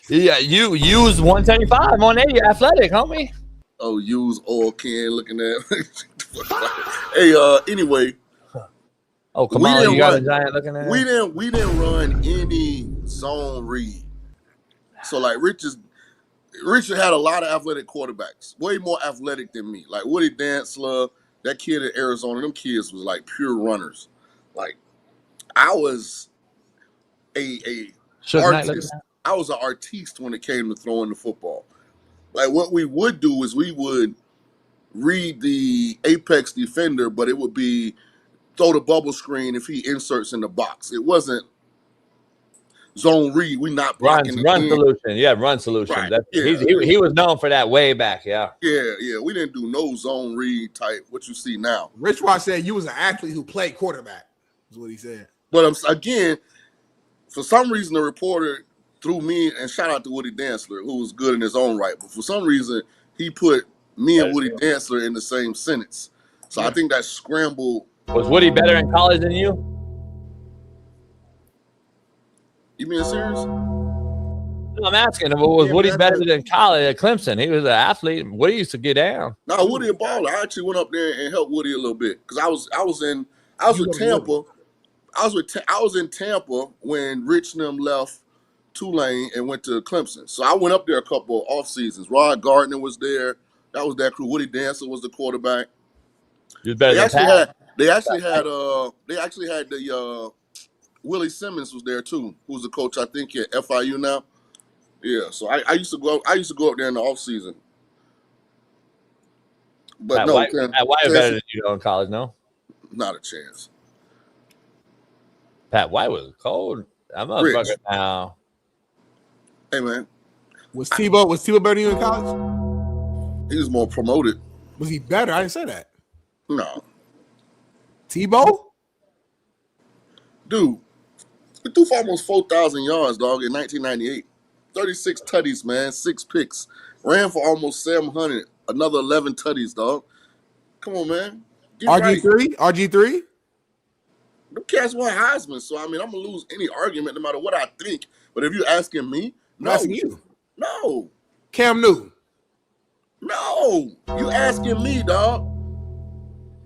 yeah, you use 175 on 80 athletic, homie. Oh, use oil can looking at. Hey, anyway. Oh, come on, you got a giant looking at. We didn't run any zone read. So like Richard had a lot of athletic quarterbacks, way more athletic than me. Like Woody Dantzler, that kid in Arizona, them kids was like pure runners. Like I was a artist. I was an artiste when it came to throwing the football. Like what we would do is we would read the apex defender, but it would be throw the bubble screen if he inserts in the box. It wasn't zone read. We not Run blocking solution. Yeah, run solution. Right. That's, Yeah. he was known for that way back. Yeah. Yeah. We didn't do no zone read type. What you see now. Rich Watch said you was an athlete who played quarterback. Is what he said. But again, for some reason, the reporter threw me, and shout out to Woody Dantzler, who was good in his own right. But for some reason, he put me and Woody Dantzler in the same sentence. So I think that scrambled. Was Woody better in college than you? You being serious? No, I'm asking. Was Woody better than college at Clemson? He was an athlete. Woody used to get down. No, Woody a baller. I actually went up there and helped Woody a little bit because I was with Tampa. I was in Tampa when Rich and them left Tulane and went to Clemson. So I went up there a couple of off seasons. Rod Gardner was there. That was that crew. Woody Dancer was the quarterback. He was better They actually had the Willie Simmons was there too, who's the coach I think at FIU now. Yeah, so I used to go up there in the off season. But Pat White was better than you in college, no? Not a chance. Pat White was cold. I'm a motherfucker now. Hey man. Was Tebow better than you in college? He was more promoted. Was he better? I didn't say that. No. Tebow? Dude, we threw for almost 4,000 yards, dog, in 1998. 36 tutties, man, 6 picks. Ran for almost 700. Another 11 tutties, dog. Come on, man. RG3? The cats won Heisman, so I mean, I'm gonna lose any argument no matter what I think. But if you're asking me, no. I'm asking you. No. Cam Newton. No. You asking me, dog.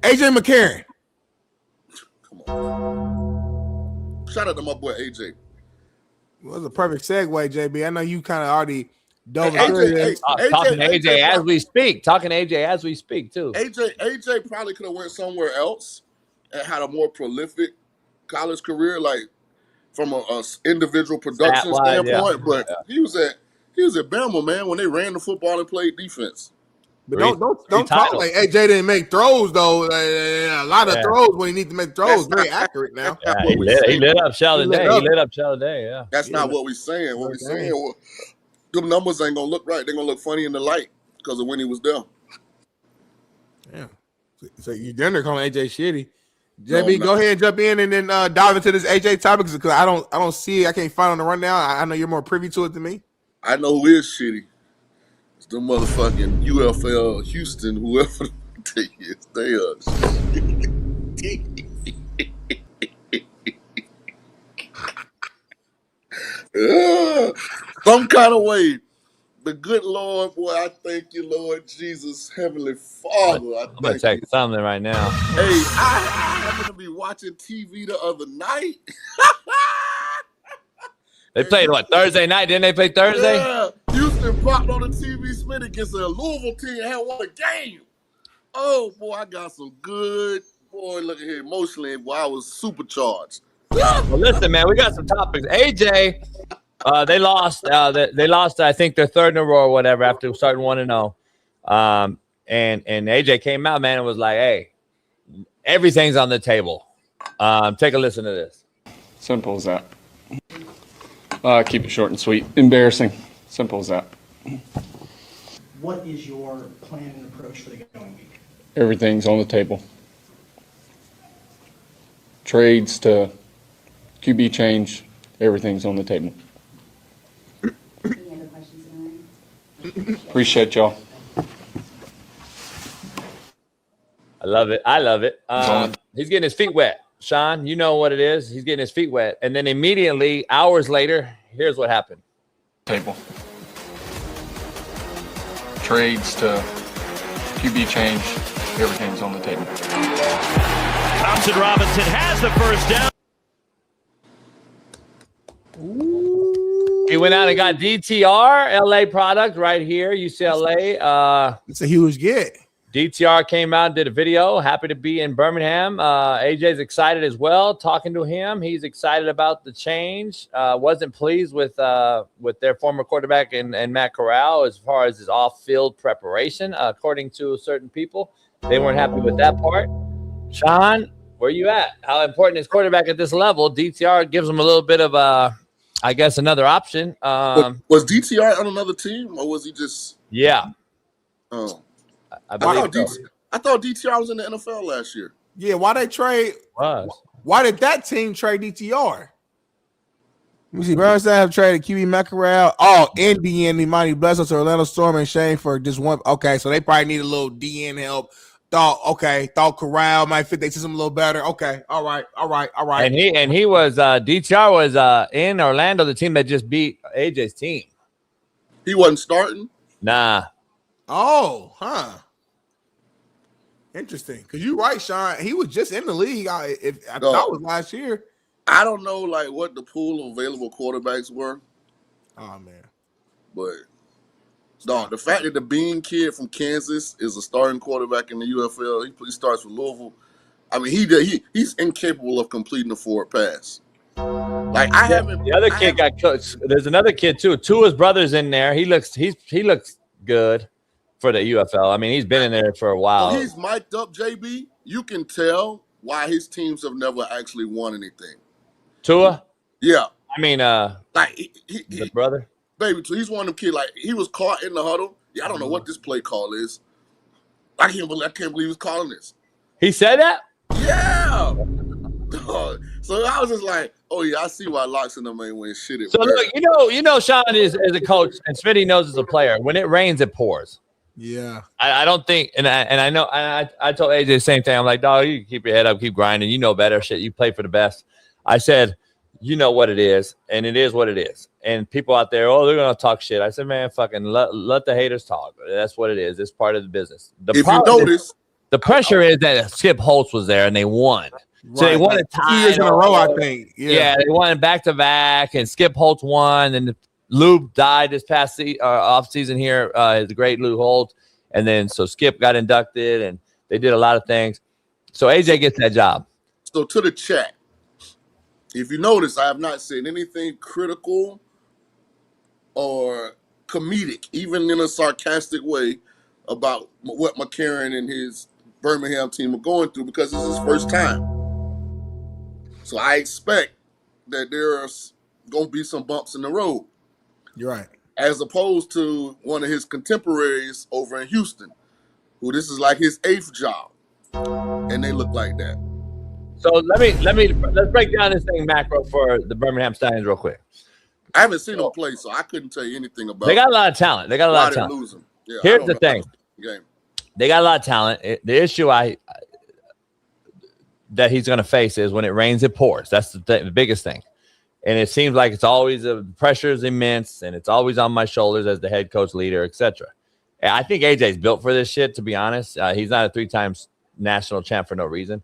AJ McCarron. Come on. Shout out to my boy AJ. Well, that's a perfect segue, JB. I know you kind of already dove talking to AJ as we speak. Talking to AJ as we speak, too. AJ probably could have went somewhere else and had a more prolific college career, like from a individual production standpoint. But he was at Bama, man, when they ran the football and played defense. But don't talk like AJ didn't make throws though. A lot of throws when he needs to make throws. Very accurate now. Yeah, he lit up Sheldon Day. He lit up Sheldon Day. Yeah. That's not what we're saying. What we're saying, the numbers ain't gonna look right. They're gonna look funny in the light because of when he was there. Yeah. So you dinner calling AJ shitty. JB, go ahead and jump in and then dive into this AJ topic because I don't see it. I can't find it on the rundown. I know you're more privy to it than me. I know who is shitty. It's the motherfucking UFFL Houston, whoever they is. They are some kind of way. The good Lord, boy, I thank you, Lord Jesus, Heavenly Father. I'm going to check something right now. Hey, I happened to be watching TV the other night. They played, what, Thursday night? Didn't they play Thursday? Yeah. Houston popped on the TV. Smitty against a Louisville team and had won a game. Oh, boy, I got some good. Boy, look at here. Emotionally, boy, I was supercharged. Well, listen, man, we got some topics. AJ, they lost. They lost, I think, their third in a row or whatever after starting 1-0. And AJ came out, man, and was like, hey, everything's on the table. Take a listen to this. Simple as that. Keep it short and sweet. Embarrassing. Simple as that. What is your plan and approach for the going week? Everything's on the table. Trades to QB change, everything's on the table. Any other questions tonight? Appreciate y'all. I love it. He's getting his feet wet. Shaun, you know what it is. He's getting his feet wet. And then immediately, hours later, here's what happened. Table. Trades to QB change, everything's on the table. Thompson Robinson has the first down. He went out and got DTR, LA product right here, UCLA. It's a huge get. DTR came out and did a video. Happy to be in Birmingham. AJ's excited as well. Talking to him, he's excited about the change. Wasn't pleased with their former quarterback and Matt Corral as far as his off-field preparation. According to certain people, they weren't happy with that part. Shaun, where you at? How important is quarterback at this level? DTR gives him a little bit of I guess another option. Was DTR on another team, or was he just? Yeah. Oh, I believe so. I thought DTR was in the NFL last year. Yeah, why they trade? Why did that team trade DTR? Let me see. Bernstein have traded QB McCarron. Oh, and DN, the mighty bless us to Orlando Storm and Shane for just one. Okay, so they probably need a little DN help. Thought Corral might fit their system a little better. Okay, all right. And he was DTR was in Orlando, the team that just beat AJ's team. He wasn't starting? Nah. Oh, huh. Interesting. Because you're right, Shaun. He was just in the league. I thought it was last year. I don't know like what the pool of available quarterbacks were. Oh man. But dog, the fact that the Bean kid from Kansas is a starting quarterback in the UFL, he starts with Louisville. I mean, he's incapable of completing a forward pass. Like I haven't. The other kid got coached. There's another kid too. Two of his brothers in there. He looks good for the UFL. I mean, he's been in there for a while. When he's mic'd up, JB, you can tell why his teams have never actually won anything. Tua? Yeah. I mean, like the brother? Baby, he's one of them kids, like, he was caught in the huddle. Yeah, I don't know what this play call is. I can't believe he was calling this. He said that? Yeah. So I was just like, oh, yeah, I see why Locks and them ain't win shit. So, look, you know, Shaun is a coach, and Smitty knows as a player. When it rains, it pours. Yeah. I don't think, and I know, I told AJ the same thing. I'm like, dog, you keep your head up, keep grinding. You know better. Shit, you play for the best. I said, you know what it is, and it is what it is. And people out there, they're going to talk shit. I said, man, fucking let the haters talk. That's what it is. It's part of the business. If you notice, the pressure is that Skip Holtz was there, and they won. Right. So they won a tie 2 years in a row, I think. Yeah, they won back-to-back, and Skip Holtz won, and Lou died this past off season here, the great Lou Holtz. And then so Skip got inducted, and they did a lot of things. So AJ gets that job. So to the chat, if you notice, I have not said anything critical or comedic, even in a sarcastic way, about what McCarron and his Birmingham team are going through, because it's his first time. So I expect that there's going to be some bumps in the road. You're right. As opposed to one of his contemporaries over in Houston, who this is like his 8th job, and they look like that. So let's break down this thing macro for the Birmingham Stallions real quick. I haven't seen them play, so I couldn't tell you anything about. They got a lot of talent. They got a lot of talent. Losing. Yeah, here's the thing. They got a lot of talent. The issue that he's going to face is when it rains, it pours. That's the biggest thing. And it seems like it's always the pressure is immense, and it's always on my shoulders as the head coach, leader, etc. I think AJ's built for this shit, to be honest. He's not a 3-time national champ for no reason.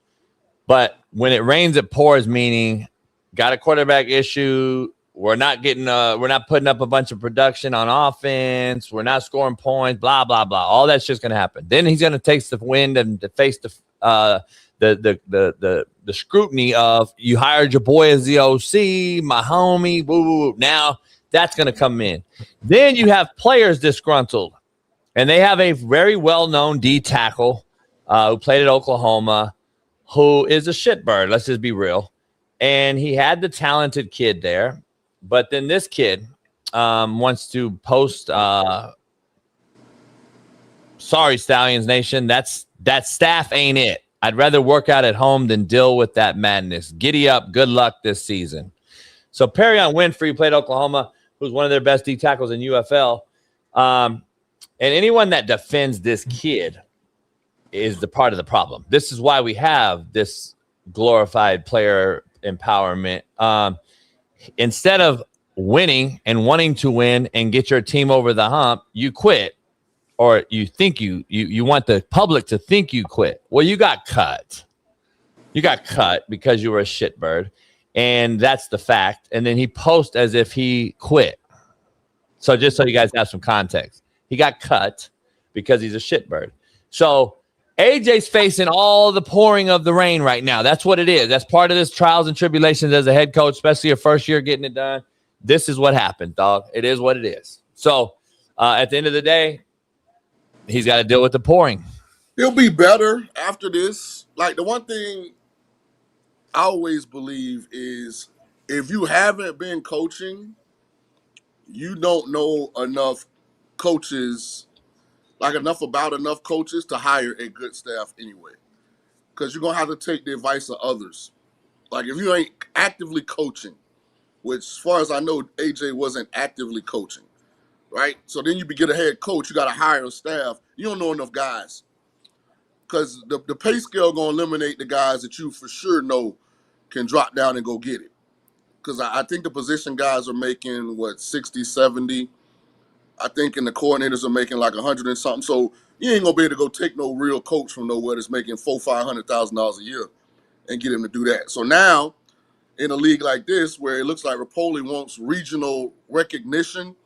But when it rains, it pours, meaning got a quarterback issue. We're not putting up a bunch of production on offense. We're not scoring points, blah, blah, blah. All that shit's going to happen. Then he's going to taste the wind and to face the scrutiny of, you hired your boy as the OC, my homie, woo, woo, woo. Now that's going to come in. Then you have players disgruntled, and they have a very well-known D tackle who played at Oklahoma, who is a shitbird. Let's just be real. And he had the talented kid there, but then this kid wants to post. Sorry, Stallions Nation, that staff ain't it. I'd rather work out at home than deal with that madness. Giddy up. Good luck this season. So Perrion Winfrey played Oklahoma, who's one of their best D tackles in UFL. And anyone that defends this kid is the part of the problem. This is why we have this glorified player empowerment. Instead of winning and wanting to win and get your team over the hump, you quit. Or you think you want the public to think you quit. Well, you got cut. You got cut because you were a shitbird, and that's the fact. And then he posts as if he quit. So just so you guys have some context, he got cut because he's a shitbird. So AJ's facing all the pouring of the rain right now. That's what it is. That's part of this trials and tribulations as a head coach, especially your first year getting it done. This is what happened, dog. It is what it is. So at the end of the day, he's got to deal with the pouring. He'll be better after this. Like, the one thing I always believe is if you haven't been coaching, you don't know enough coaches, like enough coaches to hire a good staff anyway. Because you're going to have to take the advice of others. Like if you ain't actively coaching, which as far as I know, AJ wasn't actively coaching, right? So then you get a head coach, you got to hire a staff. You don't know enough guys. Because the pay scale going to eliminate the guys that you for sure know can drop down and go get it. Because I think the position guys are making, 60, 70. I think and the coordinators are making like 100 and something. So you ain't going to be able to go take no real coach from nowhere that's making $400,000-$500,000 a year and get him to do that. So now, in a league like this, where it looks like Rapoli wants regional recognition,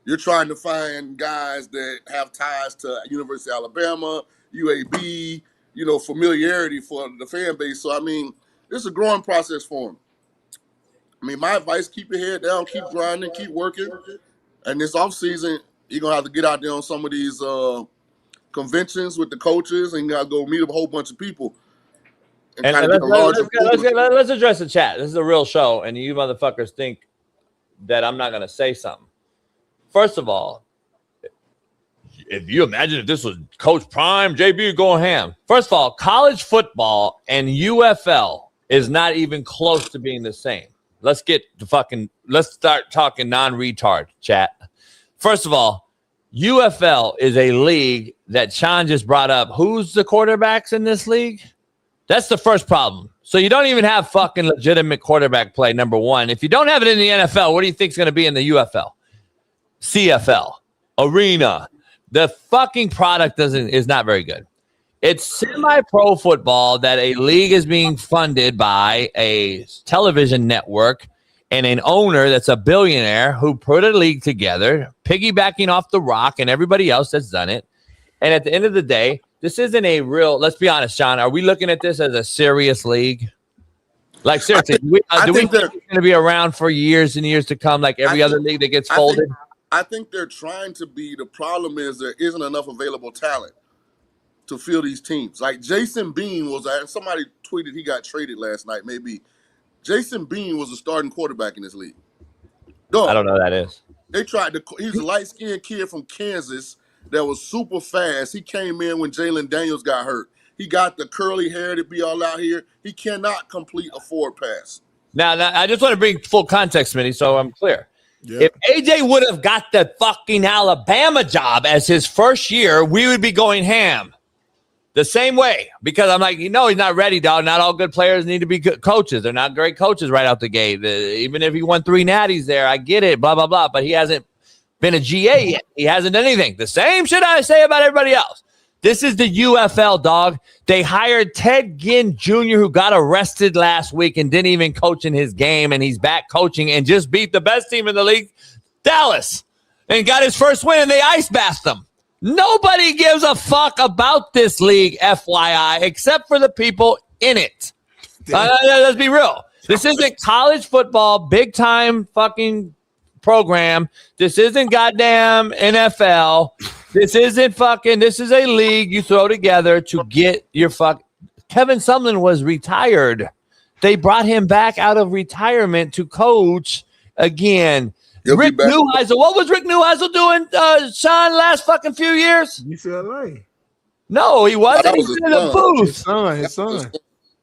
you're trying to find guys that have ties to University of Alabama, UAB, familiarity for the fan base. So, I mean, it's a growing process for him. I mean, my advice, keep your head down, keep grinding, keep working. And this offseason, you're going to have to get out there on some of these conventions with the coaches, and you got to go meet a whole bunch of people. And let's address the chat. This is a real show, and you motherfuckers think that I'm not going to say something. First of all, if you imagine if this was Coach Prime, JB going ham. First of all, college football and UFL is not even close to being the same. Let's start talking non-retard, chat. First of all, UFL is a league that Shaun just brought up. Who's the quarterbacks in this league? That's the first problem. So you don't even have fucking legitimate quarterback play, number one. If you don't have it in the NFL, what do you think is going to be in the UFL? CFL, Arena. The fucking product is not very good. It's semi-pro football that a league is being funded by a television network and an owner that's a billionaire who put a league together, piggybacking off The Rock and everybody else that's done it. And at the end of the day, this isn't a real, let's be honest, Shaun, are we looking at this as a serious league? Like, seriously, do we think it's going to be around for years and years to come like every other league that gets folded? I think they're trying to be. The problem is there isn't enough available talent to fill these teams. Like Jason Bean was, and somebody tweeted he got traded last night, maybe. Jason Bean was a starting quarterback in this league. I don't know who that is. They tried to, he's a light-skinned kid from Kansas that was super fast. He came in when Jalen Daniels got hurt. He got the curly hair to be all out here. He cannot complete a forward pass. Now, I just want to bring full context, Smitty, so I'm clear. Yeah. If AJ would have got the fucking Alabama job as his first year, we would be going ham. The same way, because I'm like, he's not ready, dog. Not all good players need to be good coaches. They're not great coaches right out the gate. Even if he won 3 natties there, I get it, blah, blah, blah. But he hasn't been a GA yet. He hasn't done anything. The same shit I say about everybody else. This is the UFL, dog. They hired Ted Ginn Jr., who got arrested last week and didn't even coach in his game, and he's back coaching and just beat the best team in the league, Dallas, and got his first win, and they ice bathed them. Nobody gives a fuck about this league, FYI, except for the people in it. Let's be real. This isn't college football, big-time fucking program. This isn't goddamn NFL. This isn't fucking, this is a league you throw together to get your fuck. Kevin Sumlin was retired. They brought him back out of retirement to coach again. Rick Neuheisel. What was Rick Neuheisel doing, Shaun, last fucking few years? UCLA. No, he wasn't. He's been in the booth. His son.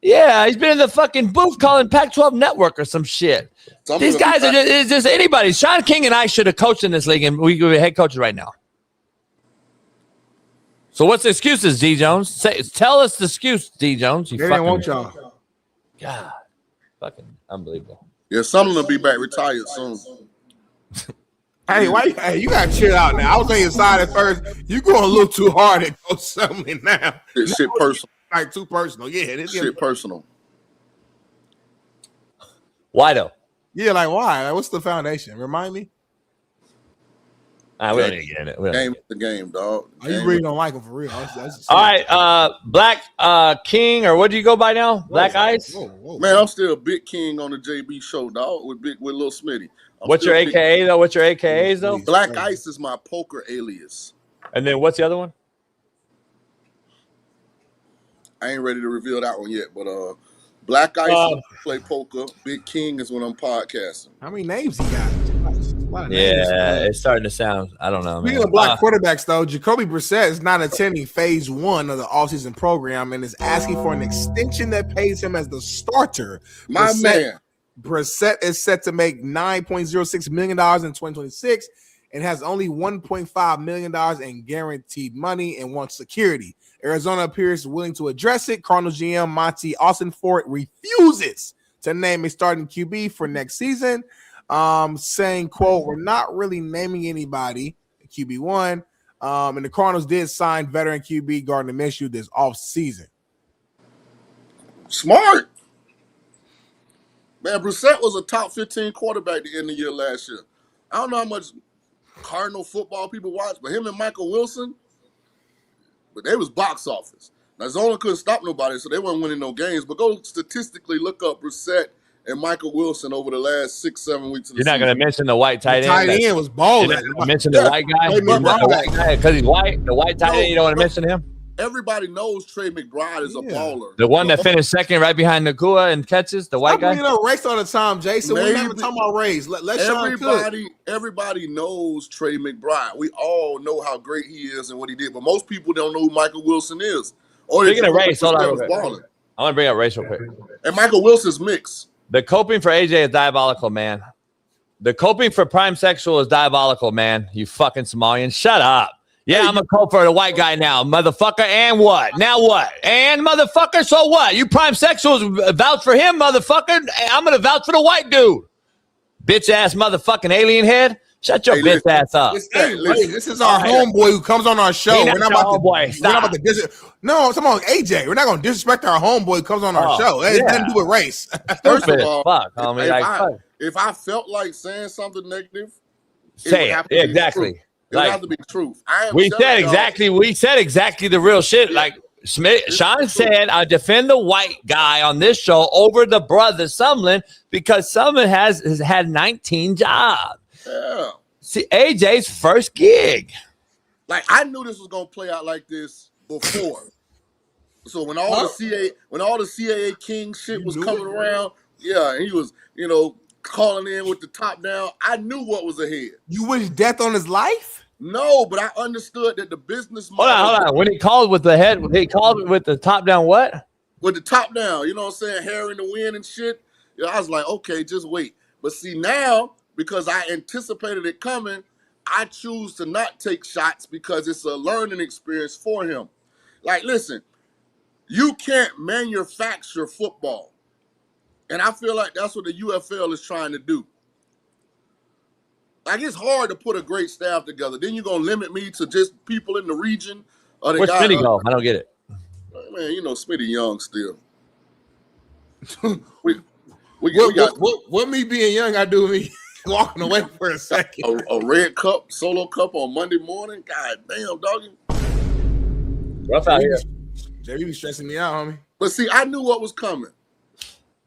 Yeah, he's been in the fucking booth calling Pac-12 Network or some shit. These guys are just anybody. Shaun King and I should have coached in this league, and we could be head coaches right now. So what's the excuses, D. Jones? Tell us the excuse, D. Jones. They didn't want y'all. God, fucking unbelievable. Yeah, someone will be back retired soon. Hey, you gotta chill out now. I was on your side at first. You going a little too hard at Coach Sumlin now. This shit personal. Like too personal. Yeah, this shit personal. Why though? Yeah, like why? Like, what's the foundation? Remind me. We don't need to get in it. Game is the game, dog. You really don't like him for real. All right, Black King, or what do you go by now? Black Ice? Whoa. Man, I'm still Big King on the JB show, dog, with Lil Smitty. What's your AKA though? What's your AKAs though? Black Ice is my poker alias. And then what's the other one? I ain't ready to reveal that one yet, but Black Ice play poker. Big King is when I'm podcasting. How many names he got? Yeah, it's starting to sound. I don't know, Speaking man. of black quarterbacks, though, Jacoby Brissett is not attending phase 1 of the offseason program and is asking for an extension that pays him as the starter. Brissett is set to make $9.06 million in 2026 and has only $1.5 million in guaranteed money and wants security. Arizona appears willing to address it. Cardinals GM Monty Austin-Fort refuses to name a starting QB for next season, saying, quote, "We're not really naming anybody QB1." And the Cardinals did sign veteran QB Gardner Minshew this offseason. Smart. Man, Brissett was a top 15 quarterback at the end of the year last year. I don't know how much Cardinal football people watch, but him and Michael Wilson, but they was box office. Now, Zona couldn't stop nobody, so they weren't winning no games. But go statistically look up Brissett and Michael Wilson over the last 6-7 weeks of the You're not season. going to mention the white tight end. The tight end was balling. You're not going to mention the white guy because he's white. The white tight end, you don't want to mention him. Everybody knows Trey McBride is a baller. The one that finished second right behind Nakua and catches, the white guy. You know, race all the time, Jason. We're never talking about race. Let Shaun cook. Everybody knows Trey McBride. We all know how great he is and what he did, but most people don't know who Michael Wilson is. Speaking of race, hold on. I want to bring up race real quick. And Michael Wilson's mix. The coping for AJ is diabolical, man. The coping for prime sexual is diabolical, man. You fucking Somalian. Shut up. Yeah, I'm a cope for the white guy now, motherfucker. And what? Now what? And motherfucker, so what? You prime sexuals vouch for him, motherfucker. I'm going to vouch for the white dude. Bitch ass motherfucking alien head. Shut your bitch ass up. This is our homeboy who comes on our show. We're not about to No, I'm talking about AJ. We're not going to disrespect our homeboy who comes on our show. It has nothing to do with race. First of all, if I felt like saying something negative, say it. Exactly. It would have to be truth. We said exactly the real shit. Like Shaun said, I defend the white guy on this show over the brother Sumlin because Sumlin has had 19 jobs. Yeah. See, AJ's first gig. Like I knew this was gonna play out like this before. So when all the CAA King shit was coming around, and he was, calling in with the top down, I knew what was ahead. You wish death on his life? No, but I understood that the business model. Hold on. When he called with the head, he called with the top down what? With the top down, you know what I'm saying? Hair in the wind and shit. I was like, okay, just wait. But see now, because I anticipated it coming, I choose to not take shots because it's a learning experience for him. Like, listen, you can't manufacture football. And I feel like that's what the UFL is trying to do. Like, it's hard to put a great staff together. Then you're going to limit me to just people in the region. Where's Smitty go? I don't get it. Man, Smitty young still. What me being young I do with me walking away for a second? A red cup, solo cup on Monday morning? God damn, doggy. Rough out here. JB be stressing me out, homie. But see, I knew what was coming.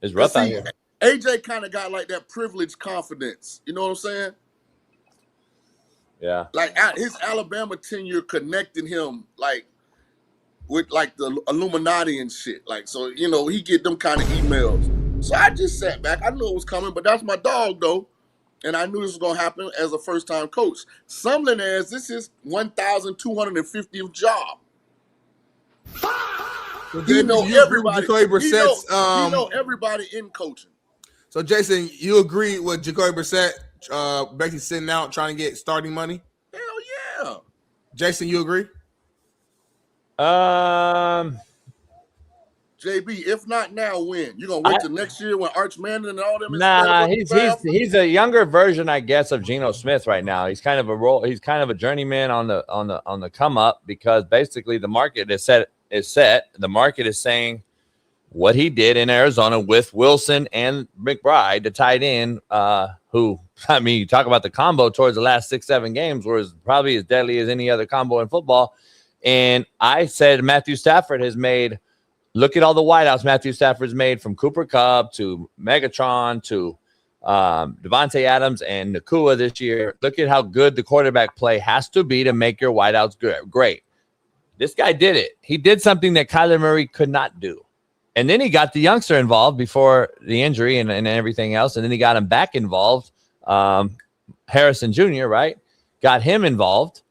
It's rough out here. AJ kind of got like that privileged confidence. You know what I'm saying? Yeah. Like his Alabama tenure connected him with the Illuminati and shit. Like, so, he get them kind of emails. So I just sat back. I knew it was coming, but that's my dog though. And I knew this was going to happen as a first-time coach. Sumlin as this is 1,250th job. So He know everybody. He know everybody in coaching. So Jason, you agree with Jacoby Brissett basically sitting out trying to get starting money? Hell yeah. Jason, you agree? JB, if not now, when? You gonna wait till next year when Arch Manning and all them? Nah, he's a younger version, I guess, of Geno Smith right now. He's kind of a journeyman on the come up because basically the market is set. The market is saying what he did in Arizona with Wilson and McBride, the tight end, who, I mean, you talk about the combo towards the last 6-7 games was probably as deadly as any other combo in football. And I said Matthew Stafford has made, look at all the wideouts Matthew Stafford's made from Cooper Kupp to Megatron to Devontae Adams and Nakua this year. Look at how good the quarterback play has to be to make your wideouts great. This guy did it. He did something that Kyler Murray could not do. And then he got the youngster involved before the injury and everything else. And then he got him back involved. Harrison Jr., right? Got him involved.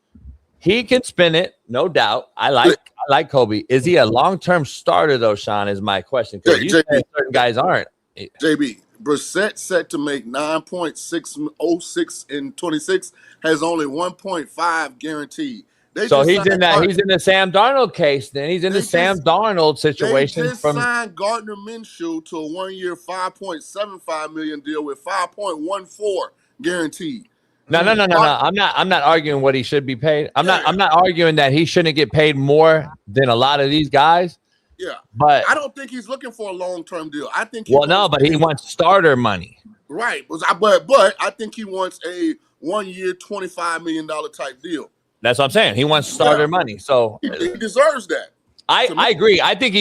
He can spin it, no doubt. I like Kobe. Is he a long-term starter, though, Shaun, is my question. Because you said certain guys aren't. JB, Brissett set to make 9.606 in 26, has only 1.5 guaranteed. So he's in the Sam Darnold case. Then he's in the Sam Darnold situation. They just signed Gardner Minshew to a 1-year, $5.75 million deal with 5.14 guaranteed. No. I'm not arguing what he should be paid. I'm not arguing that he shouldn't get paid more than a lot of these guys. Yeah, but I don't think he's looking for a long-term deal. I think he wants starter money. Right, but I think he wants a 1-year, $25 million type deal. That's what I'm saying. He wants starter money, so he deserves that. I agree. I think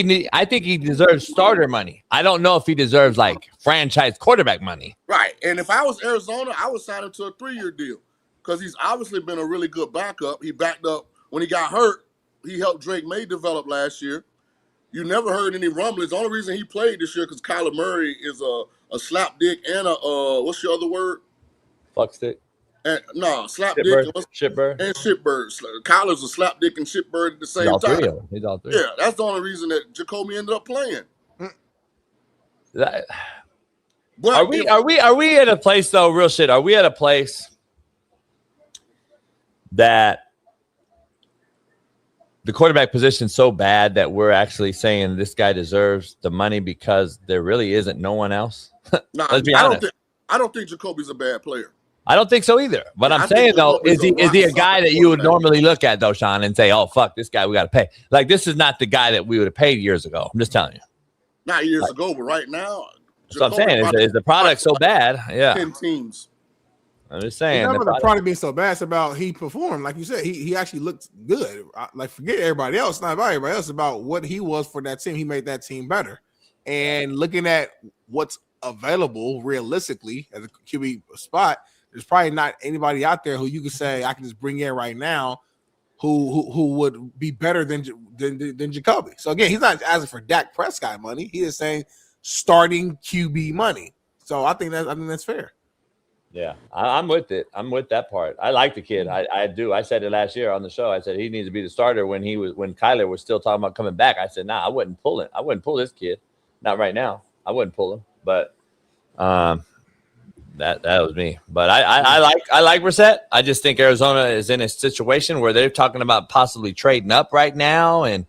he deserves starter money. I don't know if he deserves like franchise quarterback money. Right, and if I was Arizona, I would sign him to a 3-year deal because he's obviously been a really good backup. He backed up when he got hurt. He helped Drake May develop last year. You never heard any rumblings. The only reason he played this year because Kyler Murray is a slapdick and a what's your other word? Fuckstick. Slapdick shitbird and shitbird. Kyler's a slapdick and shitbird at the same time. He's all three. Yeah, that's the only reason that Jacoby ended up playing. Are we at a place though? Real shit. Are we at a place that the quarterback position is so bad that we're actually saying this guy deserves the money because there really isn't no one else? Let's be honest. I don't think Jacoby's a bad player. I don't think so either. But I'm saying though, is he a guy that you would normally look at though, Shaun, and say, "Oh fuck, this guy we got to pay"? Like this is not the guy that we would have paid years ago. I'm just telling you. Not years ago, but right now. That's what I'm saying. Is the product so bad? Yeah. 10 teams. I'm just saying. It's not about the product being so bad. It's about he performed. Like you said, he actually looked good. Like forget everybody else. Not about everybody else. About what he was for that team. He made that team better. And looking at what's available realistically as a QB spot, there's probably not anybody out there who you could say I can just bring in right now who would be better than Jacoby. So again, he's not asking for Dak Prescott money. He is saying starting QB money. So I think that's fair. Yeah, I'm with it. I'm with that part. I like the kid. I do. I said it last year on the show. I said he needs to be the starter when Kyler was still talking about coming back. I said, nah, I wouldn't pull it. I wouldn't pull this kid. Not right now. I wouldn't pull him. But that was me. But I like Brissett. I just think Arizona is in a situation where they're talking about possibly trading up right now and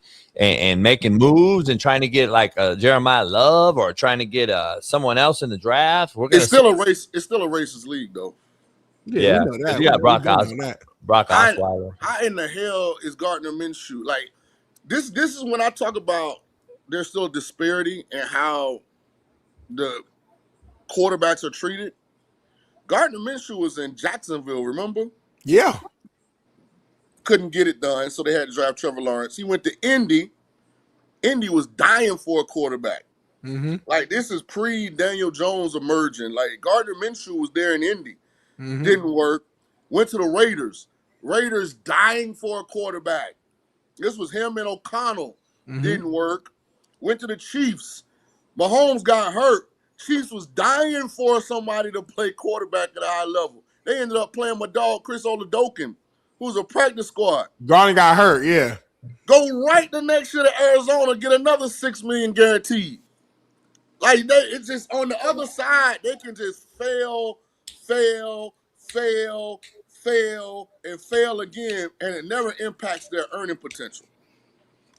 making moves and trying to get like Jeremiah Love or trying to get someone else in the draft. It's still a race. It's still a racist league, though. Yeah, you got Brock Osweiler. How in the hell is Gardner Minshew? Like this is when I talk about there's still a disparity in how the quarterbacks are treated. Gardner Minshew was in Jacksonville, remember? Yeah. Couldn't get it done, so they had to draft Trevor Lawrence. He went to Indy. Indy was dying for a quarterback. Mm-hmm. Like, this is pre-Daniel Jones emerging. Like, Gardner Minshew was there in Indy. Mm-hmm. Didn't work. Went to the Raiders. Raiders dying for a quarterback. This was him and O'Connell. Mm-hmm. Didn't work. Went to the Chiefs. Mahomes got hurt. Chiefs was dying for somebody to play quarterback at a high level. They ended up playing my dog, Chris Oladokin, who's a practice squad. Garner got hurt, yeah. Go right the next year to Arizona, get another $6 million guaranteed. Like, it's just on the other side, they can just fail, and fail again, and it never impacts their earning potential.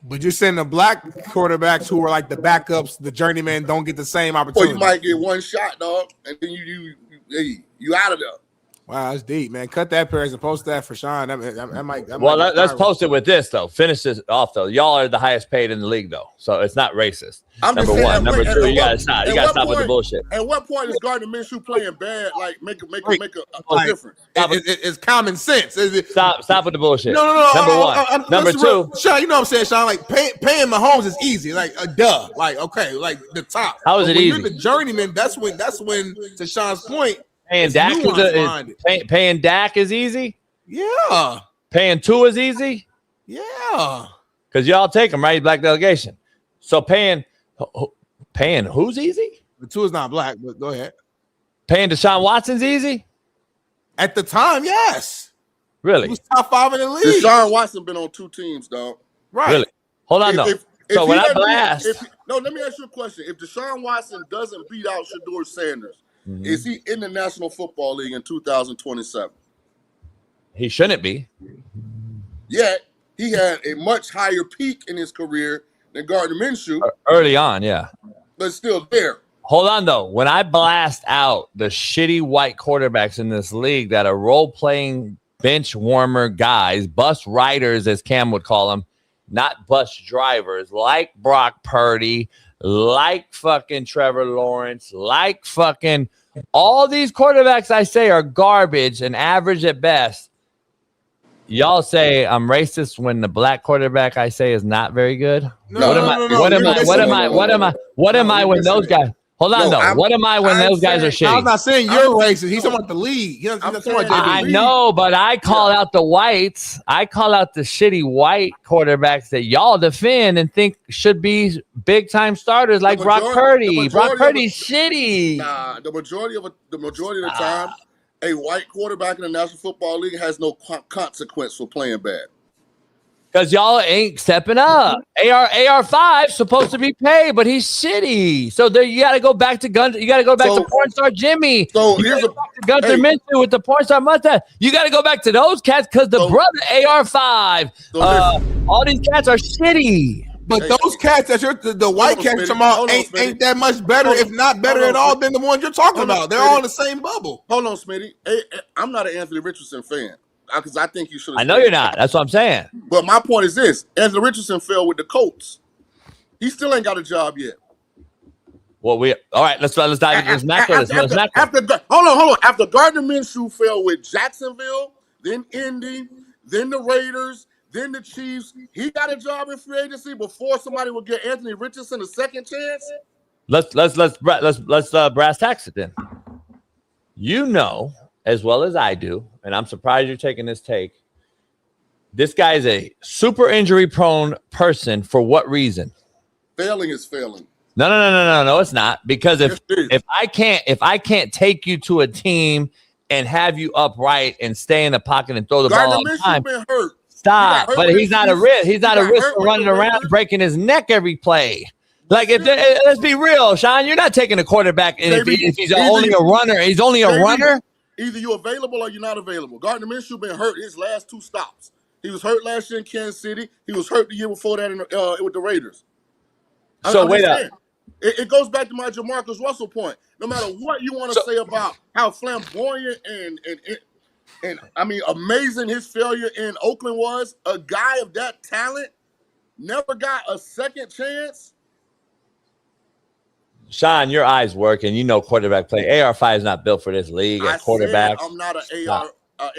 But you're saying the black quarterbacks who are like the backups, the journeymen, don't get the same opportunity. Or you might get one shot, dog, and then you out of there. Wow, that's deep, man. Cut that pair and post that for Shaun. Let's post it with this, though. Finish this off, though. Y'all are the highest paid in the league, though. So it's not racist. Number one. Number two, you got to stop. You got to stop with the bullshit. At what point is Gardner Minshew playing bad, like, make a difference? It's common sense. Stop with the bullshit. No. Number one. Number two. Shaun, you know what I'm saying, Shaun? Like, paying Mahomes is easy. Like, duh. Like, okay, like the top. How is it easy? You're the journeyman. That's when, to Shaun's point, paying Dak is easy? Yeah. Paying Tua is easy? Yeah. Because y'all take them, right? Black delegation. So paying Paying who's easy? The two is not black, but go ahead. Paying Deshaun Watson's easy? At the time, yes. Really? He was top 5 in the league. Deshaun Watson been on 2 teams, dog. Right. Really? Hold on, so when I blast. Let me ask you a question. If Deshaun Watson doesn't beat out Shedeur Sanders, is he in the National Football League in 2027? He shouldn't be. Yet, he had a much higher peak in his career than Gardner Minshew. Early on, yeah. But still there. Hold on, though. When I blast out the shitty white quarterbacks in this league that are role-playing bench warmer guys, bus riders, as Cam would call them, not bus drivers, like Brock Purdy, like fucking Trevor Lawrence, like fucking all these quarterbacks I say are garbage and average at best. Y'all say I'm racist when the black quarterback I say is not very good? What am I when those guys? Hold on, though. What am I when those guys are shitty? I'm not saying you're racist. He's talking about the league. He's talking about I know, but I call out the whites. I call out the shitty white quarterbacks that y'all defend and think should be big-time starters like Brock Purdy. Brock Purdy's shitty. Nah, the majority of the time, a white quarterback in the National Football League has no consequence for playing bad. Because y'all ain't stepping up. AR5 supposed to be paid, but he's shitty. So there, you got to go back to Gun. You got to go back to Porn Star Jimmy. So you here's Gunther Minshew with the Porn Star mustache. You got to go back to those cats because the brother AR5. All these cats are shitty. But those cats that the white cats talking about ain't that much better, if not better at all, than the ones you're talking about. They're all in the same bubble. Hold on, Smitty. I'm not an Anthony Richardson fan. Because I think you should. I know you're not. That's what I'm saying. But my point is this: Anthony Richardson fell with the Colts. He still ain't got a job yet. Well, all right. Let's dive into this macro. Hold on. After Gardner Minshew fell with Jacksonville, then Indy, then the Raiders, then the Chiefs, he got a job in free agency before somebody would get Anthony Richardson a second chance. Let's brass tacks it then. You know as well as I do, and I'm surprised you're taking this take. This guy is a super injury prone person. For what reason? Failing is failing. No, it's not. Because if I can't take you to a team and have you upright and stay in the pocket and throw the ball all the time. Been hurt. Stop. But he's not a risk. He's not a risk for running around breaking his neck every play. Like, let's be real, Shaun. You're not taking a quarterback if he's only a runner. He's only a runner. Either you're available or you're not available. Gardner Minshew been hurt his last 2 stops. He was hurt last year in Kansas City. He was hurt the year before that with the Raiders. So wait up. It goes back to my Jamarcus Russell point. No matter what you want to say about how flamboyant and I mean amazing his failure in Oakland was, a guy of that talent never got a second chance. Shaun, your eyes work, and you know quarterback play. AR5 is not built for this league at quarterback. I'm not an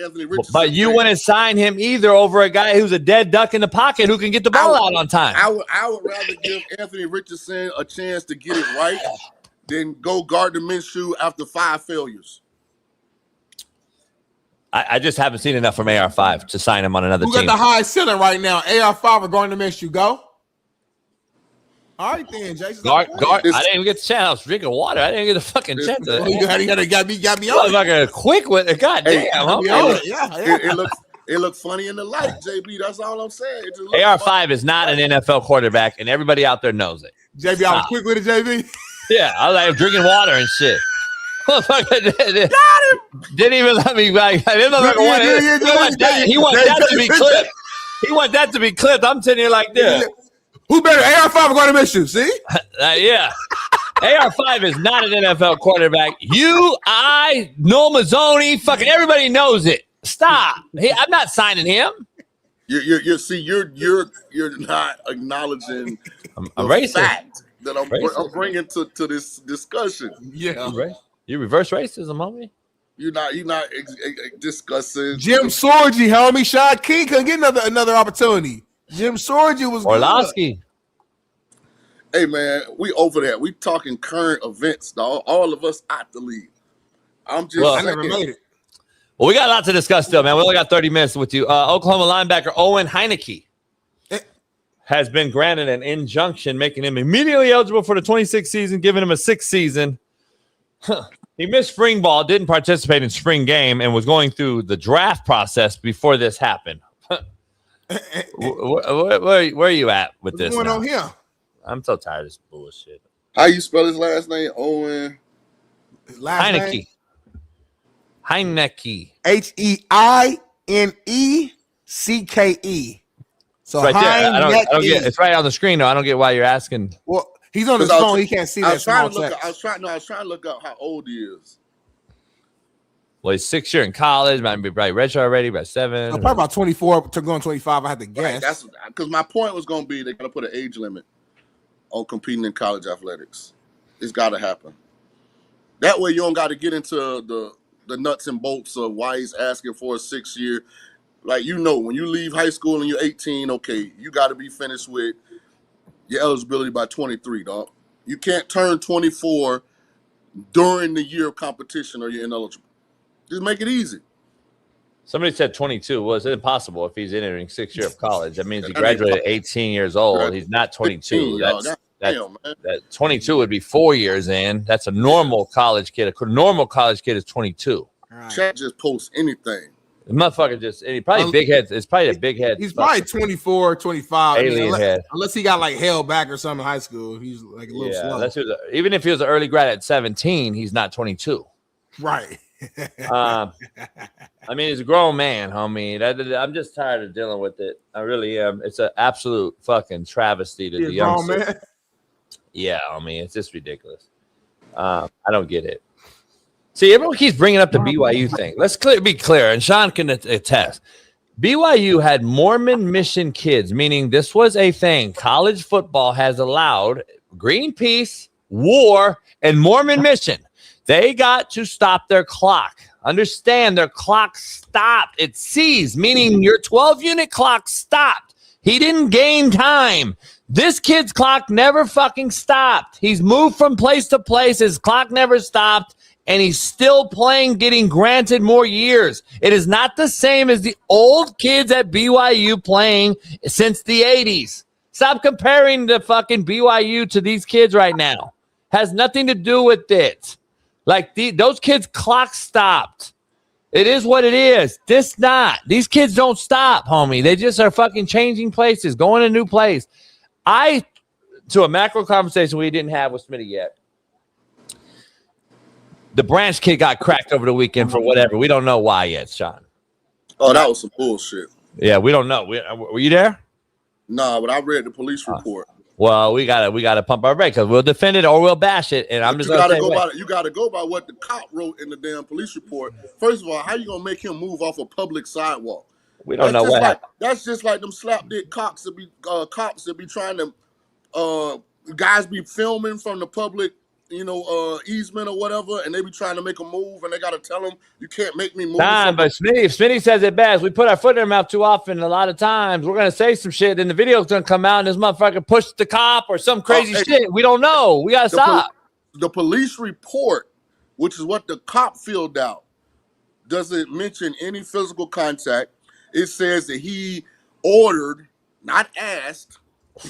Anthony Richardson. But you wouldn't sign him either over a guy who's a dead duck in the pocket who can get the ball out on time. I would rather give Anthony Richardson a chance to get it right than go Gardner Minshew after 5 failures. I just haven't seen enough from AR5 to sign him on another team. Who got the high ceiling right now? AR5 or Gardner Minshew? Go. All right, then, Jason. I didn't even get the chance. I was drinking water. I didn't get a fucking chance. You got me on. Like a quick with it. God damn. It looks funny in the light, JB. That's all I'm saying. AR5 is not an NFL quarterback, and everybody out there knows it. JB, I was quick with it, JB. Yeah, I was like drinking water and shit. Got him. Didn't even let me back. He want that to be clipped. He want that to be clipped. I'm sitting here like this. Who better, AR5 or Gardner Minshew? See? Yeah. AR5 is not an NFL quarterback. Noel Mazzoni, fucking everybody knows it. Stop. I'm not signing him. You're not acknowledging the fact that I'm bringing to this discussion. Yeah. You reverse racism, homie. You're not discussing Jim Sorgi, homie. Shaun King couldn't get another opportunity. Jim Sorgi was Orlovsky. Hey man, we over there. We talking current events, dog. All of us out the league. I'm just I never made it. Well, we got a lot to discuss still, man. We only got 30 minutes with you. Oklahoma linebacker Owen Heineke has been granted an injunction, making him immediately eligible for the 26th season, giving him a 6th season. He missed spring ball, didn't participate in spring game, and was going through the draft process before this happened. Where are you at with this? What's going on here? I'm so tired of this bullshit. How you spell his last name? Owen. Heineke. Heineke. Heinecke. So right there. I don't get. It's right on the screen though. I don't get why you're asking. Well, he's on his phone. He can't see that. I was trying to look up how old he is. Well, he's 6 years in college. Might be probably redshirt already, about 7. Probably about 24 to going 25. I had to guess. Right, that's because my point was going to be they're going to put an age limit on competing in college athletics. It's got to happen. That way, you don't got to get into the nuts and bolts of why he's asking for a 6 year. Like, when you leave high school and you're 18, okay, you got to be finished with your eligibility by 23, dog. You can't turn 24 during the year of competition or you're ineligible. Just make it easy. Somebody said 22. Well, it's impossible if he's entering 6th year of college. That means he graduated at 18 years old. He's not 22. That 22 would be 4 years in. That's a normal college kid. A normal college kid is 22. Chat just posts anything. The motherfucker he probably big head. It's probably a big head. He's probably 24, 25. Alien head. Unless he got like held back or something in high school. He's like a little slow. Even if he was an early grad at 17, he's not 22. Right. I mean, he's a grown man, homie. I'm just tired of dealing with it. I really am. It's an absolute fucking travesty to the young man. Yeah, I mean, it's just ridiculous. I don't get it. See, everyone keeps bringing up the BYU thing. Let's be clear, and Shaun can attest. BYU had Mormon mission kids, meaning this was a thing. College football has allowed Greenpeace, war, and Mormon mission. They got to stop their clock. Understand, their clock stopped. It seized, meaning your 12-unit clock stopped. He didn't gain time. This kid's clock never fucking stopped. He's moved from place to place. His clock never stopped. And he's still playing, getting granted more years. It is not the same as the old kids at BYU playing since the 80s. Stop comparing the fucking BYU to these kids right now. Has nothing to do with it. Like, those kids' clock stopped. It is what it is. These kids don't stop, homie. They just are fucking changing places, going to a new place. To a macro conversation we didn't have with Smitty yet. The Branch kid got cracked over the weekend for whatever. We don't know why yet, Shaun. Oh, that was some bullshit. Yeah, we don't know. Were you there? Nah, but I read the police report. Well, we gotta pump our brakes because we'll defend it or we'll bash it. And I'm just gonna say, you gotta go by what the cop wrote in the damn police report. First of all, how you gonna make him move off a public sidewalk? We don't know what happened. That's just like them slapdick cops that be trying to guys be filming from the public, easement or whatever, and they be trying to make a move, and they gotta tell them you can't make me move. But if Smitty says it best, we put our foot in our mouth too often. A lot of times we're gonna say some shit, and the video's gonna come out, and this motherfucker pushed the cop or some crazy shit. We don't know. We gotta stop. The police report, which is what the cop filled out, doesn't mention any physical contact. It says that he ordered, not asked,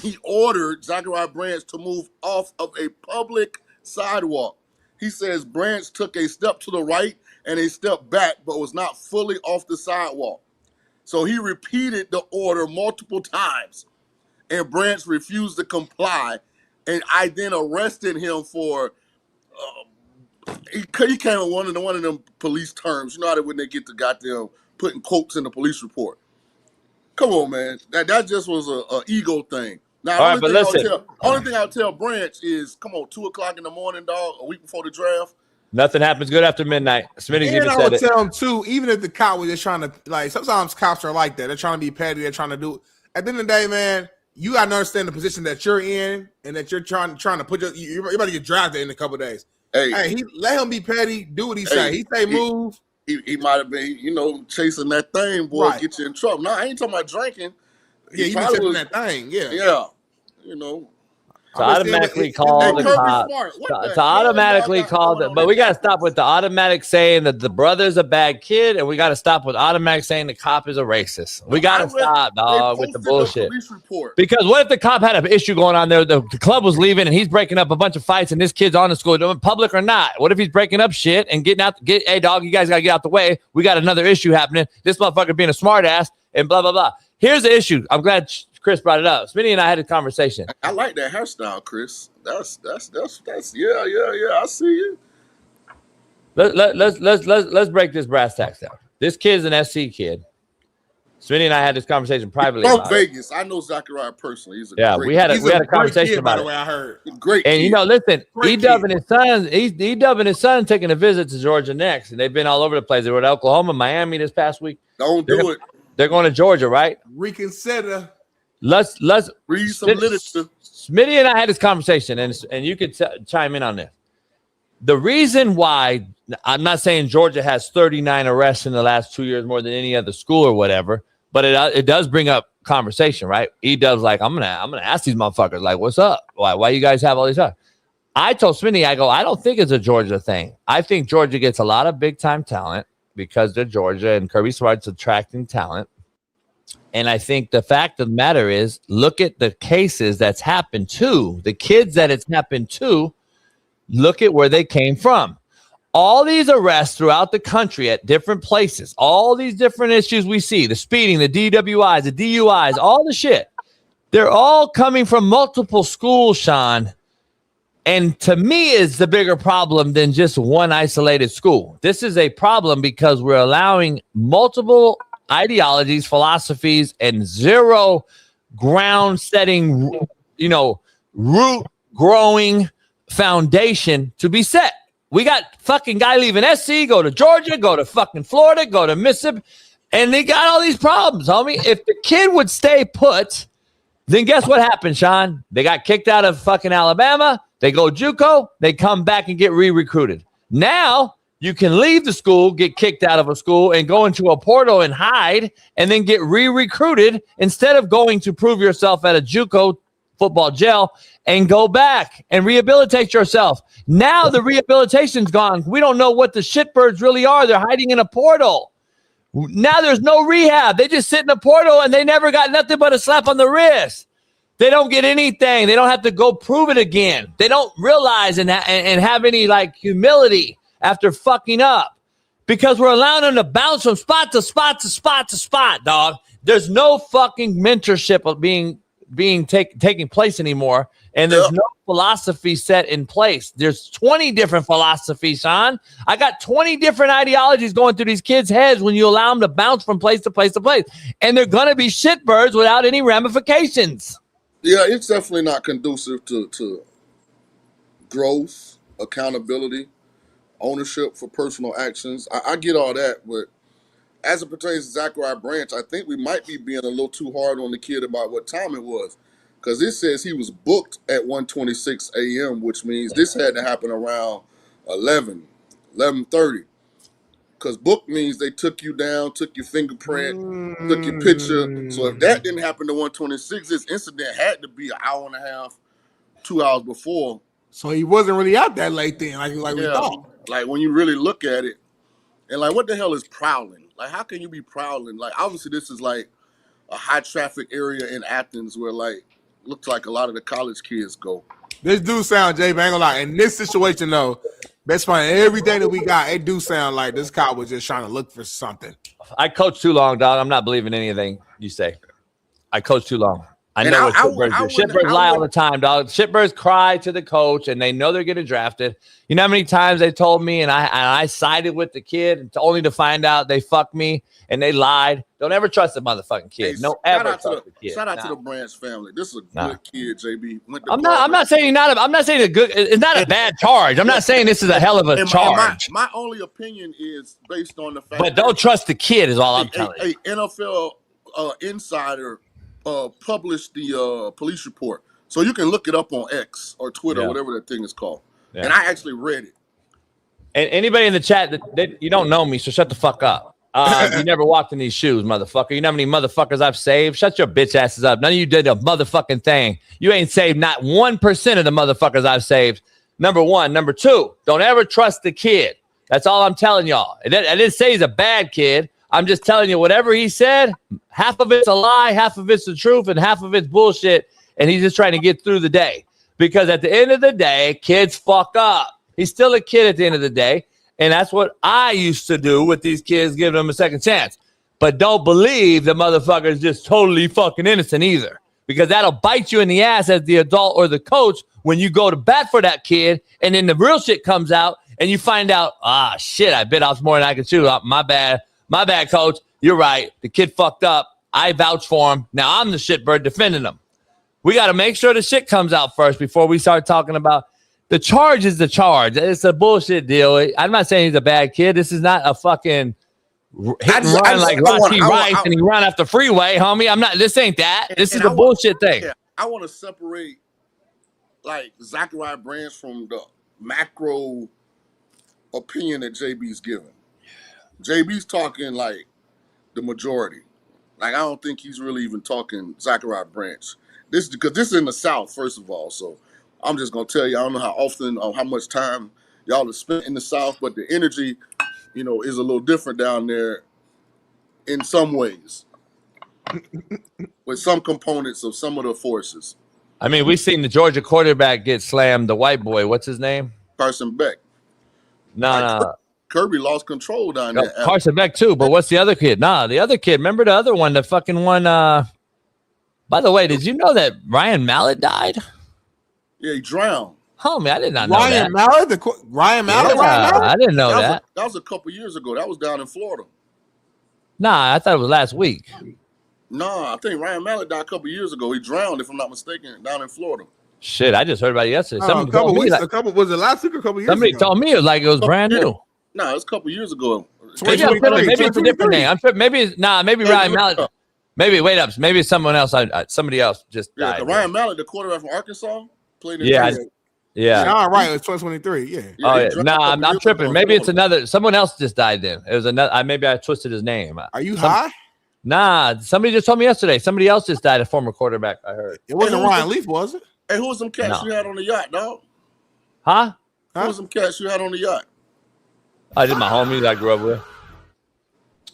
he ordered Zachariah Branch to move off of a public sidewalk. He says Branch took a step to the right and a step back, but was not fully off the sidewalk. So he repeated the order multiple times, and Branch refused to comply. And I then arrested him for he came with one of them police terms. You know how when they get the goddamn putting quotes in the police report. Come on, man. That just was a ego thing. Now, only thing I'll tell Branch is, come on, 2:00 in the morning, dog, a week before the draft. Nothing happens good after midnight. Smitty's even I said would it. tell him too, even if the cop was just trying to, like, sometimes cops are like that. They're trying to be petty. They're trying to do. At the end of the day, man, you got to understand the position that you're in and that you're trying to put you're about to get drafted in a couple of days. Hey, let him be petty. Do what he say. He say move. He might have been, chasing that thing, boy, get you in trouble. No, I ain't talking about drinking. Yeah, he been chasing that thing. Yeah. Yeah. To automatically call the cops. To automatically call the, but we got to stop with the automatic saying that the brother's a bad kid, and we got to stop with automatic saying the cop is a racist. We got to stop, dog, with the bullshit. Because what if the cop had an issue going on there? The club was leaving, and he's breaking up a bunch of fights, and this kid's on the school, public or not? What if he's breaking up shit and getting out? Hey, dog, you guys got to get out the way. We got another issue happening. This motherfucker being a smart ass and blah blah blah. Here's the issue. I'm glad Chris brought it up. Smitty and I had a conversation. I like that hairstyle, Chris. That's yeah. I see you. Let's break this brass tacks down. This kid's an SC kid. Smitty and I had this conversation privately. From Vegas. I know Zachariah personally. He's a we had a conversation about it. I heard. Great and kid. you know, listen, E-Dub and his son taking a visit to Georgia next, and they've been all over the place. They were at Oklahoma, Miami this past week. Don't do it. They're going to Georgia, right? Reconsider. Let's read some literature. Smitty and I had this conversation, and you could chime in on this. The reason why, I'm not saying Georgia has 39 arrests in the last 2 years, more than any other school or whatever, but it does bring up conversation, right? E-Dub's like, I'm gonna ask these motherfuckers, like, what's up? Why you guys have all these stuff? I told Smitty, I go, I don't think it's a Georgia thing. I think Georgia gets a lot of big time talent because they're Georgia, and Kirby Smart's attracting talent. And I think the fact of the matter is, look at the cases that's happened to, the kids that it's happened to, look at where they came from. All these arrests throughout the country at different places, all these different issues we see, the speeding, the DWIs, the DUIs, all the shit, they're all coming from multiple schools, Shaun. And to me, is the bigger problem than just one isolated school. This is a problem because we're allowing multiple ideologies, philosophies, and zero ground setting, root growing foundation to be set. We got fucking guy leaving SC, go to Georgia, go to fucking Florida, go to Mississippi, and they got all these problems, homie. If the kid would stay put, then guess what happened, Shaun? They got kicked out of fucking Alabama. They go JUCO. They come back and get re-recruited. Now you can leave the school, get kicked out of a school, and go into a portal and hide, and then get re-recruited instead of going to prove yourself at a JUCO football jail and go back and rehabilitate yourself. Now the rehabilitation's gone. We don't know what the shitbirds really are. They're hiding in a portal. Now there's no rehab. They just sit in a portal, and they never got nothing but a slap on the wrist. They don't get anything. They don't have to go prove it again. They don't realize and have any humility after fucking up, because we're allowing them to bounce from spot to spot to spot to spot, dog. There's no fucking mentorship of taking place anymore, and there's no philosophy set in place. There's 20 different philosophies, Shaun. I got 20 different ideologies going through these kids' heads when you allow them to bounce from place to place to place, and they're gonna be shitbirds without any ramifications. Yeah, it's definitely not conducive to growth, accountability, ownership for personal actions. I get all that, but as it pertains to Zachariah Branch, I think we might be being a little too hard on the kid about what time it was, because it says he was booked at 1:26 a.m., which means this had to happen around 11:30, because book means they took you down, took your fingerprint, took your picture. So if that didn't happen to 1:26, this incident had to be an hour and a half, 2 hours before. So he wasn't really out that late then, like we thought. Like when you really look at it, and like what the hell is prowling? Like how can you be prowling? Like obviously this is like a high traffic area in Athens where looks like a lot of the college kids go. This do sound, Jay, but I ain't gonna lie. In this situation though, best part of everything that we got, it do sound like this cop was just trying to look for something. I coach too long, dog. I'm not believing anything you say. I coach too long. I know what shitbirds do. Shitbirds lie all the time, dog. Shitbirds cry to the coach, and they know they're getting drafted. You know how many times they told me, and I sided with the kid, only to find out they fucked me and they lied. Don't ever trust the motherfucking kid. Hey, no, ever trust the kid. Shout out to the Branch family. This is a good kid, JB. I'm not saying I'm not saying it's not a bad charge. I'm not saying this is a hell of a charge. My only opinion is based on the fact. But don't trust the kid is all I'm telling you. NFL insider published the police report, so you can look it up on X or Twitter, whatever that thing is called. And I actually read it. And anybody in the chat that you don't know me, so shut the fuck up. You never walked in these shoes, motherfucker. You know how many motherfuckers I've saved? Shut your bitch asses up. None of you did a motherfucking thing. You ain't saved not 1% of the motherfuckers I've saved. Number one. Number two, don't ever trust the kid. That's all I'm telling y'all. I didn't say he's a bad kid. I'm just telling you whatever he said, half of it's a lie, half of it's the truth, and half of it's bullshit. And he's just trying to get through the day. Because at the end of the day, kids fuck up. He's still a kid at the end of the day. And that's what I used to do with these kids, giving them a second chance. But don't believe the motherfucker is just totally fucking innocent either. Because that'll bite you in the ass as the adult or the coach when you go to bat for that kid. And then the real shit comes out and you find out, shit, I bit off more than I could chew. My bad, coach. You're right. The kid fucked up. I vouch for him. Now I'm the shitbird defending him. We got to make sure the shit comes out first before we start talking about the charge is the charge. It's a bullshit deal. I'm not saying he's a bad kid. This is not a fucking hit and run like Rocky Rice and he run off the freeway, homie. I'm not. This ain't that. This is a bullshit thing. I want to separate like Zachariah Branch from the macro opinion that JB's giving. JB's talking like the majority. Like I don't think he's really even talking Zachariah Branch. This because this is in the South, first of all. So I'm just gonna tell you, I don't know how often or how much time y'all have spent in the South, but the energy, is a little different down there in some ways. With some components of some of the forces. I mean, we've seen the Georgia quarterback get slammed, the white boy. What's his name? Carson Beck. No. Kirby lost control down there. Carson Beck too, but what's the other kid? The other kid. Remember the other one, the fucking one. By the way, did you know that Ryan Mallett died? Yeah, he drowned. Homie, I did not know Ryan that. Mallett? Ryan Mallett? I didn't know that. That was a couple years ago. That was down in Florida. Nah, I thought it was last week. Nah, I think Ryan Mallett died a couple years ago. He drowned, if I'm not mistaken, down in Florida. Shit, I just heard about it yesterday. Was it last week or a couple years ago? Somebody told me it was like it was brand new. No, it was a couple years ago. Maybe it's a different name. Maybe Ryan Mallett. Maybe maybe someone else. Somebody else just died. Ryan Mallett, the quarterback from Arkansas, played in Yeah. All right, it was 2023. Yeah. Oh yeah. Nah, I'm tripping. Maybe it's another. Someone else just died. Then it was another. Maybe I twisted his name. Are you high? Nah. Somebody just told me yesterday. Somebody else just died. A former quarterback. I heard. It wasn't Ryan Leaf, was it? Hey, who was some cats you had on the yacht, dog? Huh? Who was some cats you had on the yacht? I did my homies I grew up with.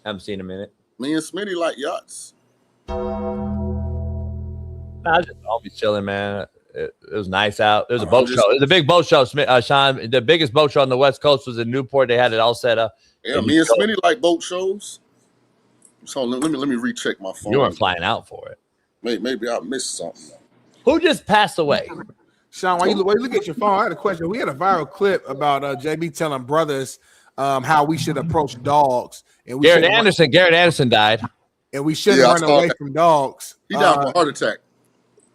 Haven't seen him in it. Me and Smitty like yachts. I just always chilling, man. It was nice out. There was a boat show. It was a big boat show, Shaun. The biggest boat show on the West Coast was in Newport. They had it all set up. Yeah, me and Smitty like boat shows. So let me recheck my phone. You weren't flying out for it. Maybe I missed something. Who just passed away? Shaun, while you look at your phone, I had a question. We had a viral clip about JB telling brothers how we should approach dogs. And Garrett Anderson died. And we shouldn't run away from dogs. He died from a heart attack.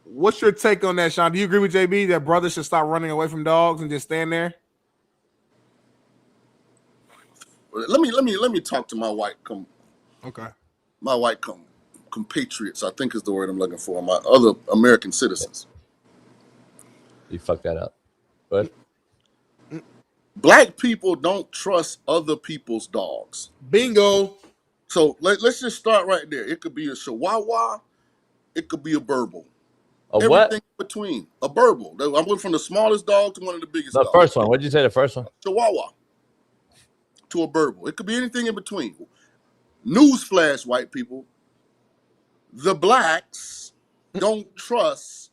What's your take on that, Shaun? Do you agree with JB that brothers should stop running away from dogs and just stand there? Let me talk to my white compatriots, I think is the word I'm looking for, my other American citizens. You fucked that up. But black people don't trust other people's dogs. Bingo. So let's just start right there. It could be a Chihuahua. It could be a Burble. What? In between. A Burble. I went from the smallest dog to one of the biggest dogs. The first one. What did you say the first one? Chihuahua to a Burble. It could be anything in between. Newsflash, white people. The blacks don't trust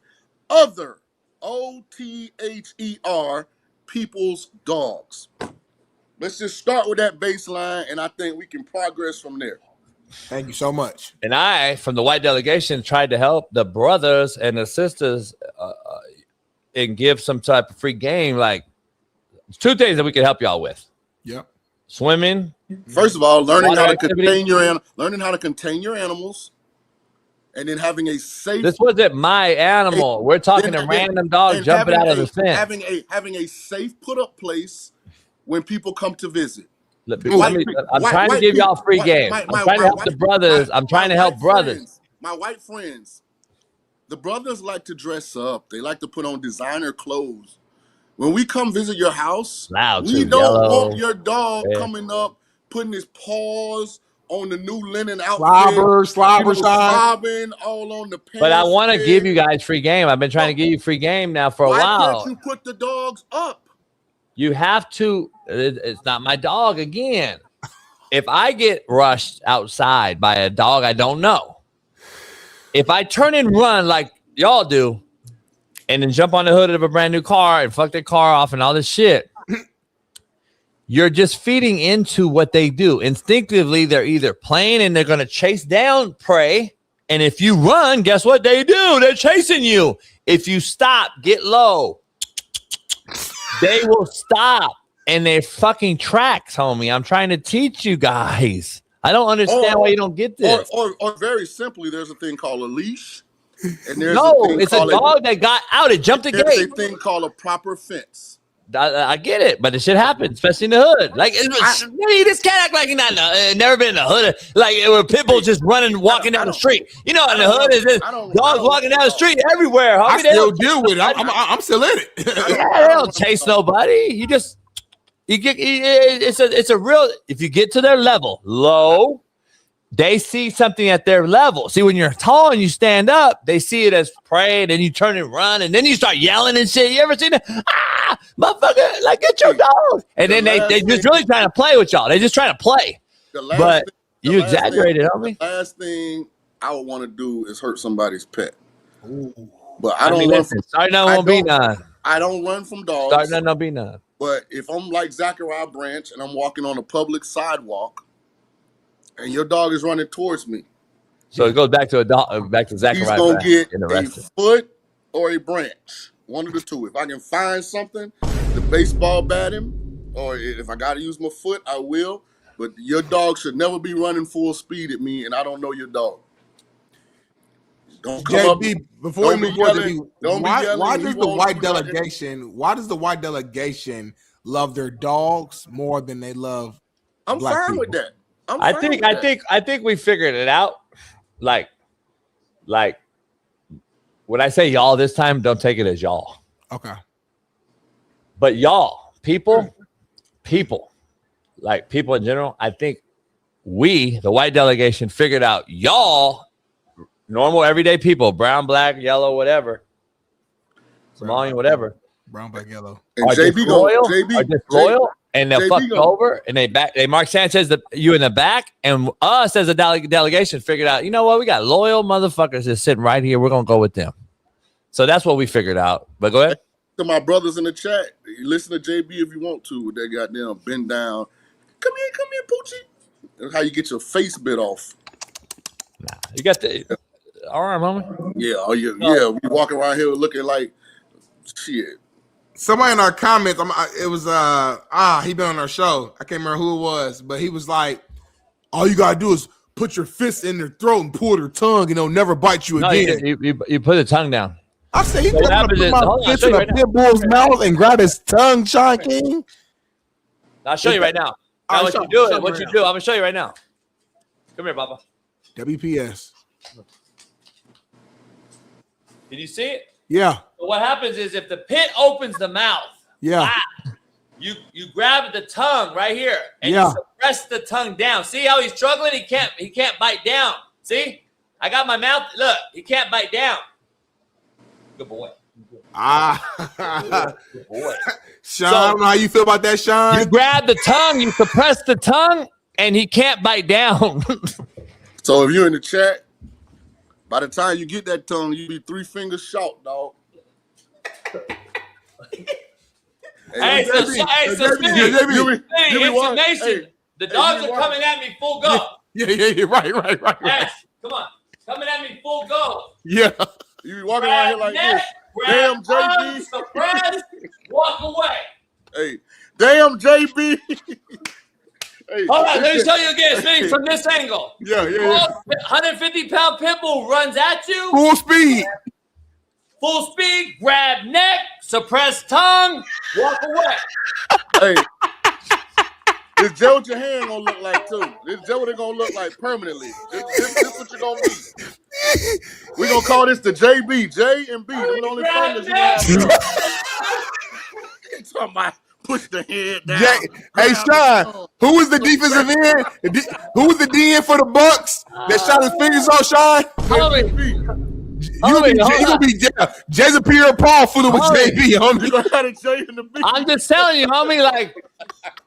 other OTHER people's dogs. Let's just start with that baseline, and I think we can progress from there. Thank you so much. And I, from the white delegation, tried to help the brothers and the sisters and give some type of free game. Like, two things that we can help y'all with. Yep. Swimming. First of all, learning how to contain your animals, and then having a safe. This wasn't my animal. We're talking a random dog jumping out of the fence. Having a safe put up place when people come to visit. I'm trying to give y'all free game. I'm trying to help the brothers. I'm trying to help brothers. My white friends, the brothers like to dress up. They like to put on designer clothes. When we come visit your house, we don't want your dog coming up, putting his paws on the new linen outfit. Slobber, slobbing all on the pants. But I want to give you guys free game. I've been trying to give you free game now for a while. Why can't you put the dogs up? You have to. It's not my dog again. If I get rushed outside by a dog I don't know, if I turn and run like y'all do, and then jump on the hood of a brand new car and fuck their car off and all this shit, you're just feeding into what they do. Instinctively, they're either playing and they're going to chase down prey. And if you run, guess what they do? They're chasing you. If you stop, get low, they will stop. And they're fucking tracks, homie. I'm trying to teach you guys. I don't understand why you don't get this. Or very simply, there's a thing called a leash. And there's It's a dog that got out. It jumped the gate. There's a thing called a proper fence. I get it, but the shit happens, especially in the hood. Like, this cat act like he's not never been in the hood. Like, where pit bulls just walking down the street. You know, in the hood is this dogs walking down the street everywhere. Homie. I still deal with it. I'm still in it. Yeah, they don't chase nobody. It's a real. If you get to their level, low, they see something at their level. See, when you're tall and you stand up, they see it as prey, and then you turn and run, and then you start yelling and shit. You ever seen it? Ah, motherfucker, like, get your dog. And then they just really trying to play with y'all. They just trying to play. But you exaggerated, homie. The last thing I would want to do is hurt somebody's pet. Ooh. But I don't run from. Sorry, no, won't be none. I don't run from dogs. Sorry, no, be none. But if I'm like Zachariah Branch and I'm walking on a public sidewalk, and your dog is running towards me, so it goes back to Zachariah. He's gonna get a foot or a branch, one of the two. If I can find something to baseball bat him, or if I got to use my foot, I will. But your dog should never be running full speed at me, and I don't know your dog. Don't come up. Before we move on, why does the white delegation love their dogs more than they love? I'm fine with that. I think we figured it out. Like when I say y'all this time, don't take it as y'all. Okay. But y'all, people, like people in general, I think we, the white delegation, figured out y'all, normal everyday people, brown, black, yellow, whatever, Somalian, whatever. Brown, black, yellow. And are just loyal, and they'll fuck over, and they Mark Sanchez, you in the back, and us as a delegation figured out, you know what, we got loyal motherfuckers just sitting right here. We're gonna go with them. So that's what we figured out. But go ahead. To my brothers in the chat, listen to JB if you want to with that goddamn bend down. Come here, Poochie. That's how you get your face bit off. Nah, you got the arm, homie. Yeah, yeah. We walking around here looking like shit. Somebody in our comments, he been on our show. I can't remember who it was, but he was like, all you gotta do is put your fist in their throat and pull their tongue, and they'll never bite you again. You put the tongue down. I said he's gonna put my fist in a pit bull's mouth and grab his tongue, Shaun King. I'll show you right now. Now what you do, I'm gonna show you right now. Come here, Baba. WPS. Can you see it? Yeah. So what happens is if the pit opens the mouth, you grab the tongue right here and you suppress the tongue down. See how he's struggling? He can't bite down. See? I got my mouth. Look, he can't bite down. Good boy. Good boy. Shaun, I don't know how you feel about that, Shaun. You grab the tongue, you suppress the tongue, and he can't bite down. So if you're in the chat, by the time you get that tongue, you be 3 fingers short, dog. Hey, it's a nation. The dogs are coming at me full go. Yeah, right. Yes, come on. Coming at me full go. Yeah. You be walking around here like this. Damn, JB. Suppress, walk away. Hey, damn, JB. Hey, all right, let me show you again, Smitty, from this angle. Yeah. 150-pound pit bull runs at you. Full speed, grab neck, suppress tongue, walk away. Hey, this is what your hand gonna look like too. This is what it's gonna look like permanently. This what you're gonna need. We're gonna call this the JB, J and B. They're the only fingers you have. Talking about push the head down. Hey, Shaun, who was the defensive end? Who was the DN for the Bucks that shot his fingers off, Shaun? You gonna be Jason Pierre-Paul fooling with JB, homie. You gonna have to show you in the beat. I'm just telling you, homie, like,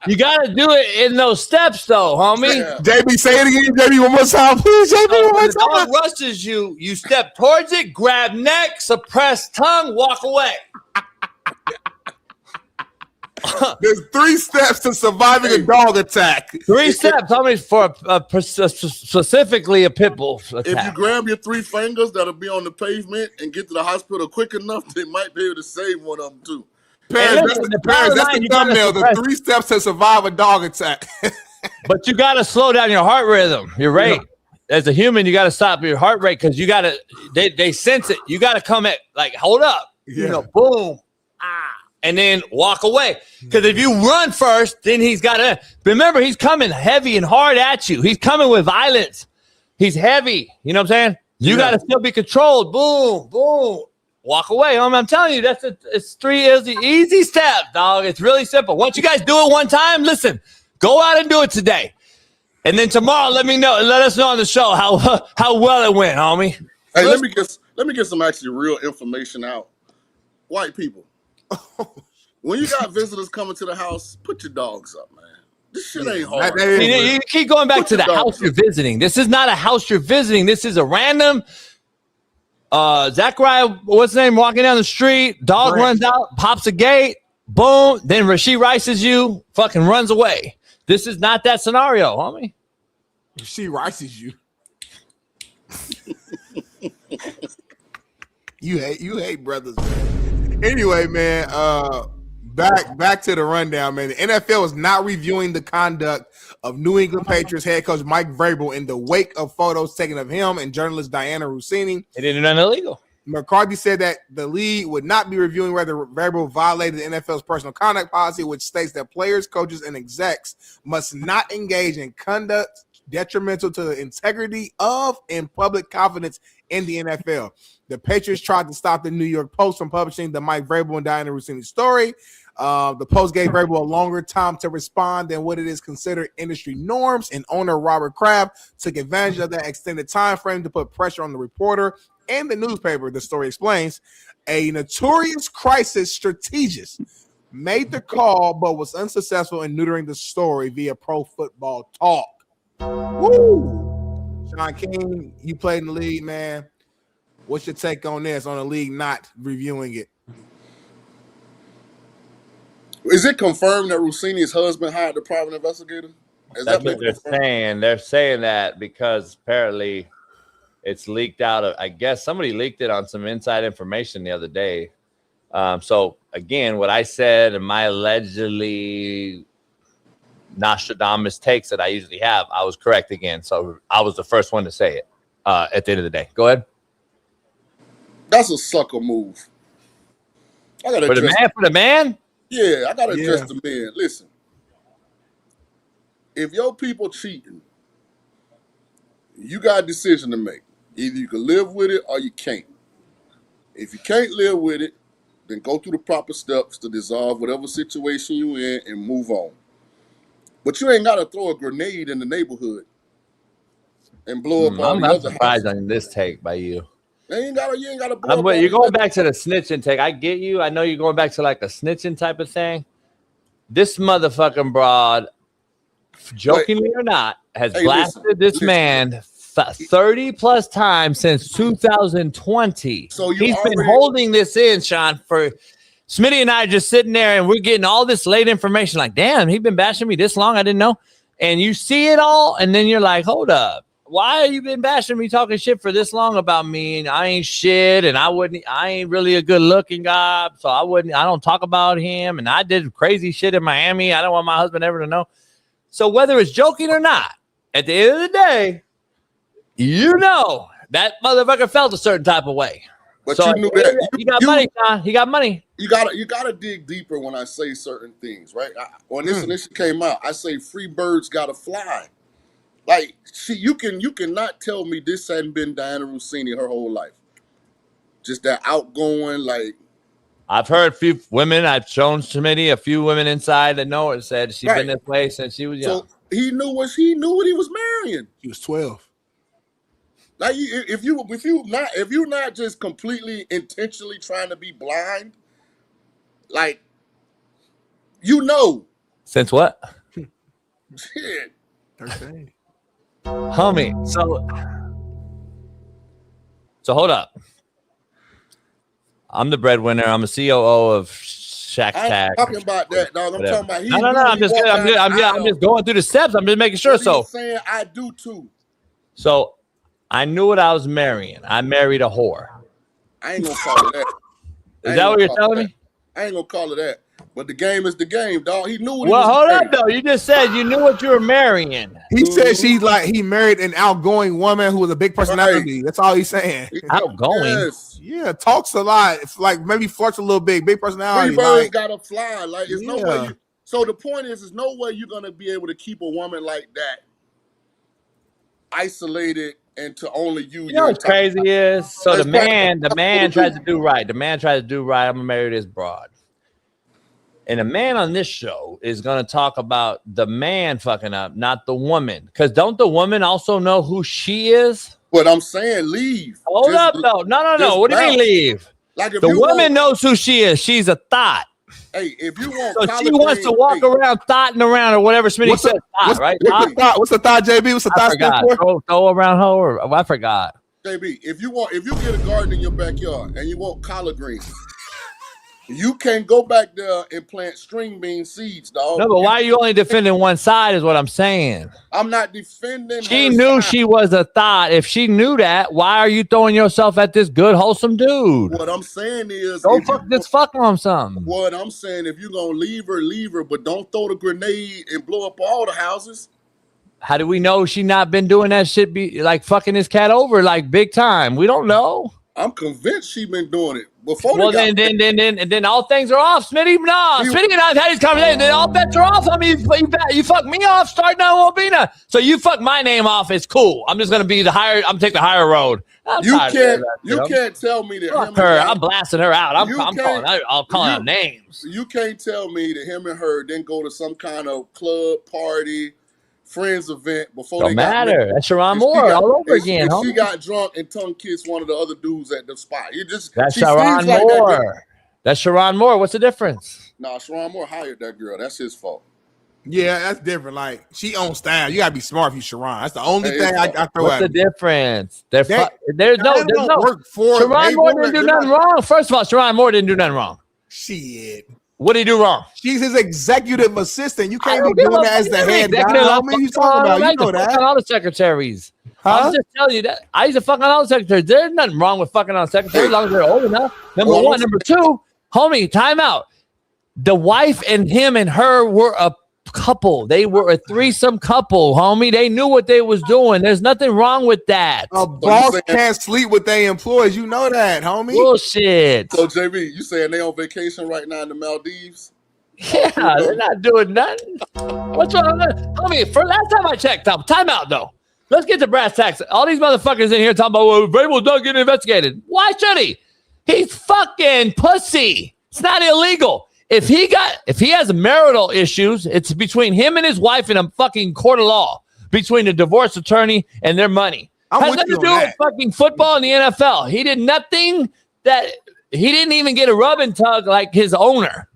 you got to do it in those steps, though, homie. Yeah. JB, say it again. JB, one more time, please. JB, one more When the time. dog rushes you, you step towards it, grab neck, suppress tongue, walk away. There's 3 steps to surviving a dog attack. 3 steps, homie, for specifically a pit bull attack. If you grab your 3 fingers that'll be on the pavement and get to the hospital quick enough, they might be able to save one of them too. Parents, that's the thumbnail. The 3 steps to survive a dog attack. But you got to slow down your heart rhythm, your rate. As a human, you got to stop your heart rate because you got to. They sense it. You got to come at like, hold up, boom, and then walk away. Because if you run first, then he's got to remember he's coming heavy and hard at you. He's coming with violence. He's heavy. You know what I'm saying? You got to still be controlled. Boom, boom. Walk away. I'm telling you, it's 3 easy steps, dog. It's really simple. Once you guys do it one time, listen, go out and do it today. And then tomorrow, let us know on the show how well it went, homie. Hey, let me get some actually real information out. White people, when you got visitors coming to the house, put your dogs up, man. This shit ain't hard. You keep going back to the house you're visiting. This is not a house you're visiting. This is a random Zachariah, what's his name, walking down the street, dog runs out, pops a gate, boom, then Rasheed rices you, fucking runs away. This is not that scenario, homie. She rices you. You hate brothers, man. Anyway, man, back to the rundown, man. The NFL is not reviewing the conduct of New England Patriots head coach Mike Vrabel in the wake of photos taken of him and journalist Diana Rossini. They did nothing illegal. McCarthy said that the league would not be reviewing whether Vrabel violated the NFL's personal conduct policy, which states that players, coaches, and execs must not engage in conduct detrimental to the integrity of and public confidence in the NFL. The Patriots tried to stop the New York Post from publishing the Mike Vrabel and Diana Rossini story. The Post gave Vrabel a longer time to respond than what it is considered industry norms, and owner Robert Kraft took advantage of that extended time frame to put pressure on the reporter and the newspaper. The story explains a notorious crisis strategist made the call but was unsuccessful in neutering the story via Pro Football Talk. Woo! Shaun King, you played in the league, man. What's your take on this, on the league not reviewing it? Is it confirmed that Rossini's husband hired the private investigator? That's what they're saying. They're saying that because apparently it's leaked out of, I guess somebody leaked it on some inside information the other day. So again, what I said and my allegedly Nostradamus takes that I usually have, I was correct again. So I was the first one to say it at the end of the day. Go ahead. That's a sucker move. For the man? Yeah, I gotta address the man. Listen, if your people cheating, you got a decision to make. Either you can live with it or you can't. If you can't live with it, then go through the proper steps to dissolve whatever situation you in and move on. But you ain't gotta throw a grenade in the neighborhood and blow up all the I'm other surprised houses. on this take by you. You ain't gotta blow up. You're going back to the snitching take. I get you. I know you're going back to like a snitching type of thing. This motherfucking broad, jokingly or not, has blasted this man 30 plus times since 2020. So he's been holding this in, Shaun, for Smitty and I are just sitting there and we're getting all this late information. Like, damn, he's been bashing me this long. I didn't know. And you see it all. And then you're like, hold up. Why have you been bashing me, talking shit for this long about me? And I ain't shit, and I ain't really a good looking guy, so I don't talk about him. And I did crazy shit in Miami. I don't want my husband ever to know. So whether it's joking or not, at the end of the day, you know that motherfucker felt a certain type of way. But so you knew that he got money, Shaun. He got money. You gotta dig deeper when I say certain things, right? When this initiative came out, I say free birds gotta fly. Like, you cannot tell me this hadn't been Diana Rossini her whole life. Just that outgoing, like. I've heard a few women. I've shown Smitty a few women inside that know it. Said she's been this way since she was young. So he knew what he was marrying. He was 12. Like if you're not just completely intentionally trying to be blind, like Since what? Shit. 13. Homie, so hold up. I'm the breadwinner. I'm a COO of Shack I Tag. ain't talking about that, dog. I'm talking about No. I'm just good. I'm just going through the steps. I'm just making sure. So saying I do too. So I knew what I was marrying. I married a whore. I ain't gonna call it that. Is that what you're telling me? I ain't gonna call it that. But the game is the game, dog. He knew what Well, he was hold marrying. up, though. You just said you knew what you were marrying. He said he married an outgoing woman who was a big personality. That's all he's saying. Outgoing? Yes. Yeah, talks a lot. It's like maybe flirts a little big personality. Free birds Like, gotta fly. Like it's no way. So the point is, there's no way you're gonna be able to keep a woman like that isolated and to only you. You know what's crazy is? So the man tries to do right. The man tries to do right. I'm gonna marry this broad. And the man on this show is going to talk about the man fucking up, not the woman. Because don't the woman also know who she is? But I'm saying leave. Hold up, though. No. What do you mean leave? Like if the you woman knows who she is. She's a thought. Hey, if you want, so she wants to walk around thoughting around or whatever Smitty said. Thought, right? What's the thought, JB? What's the thought stand for? Throw around her. Oh, I forgot. JB, if you get a garden in your backyard and you want collard greens, you can go back there and plant string bean seeds, dog. No, but why are you only defending one side is what I'm saying. I'm not defending She her knew side. she was a thought. If she knew that, why are you throwing yourself at this good, wholesome dude? What I'm saying is Go fuck on something. What I'm saying, if you're gonna leave her, but don't throw the grenade and blow up all the houses. How do we know she not been doing that shit? Be like fucking this cat over like big time. We don't know. I'm convinced she been doing it before. Well, then all things are off, Smitty. No, Smitty and I've had these conversations. Then all bets are off. I mean, you fuck me off. Start now, Wobina. So you fuck my name off. It's cool. I'm just gonna be the higher. I'm taking the higher road. You can't tell me that. Fuck her. I'm blasting her out. I'm calling out names. You can't tell me that him and her didn't go to some kind of club party, friends event before Don't they matter. That's Shaun Moore all over again. She got drunk and tongue kissed one of the other dudes at the spot. That's Shaun Moore. That's Shaun Moore. What's the difference? Nah, Shaun Moore hired that girl. That's his fault. Yeah, that's different. Like she owns style. You gotta be smart if you Sharon. That's the only thing I throw What's at. the difference? There's no. Work for Shaun Moore didn't do nothing wrong. First of all, Shaun Moore didn't do nothing wrong. Shit. What did he do wrong? She's his executive assistant. You can't be doing that as the head guy. What are you talking about? You know that. All the secretaries. Huh? I'm just telling you that. I used to fuck on all the secretaries. There's nothing wrong with fucking on secretaries as long as they're old enough. Number one. Number two, homie, time out. The wife and him and her were a couple. They were a threesome couple, homie. They knew what they was doing. There's nothing wrong with that. A boss can't sleep with their employees. You know that, homie. Bullshit. So JB, you saying they on vacation right now in the Maldives? Yeah, they're not doing nothing. What's wrong? Homie, for last time I checked, time out though. Let's get to brass tacks. All these motherfuckers in here talking about, well, Vrabel's not getting investigated. Why should he? He's fucking pussy. It's not illegal. If he has marital issues, it's between him and his wife in a fucking court of law, between the divorce attorney and their money. Has nothing to do with fucking football and the NFL. He did nothing that he didn't even get a rub and tug like his owner.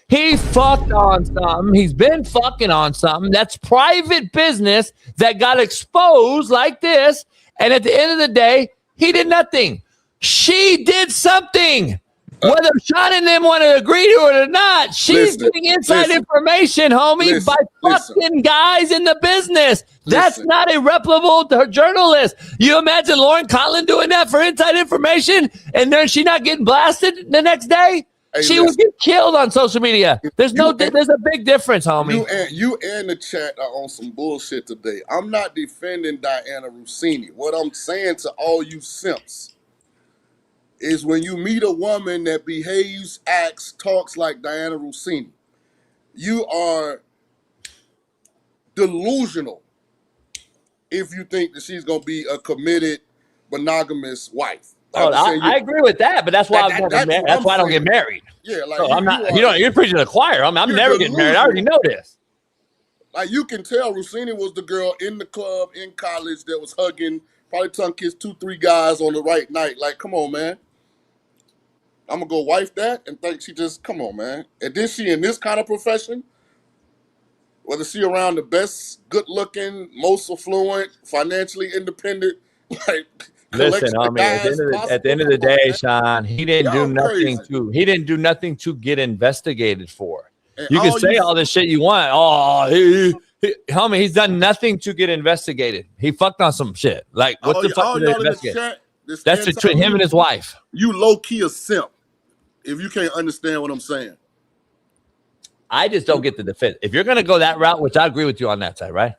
He fucked on something. He's been fucking on something. That's private business that got exposed like this. And at the end of the day, he did nothing. She did something. Whether Shaun and them want to agree to it or not, she's getting inside information, homie, by fucking guys in the business. That's not a reputable journalist. You imagine Lauren Conlin doing that for inside information, and then she not getting blasted the next day? Hey, she would get killed on social media. There's a big difference, homie. You and the chat are on some bullshit today. I'm not defending Diana Rossini. What I'm saying to all you simps is when you meet a woman that behaves, acts, talks like Diana Rossini, you are delusional if you think that she's going to be a committed, monogamous wife. I agree with that, but that's why I don't get married. Yeah, like so I'm not. You're preaching to the choir. I'm never getting married. I already know this. Like you can tell, Rossini was the girl in the club in college that was hugging, probably tongue kissed 2-3 guys on the right night. Like, come on, man. I'm gonna go wife that and think she just come on, man. And then she in this kind of profession, whether she around the best, good looking, most affluent, financially independent, like. Listen, homie, at the end of the day, Shaun, he didn't do nothing to get investigated for. And you can say all this shit you want. Oh, homie, he's done nothing to get investigated. He fucked on some shit. Like, what the fuck did they investigate? That's between him and his wife. You low key a simp if you can't understand what I'm saying. I just don't get the defense. If you're gonna go that route, which I agree with you on that side, right?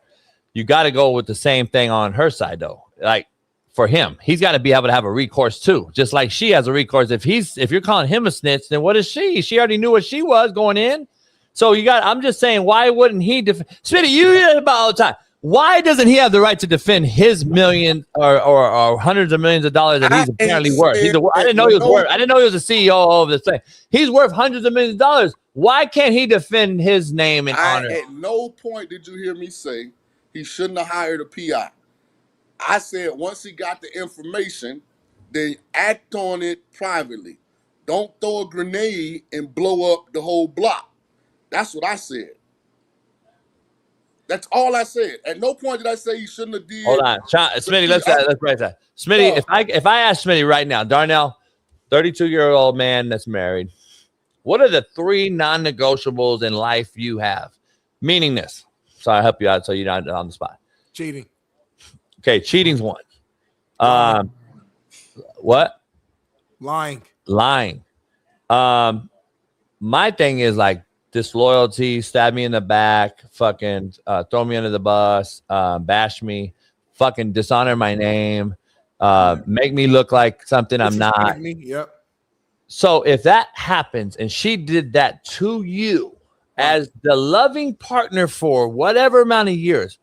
You got to go with the same thing on her side, though. Like. For him, he's got to be able to have a recourse too, just like she has a recourse. If you're calling him a snitch, then what is she? She already knew what she was going in. So I'm just saying, why wouldn't he Smitty, you hear it about all the time. Why doesn't he have the right to defend his million or hundreds of millions of dollars that he's apparently worth? I didn't know he was worth. I didn't know he was a CEO of this thing. He's worth hundreds of millions of dollars. Why can't he defend his name and honor? At no point did you hear me say he shouldn't have hired a PI. I said once he got the information, then act on it privately. Don't throw a grenade and blow up the whole block. That's what I said. That's all I said. At no point did I say he shouldn't have did. Hold on, Smitty. Let's write that. Smitty, if I ask Smitty right now, Darnell, 32-year-old man that's married, what are the 3 non-negotiables in life you have? Meaning this. So I help you out so you're not on the spot. Cheating. Okay, cheating's one. What? Lying. My thing is like disloyalty, stab me in the back, fucking throw me under the bus, bash me, fucking dishonor my name, make me look like something I'm not. Yep. So if that happens and she did that to you as the loving partner for whatever amount of years,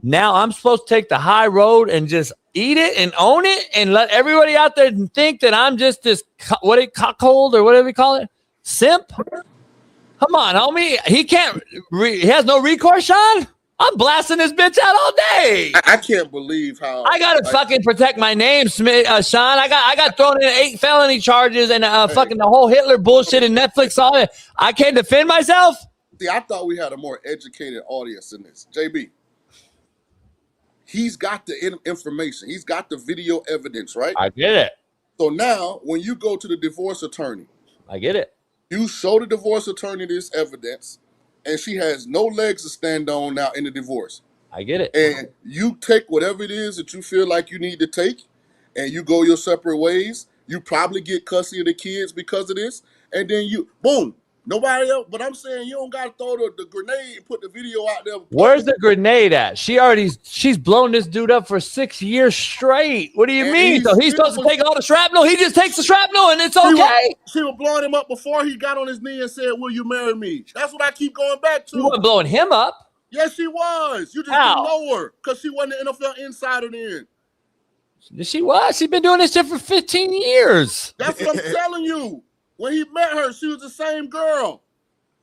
now I'm supposed to take the high road and just eat it and own it and let everybody out there think that I'm just this cockhold or whatever you call it, simp. Come on, homie. He can't. He has no recourse, Shaun. I'm blasting this bitch out all day. I can't believe how I gotta fucking protect my name, Shaun. I got thrown in 8 felony charges and fucking the whole Hitler bullshit and Netflix. All it. I can't defend myself. See, I thought we had a more educated audience in this. JB. He's got the information. He's got the video evidence, right? I get it. So now, when you go to the divorce attorney, I get it. You show the divorce attorney this evidence, and she has no legs to stand on now in the divorce. I get it. And you take whatever it is that you feel like you need to take, and you go your separate ways. You probably get custody of the kids because of this, and then boom. Nobody else, but I'm saying you don't gotta throw the grenade and put the video out there. Where's the grenade at? She's blown this dude up for 6 years straight. What do you mean? So he's supposed to take all the shrapnel? He just takes the shrapnel and it's okay. She was blowing him up before he got on his knee and said, "Will you marry me?" That's what I keep going back to. You weren't blowing him up. Yes, she was. You just didn't know her because she wasn't an NFL insider then. She was. She's been doing this shit for 15 years. That's what I'm telling you. When he met her, she was the same girl.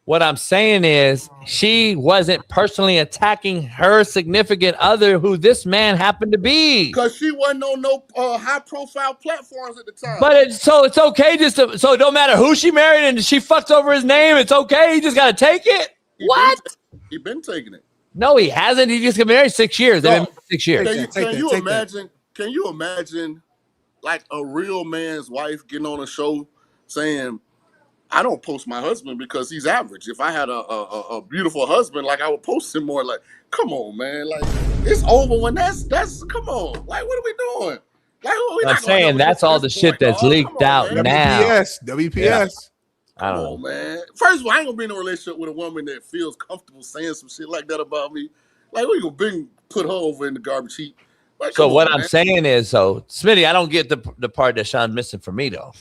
What I'm saying is she wasn't personally attacking her significant other who this man happened to be. Because she wasn't on no high-profile platforms at the time. But it's okay so it don't matter who she married and she fucks over his name. It's okay. He just got to take it. What? He been taking it. No, he hasn't. He just got married 6 years. They've been 6 years. Can you imagine like a real man's wife getting on a show saying, I don't post my husband because he's average. If I had a beautiful husband, like I would post him more. Like, come on, man. Like, it's over when that's come on. Like, what are we doing? Like, I'm saying that's all the shit that's leaked out now. WPS. Yeah. I don't know, man. First of all, I ain't gonna be in a relationship with a woman that feels comfortable saying some shit like that about me. Like, we gonna put her over in the garbage heap. Like, so what I'm saying is, Smitty, I don't get the part that Shaun's missing for me though.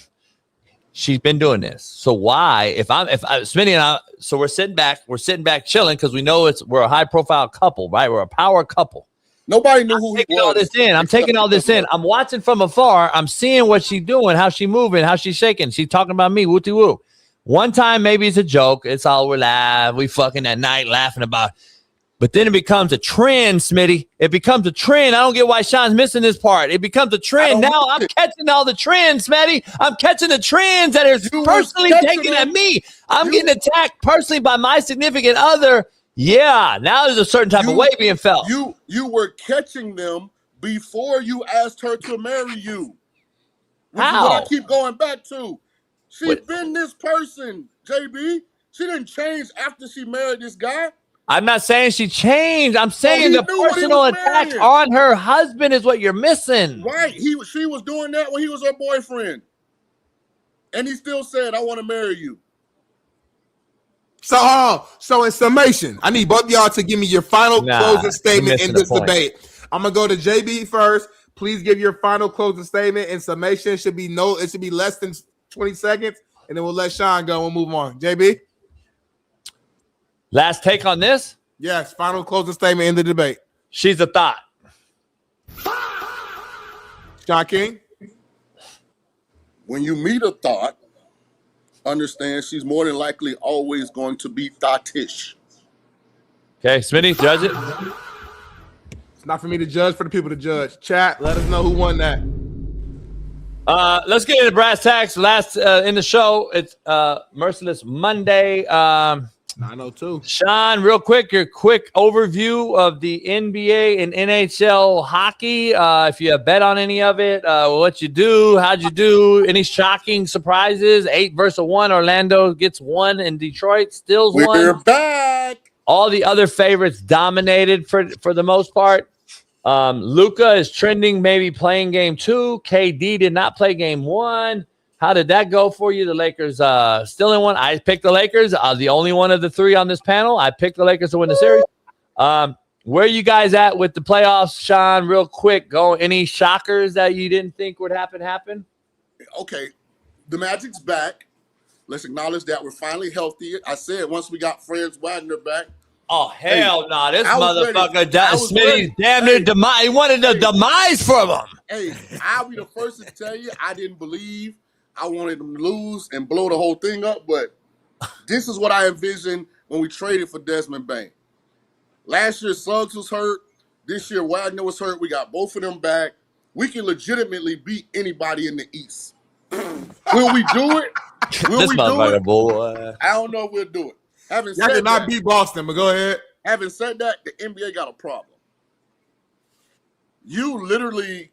She's been doing this. So why, if Smitty and I, so we're sitting back chilling because we know we're a high profile couple, right? We're a power couple. Nobody knew who he was. All this in. I'm taking all this in. I'm watching from afar. I'm seeing what she's doing, how she moving, how she's shaking. She's talking about me. Wooty woo. One time, maybe it's a joke. It's all we're laughing. We fucking at night laughing about. But then it becomes a trend, Smitty. It becomes a trend. I don't get why Shaun's missing this part. It becomes a trend. Now I'm catching all the trends, Smitty. I'm catching the trends that are personally taken at me. I'm getting attacked personally by my significant other. Yeah, now there's a certain type of way being felt. You were catching them before you asked her to marry you. Which is what I keep going back to. She's been this person, JB. She didn't change after she married this guy. I'm not saying she changed. I'm saying the personal attack on her husband is what you're missing. Right. She was doing that when he was her boyfriend. And he still said, I want to marry you. So in summation, I need both of y'all to give me your final closing statement in this debate. I'm gonna go to JB first. Please give your final closing statement. In summation, it should be less than 20 seconds, and then we'll let Shaun go and we'll move on. JB? Last take on this? Yes, final closing statement in the debate. She's a thought. Shaun King? When you meet a thought, understand she's more than likely always going to be thoughtish. Okay, Smitty, judge it. It's not for me to judge, for the people to judge. Chat, let us know who won that. Let's get into brass tacks. Last in the show, it's Merciless Monday. 902. Shaun, real quick, your quick overview of the NBA and NHL hockey. If you have bet on any of it, what you do, how'd you do, any shocking surprises? 8 versus 1. Orlando gets 1 in Detroit, steals 1. We're back. All the other favorites dominated for the most part. Luka is trending, maybe playing game 2. KD did not play game 1. How did that go for you? The Lakers still in one. I picked the Lakers. The only one of the 3 on this panel. I picked the Lakers to win the series. Where are you guys at with the playoffs, Shaun? Real quick, any shockers that you didn't think would happen? Okay, the Magic's back. Let's acknowledge that we're finally healthy. I said once we got Franz Wagner back. Oh, hell no. This I was motherfucker, ready. Smitty's damn near demise. He wanted the demise from him. Hey, I'll be the first to tell you I didn't believe. I wanted them to lose and blow the whole thing up, but this is what I envisioned when we traded for Desmond Bane. Last year, Suggs was hurt. This year, Wagner was hurt. We got both of them back. We can legitimately beat anybody in the East. Will we do it? Will we do it? Boy. I don't know if we'll do it. Y'all did not beat Boston, but go ahead. Having said that, the NBA got a problem. You literally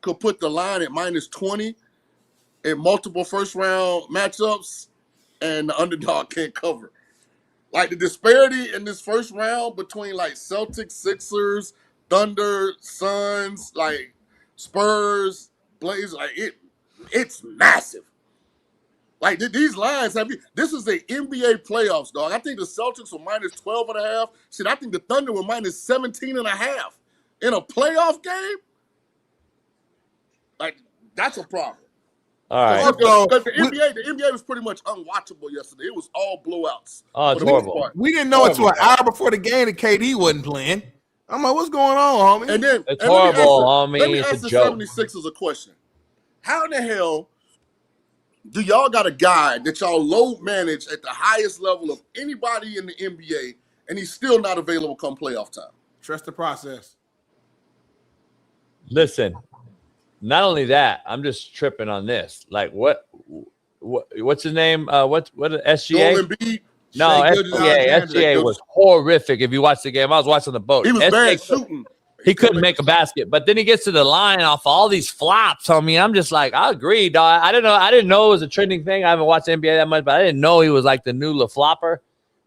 could put the line at -20 in multiple first-round matchups, and the underdog can't cover. Like, the disparity in this first round between, like, Celtics, Sixers, Thunder, Suns, like, Spurs, Blazers, like, it's massive. Like, these lines this is the NBA playoffs, dog. I think the Celtics were -12.5. Shit, I think the Thunder were -17.5 in a playoff game. Like, that's a problem. All right. Because the NBA was pretty much unwatchable yesterday. It was all blowouts. Oh, it's horrible. We didn't know until an hour before the game that KD wasn't playing. I'm like, what's going on, homie? And then it's horrible, homie. Let me it's ask a the joke. 76ers a question. How in the hell do y'all got a guy that y'all load manage at the highest level of anybody in the NBA, and he's still not available come playoff time? Trust the process. Listen, not only that, I'm just tripping on this. Like, what's his name? What SGA? Joel Embiid. No, SGA was horrific. If you watch the game, I was watching the boat. He was bad shooting. He couldn't make a basket, but then he gets to the line off all these flops. I mean, I'm just like, I agree, dog. I didn't know it was a trending thing. I haven't watched NBA that much, but I didn't know he was like the new LaFlopper.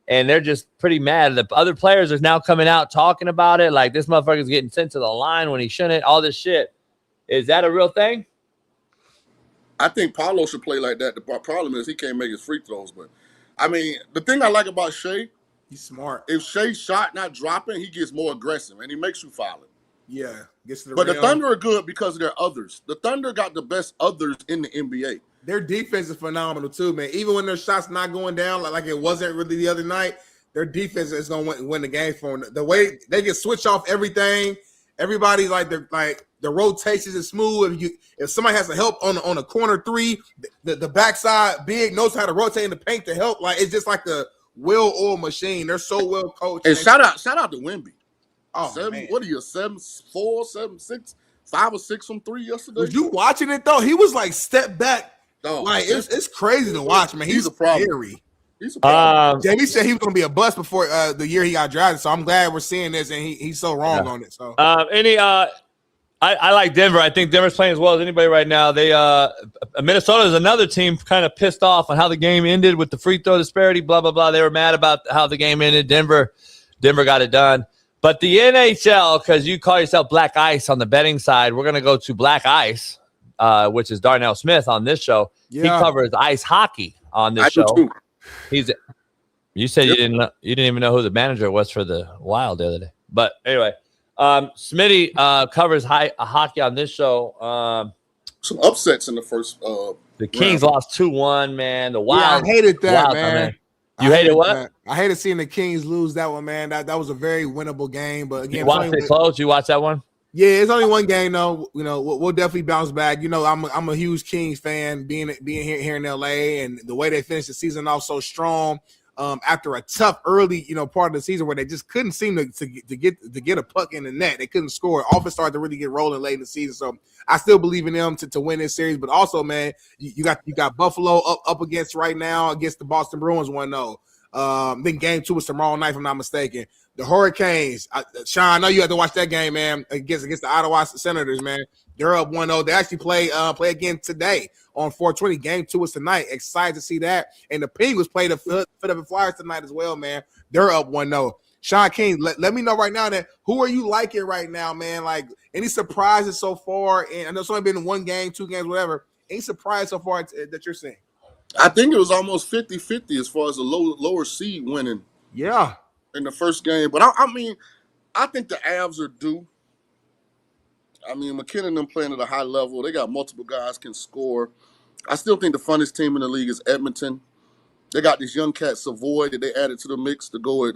And they're just pretty mad. The other players are now coming out talking about it. Like, this motherfucker's getting sent to the line when he shouldn't. All this shit. Is that a real thing? I think Paolo should play like that. The problem is he can't make his free throws. But, I mean, the thing I like about Shea, he's smart. If Shea's shot not dropping, he gets more aggressive, and he makes you foul it. Yeah. Gets to the but rim. the Thunder are good because of their others. The Thunder got the best others in the NBA. Their defense is phenomenal, too, man. Even when their shots not going down, like it wasn't really the other night, their defense is going to win the game for them. The way they can switch off everything, everybody the rotations is smooth. If somebody has to help on a corner three, the backside big knows how to rotate in the paint to help. Like it's just like the well-oiled machine. They're so well coached. And shout out to Wemby. Oh, man. What are you, 7-4, 7-6, 5 or 6 from 3 yesterday? Was you watching it though? He was like step back. Oh, like it's crazy to watch, man. He's a problem. Scary. He's a problem. Jamie said he was going to be a bust before the year he got drafted, so I'm glad we're seeing this, and he's so wrong on it. So I like Denver. I think Denver's playing as well as anybody right now. They Minnesota is another team kind of pissed off on how the game ended with the free throw disparity, blah, blah, blah. They were mad about how the game ended. Denver got it done. But the NHL, because you call yourself Black Ice on the betting side, we're going to go to Black Ice, which is Darnell Smith on this show. Yeah. He covers ice hockey on this show. Too. You said you didn't even know who the manager was for the Wild the other day. But anyway, Smitty covers hockey on this show. Some upsets in the first. The Kings lost 2-1, man. The Wild. Yeah, I hated that, man. You hated what? That. I hated seeing the Kings lose that one, man. That was a very winnable game. But again, you watched it close. You watched that one? Yeah, it's only one game though. You know, we'll definitely bounce back. You know, I'm a huge Kings fan, being here in LA, and the way they finished the season off so strong. After a tough early, part of the season where they just couldn't seem to get a puck in the net, they couldn't score. Offense started to really get rolling late in the season, so I still believe in them to win this series. But also, man, you got Buffalo up against right now against the Boston Bruins 1-0. Then game 2 is tomorrow night, if I'm not mistaken. The Hurricanes, Shaun, I know you had to watch that game, man, against the Ottawa Senators, man. They're up 1-0. They actually play again today on 420. Game 2 is tonight. Excited to see that. And the Penguins play the Philadelphia Flyers tonight as well, man. They're up 1-0. Shaun King, let me know right now that who are you liking right now, man? Like any surprises so far? And I know it's only been 1 game, 2 games, whatever. Any surprise so far that you're seeing? I think it was almost 50-50 as far as the lower seed winning. Yeah. In the first game. But I mean, I think the Avs are due. I mean, McKinnon and them playing at a high level. They got multiple guys can score. I still think the funnest team in the league is Edmonton. They got this young cat Savoy that they added to the mix to go with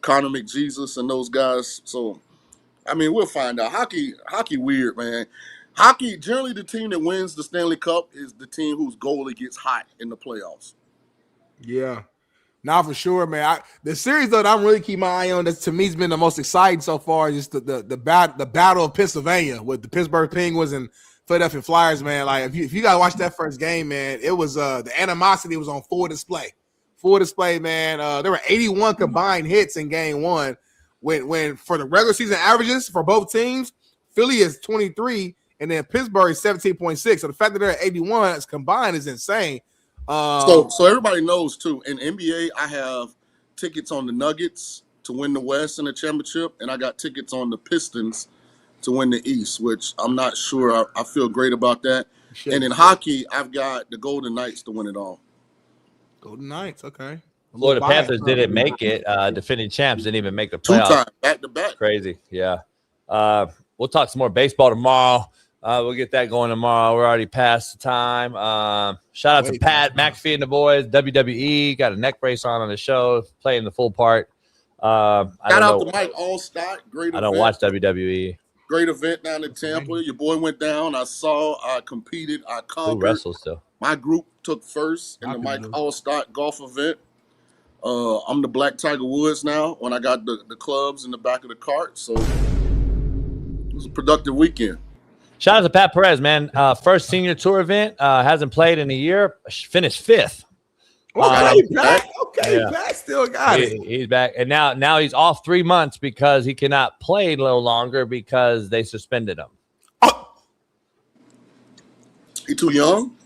Connor McJesus and those guys. So, I mean, we'll find out. Hockey weird, man. Hockey, generally the team that wins the Stanley Cup is the team whose goalie gets hot in the playoffs. Yeah. Nah, for sure, man. The series that I'm really keeping my eye on, that to me has been the most exciting so far, is just the battle of Pennsylvania with the Pittsburgh Penguins and Philadelphia Flyers, man. Like if you guys watch that first game, man, it was the animosity was on full display. Full display, man. There were 81 combined hits in game 1. When for the regular season averages for both teams, Philly is 23 and then Pittsburgh is 17.6. So the fact that they're at 81 combined is insane. So everybody knows too. In NBA, I have tickets on the Nuggets to win the West in the championship, and I got tickets on the Pistons to win the East, which I'm not sure. I feel great about that. Sure. And in hockey, I've got the Golden Knights to win it all. Golden Knights, okay. Florida Panthers didn't make it. Defending champs didn't even make the playoffs. 2 times back to back. Crazy, yeah. We'll talk some more baseball tomorrow. We'll get that going tomorrow. We're already past the time. Shout out to Pat McAfee and the boys. WWE got a neck brace on the show, playing the full part. Shout out to Mike Allstott. Great event. I don't watch WWE. Great event down in Tampa. Your boy went down. I competed. I conquered. Who wrestles still? My group took first in the Mike Allstott golf event. I'm the Black Tiger Woods now when I got the clubs in the back of the cart. So it was a productive weekend. Shout out to Pat Perez, man. First senior tour event. Hasn't played in a year. Finished 5th. Okay, back. Okay, yeah. Pat still got it. He's back. And now he's off 3 months because he cannot play no longer because they suspended him. He too young?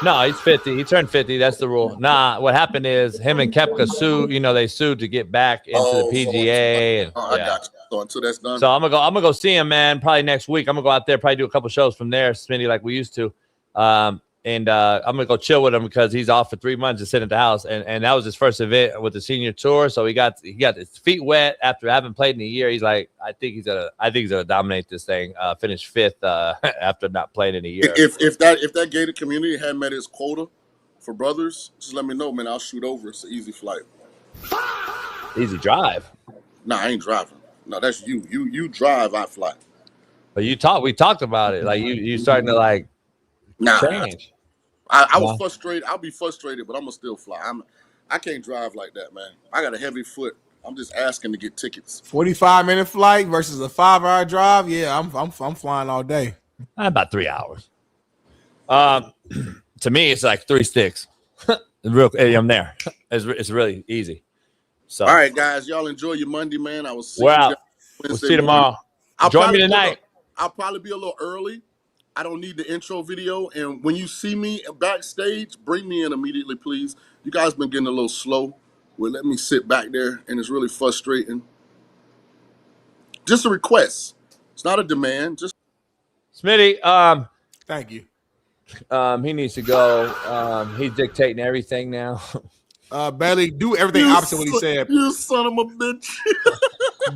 No, he's 50. He turned 50. That's the rule. Nah, what happened is him and Koepka sued. They sued to get back into the PGA. I got you. So until that's done. So I'm gonna go see him, man. Probably next week. I'm gonna go out there, probably do a couple shows from there, Smitty, like we used to. And I'm gonna go chill with him because he's off for 3 months to sit at the house. And that was his first event with the senior tour. So he got his feet wet after having played in a year. He's like, I think he's gonna dominate this thing. Finish 5th after not playing in a year. If that Gator community had met its quota for brothers, just let me know, man. I'll shoot over. It's an easy flight. Easy drive. Nah, I ain't driving. No, that's you. You drive, I fly. But we talked about it. Like you starting to like change. I was frustrated. I'll be frustrated, but I'm gonna still fly. I can't drive like that, man. I got a heavy foot. I'm just asking to get tickets. 45-minute flight versus a 5-hour drive. Yeah, I'm flying all day. About 3 hours. To me, it's like 3 sticks. I'm there. It's really easy. So all right, guys, y'all enjoy your Monday, man. I was we'll see you tomorrow. Join me tonight. I'll probably be a little early. I don't need the intro video. And when you see me backstage, bring me in immediately, please. You guys been getting a little slow. Well, let me sit back there, and it's really frustrating. Just a request. It's not a demand. Just Smitty, thank you. He needs to go. He's dictating everything now. Bailey, do everything opposite what he said. You son of a bitch.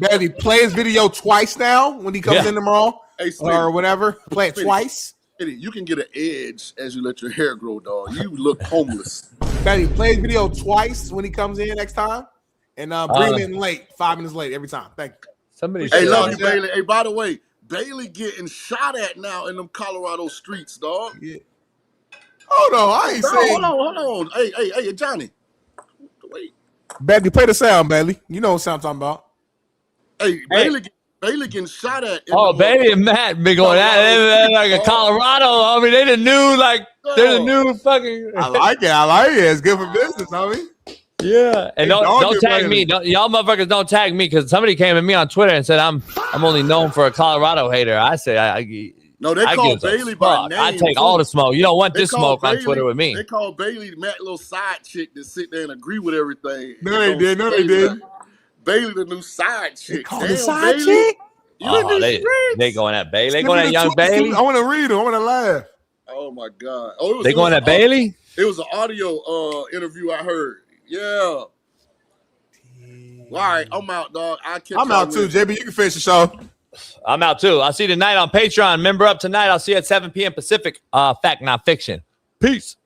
Bailey, play his video twice now when he comes in tomorrow or whatever. Play it twice. You can get an edge as you let your hair grow, dog. You look homeless. Bailey, play his video twice when he comes in next time, and bring him in late, 5 minutes late every time. Thank you. Hey, love you, Bailey. Hey, by the way, Bailey getting shot at now in them Colorado streets, dog. Yeah. Hold on, I ain't saying. Hold on. Hey, Johnny. Wait. Bailey, play the sound, Bailey. You know what sound I'm talking about. Hey, Bailey getting shot at. Bailey and Matt been going at it like a Colorado. I mean, they the new they're the new fucking. I like it. It's good for business, homie. Yeah, and don't tag me. Y'all motherfuckers don't tag me because somebody came at me on Twitter and said I'm only known for a Colorado hater. I say no, they call Bailey by name. I take all the smoke. You don't want this smoke on Twitter with me. They call Bailey Matt little side chick that sit there and agree with everything. No, they did. Bailey the new side chick. They call the side chick? They going at Bailey. They going at young Bailey. I want to read them. I want to laugh. Oh my God. They going at Bailey? It was an audio interview I heard. Yeah. All right, I'm out, dog. I'm out too, JB. You can finish the show. I'm out too. I'll see you tonight on Patreon. Member up tonight. I'll see you at 7 p.m. Pacific. Fact, not fiction. Peace.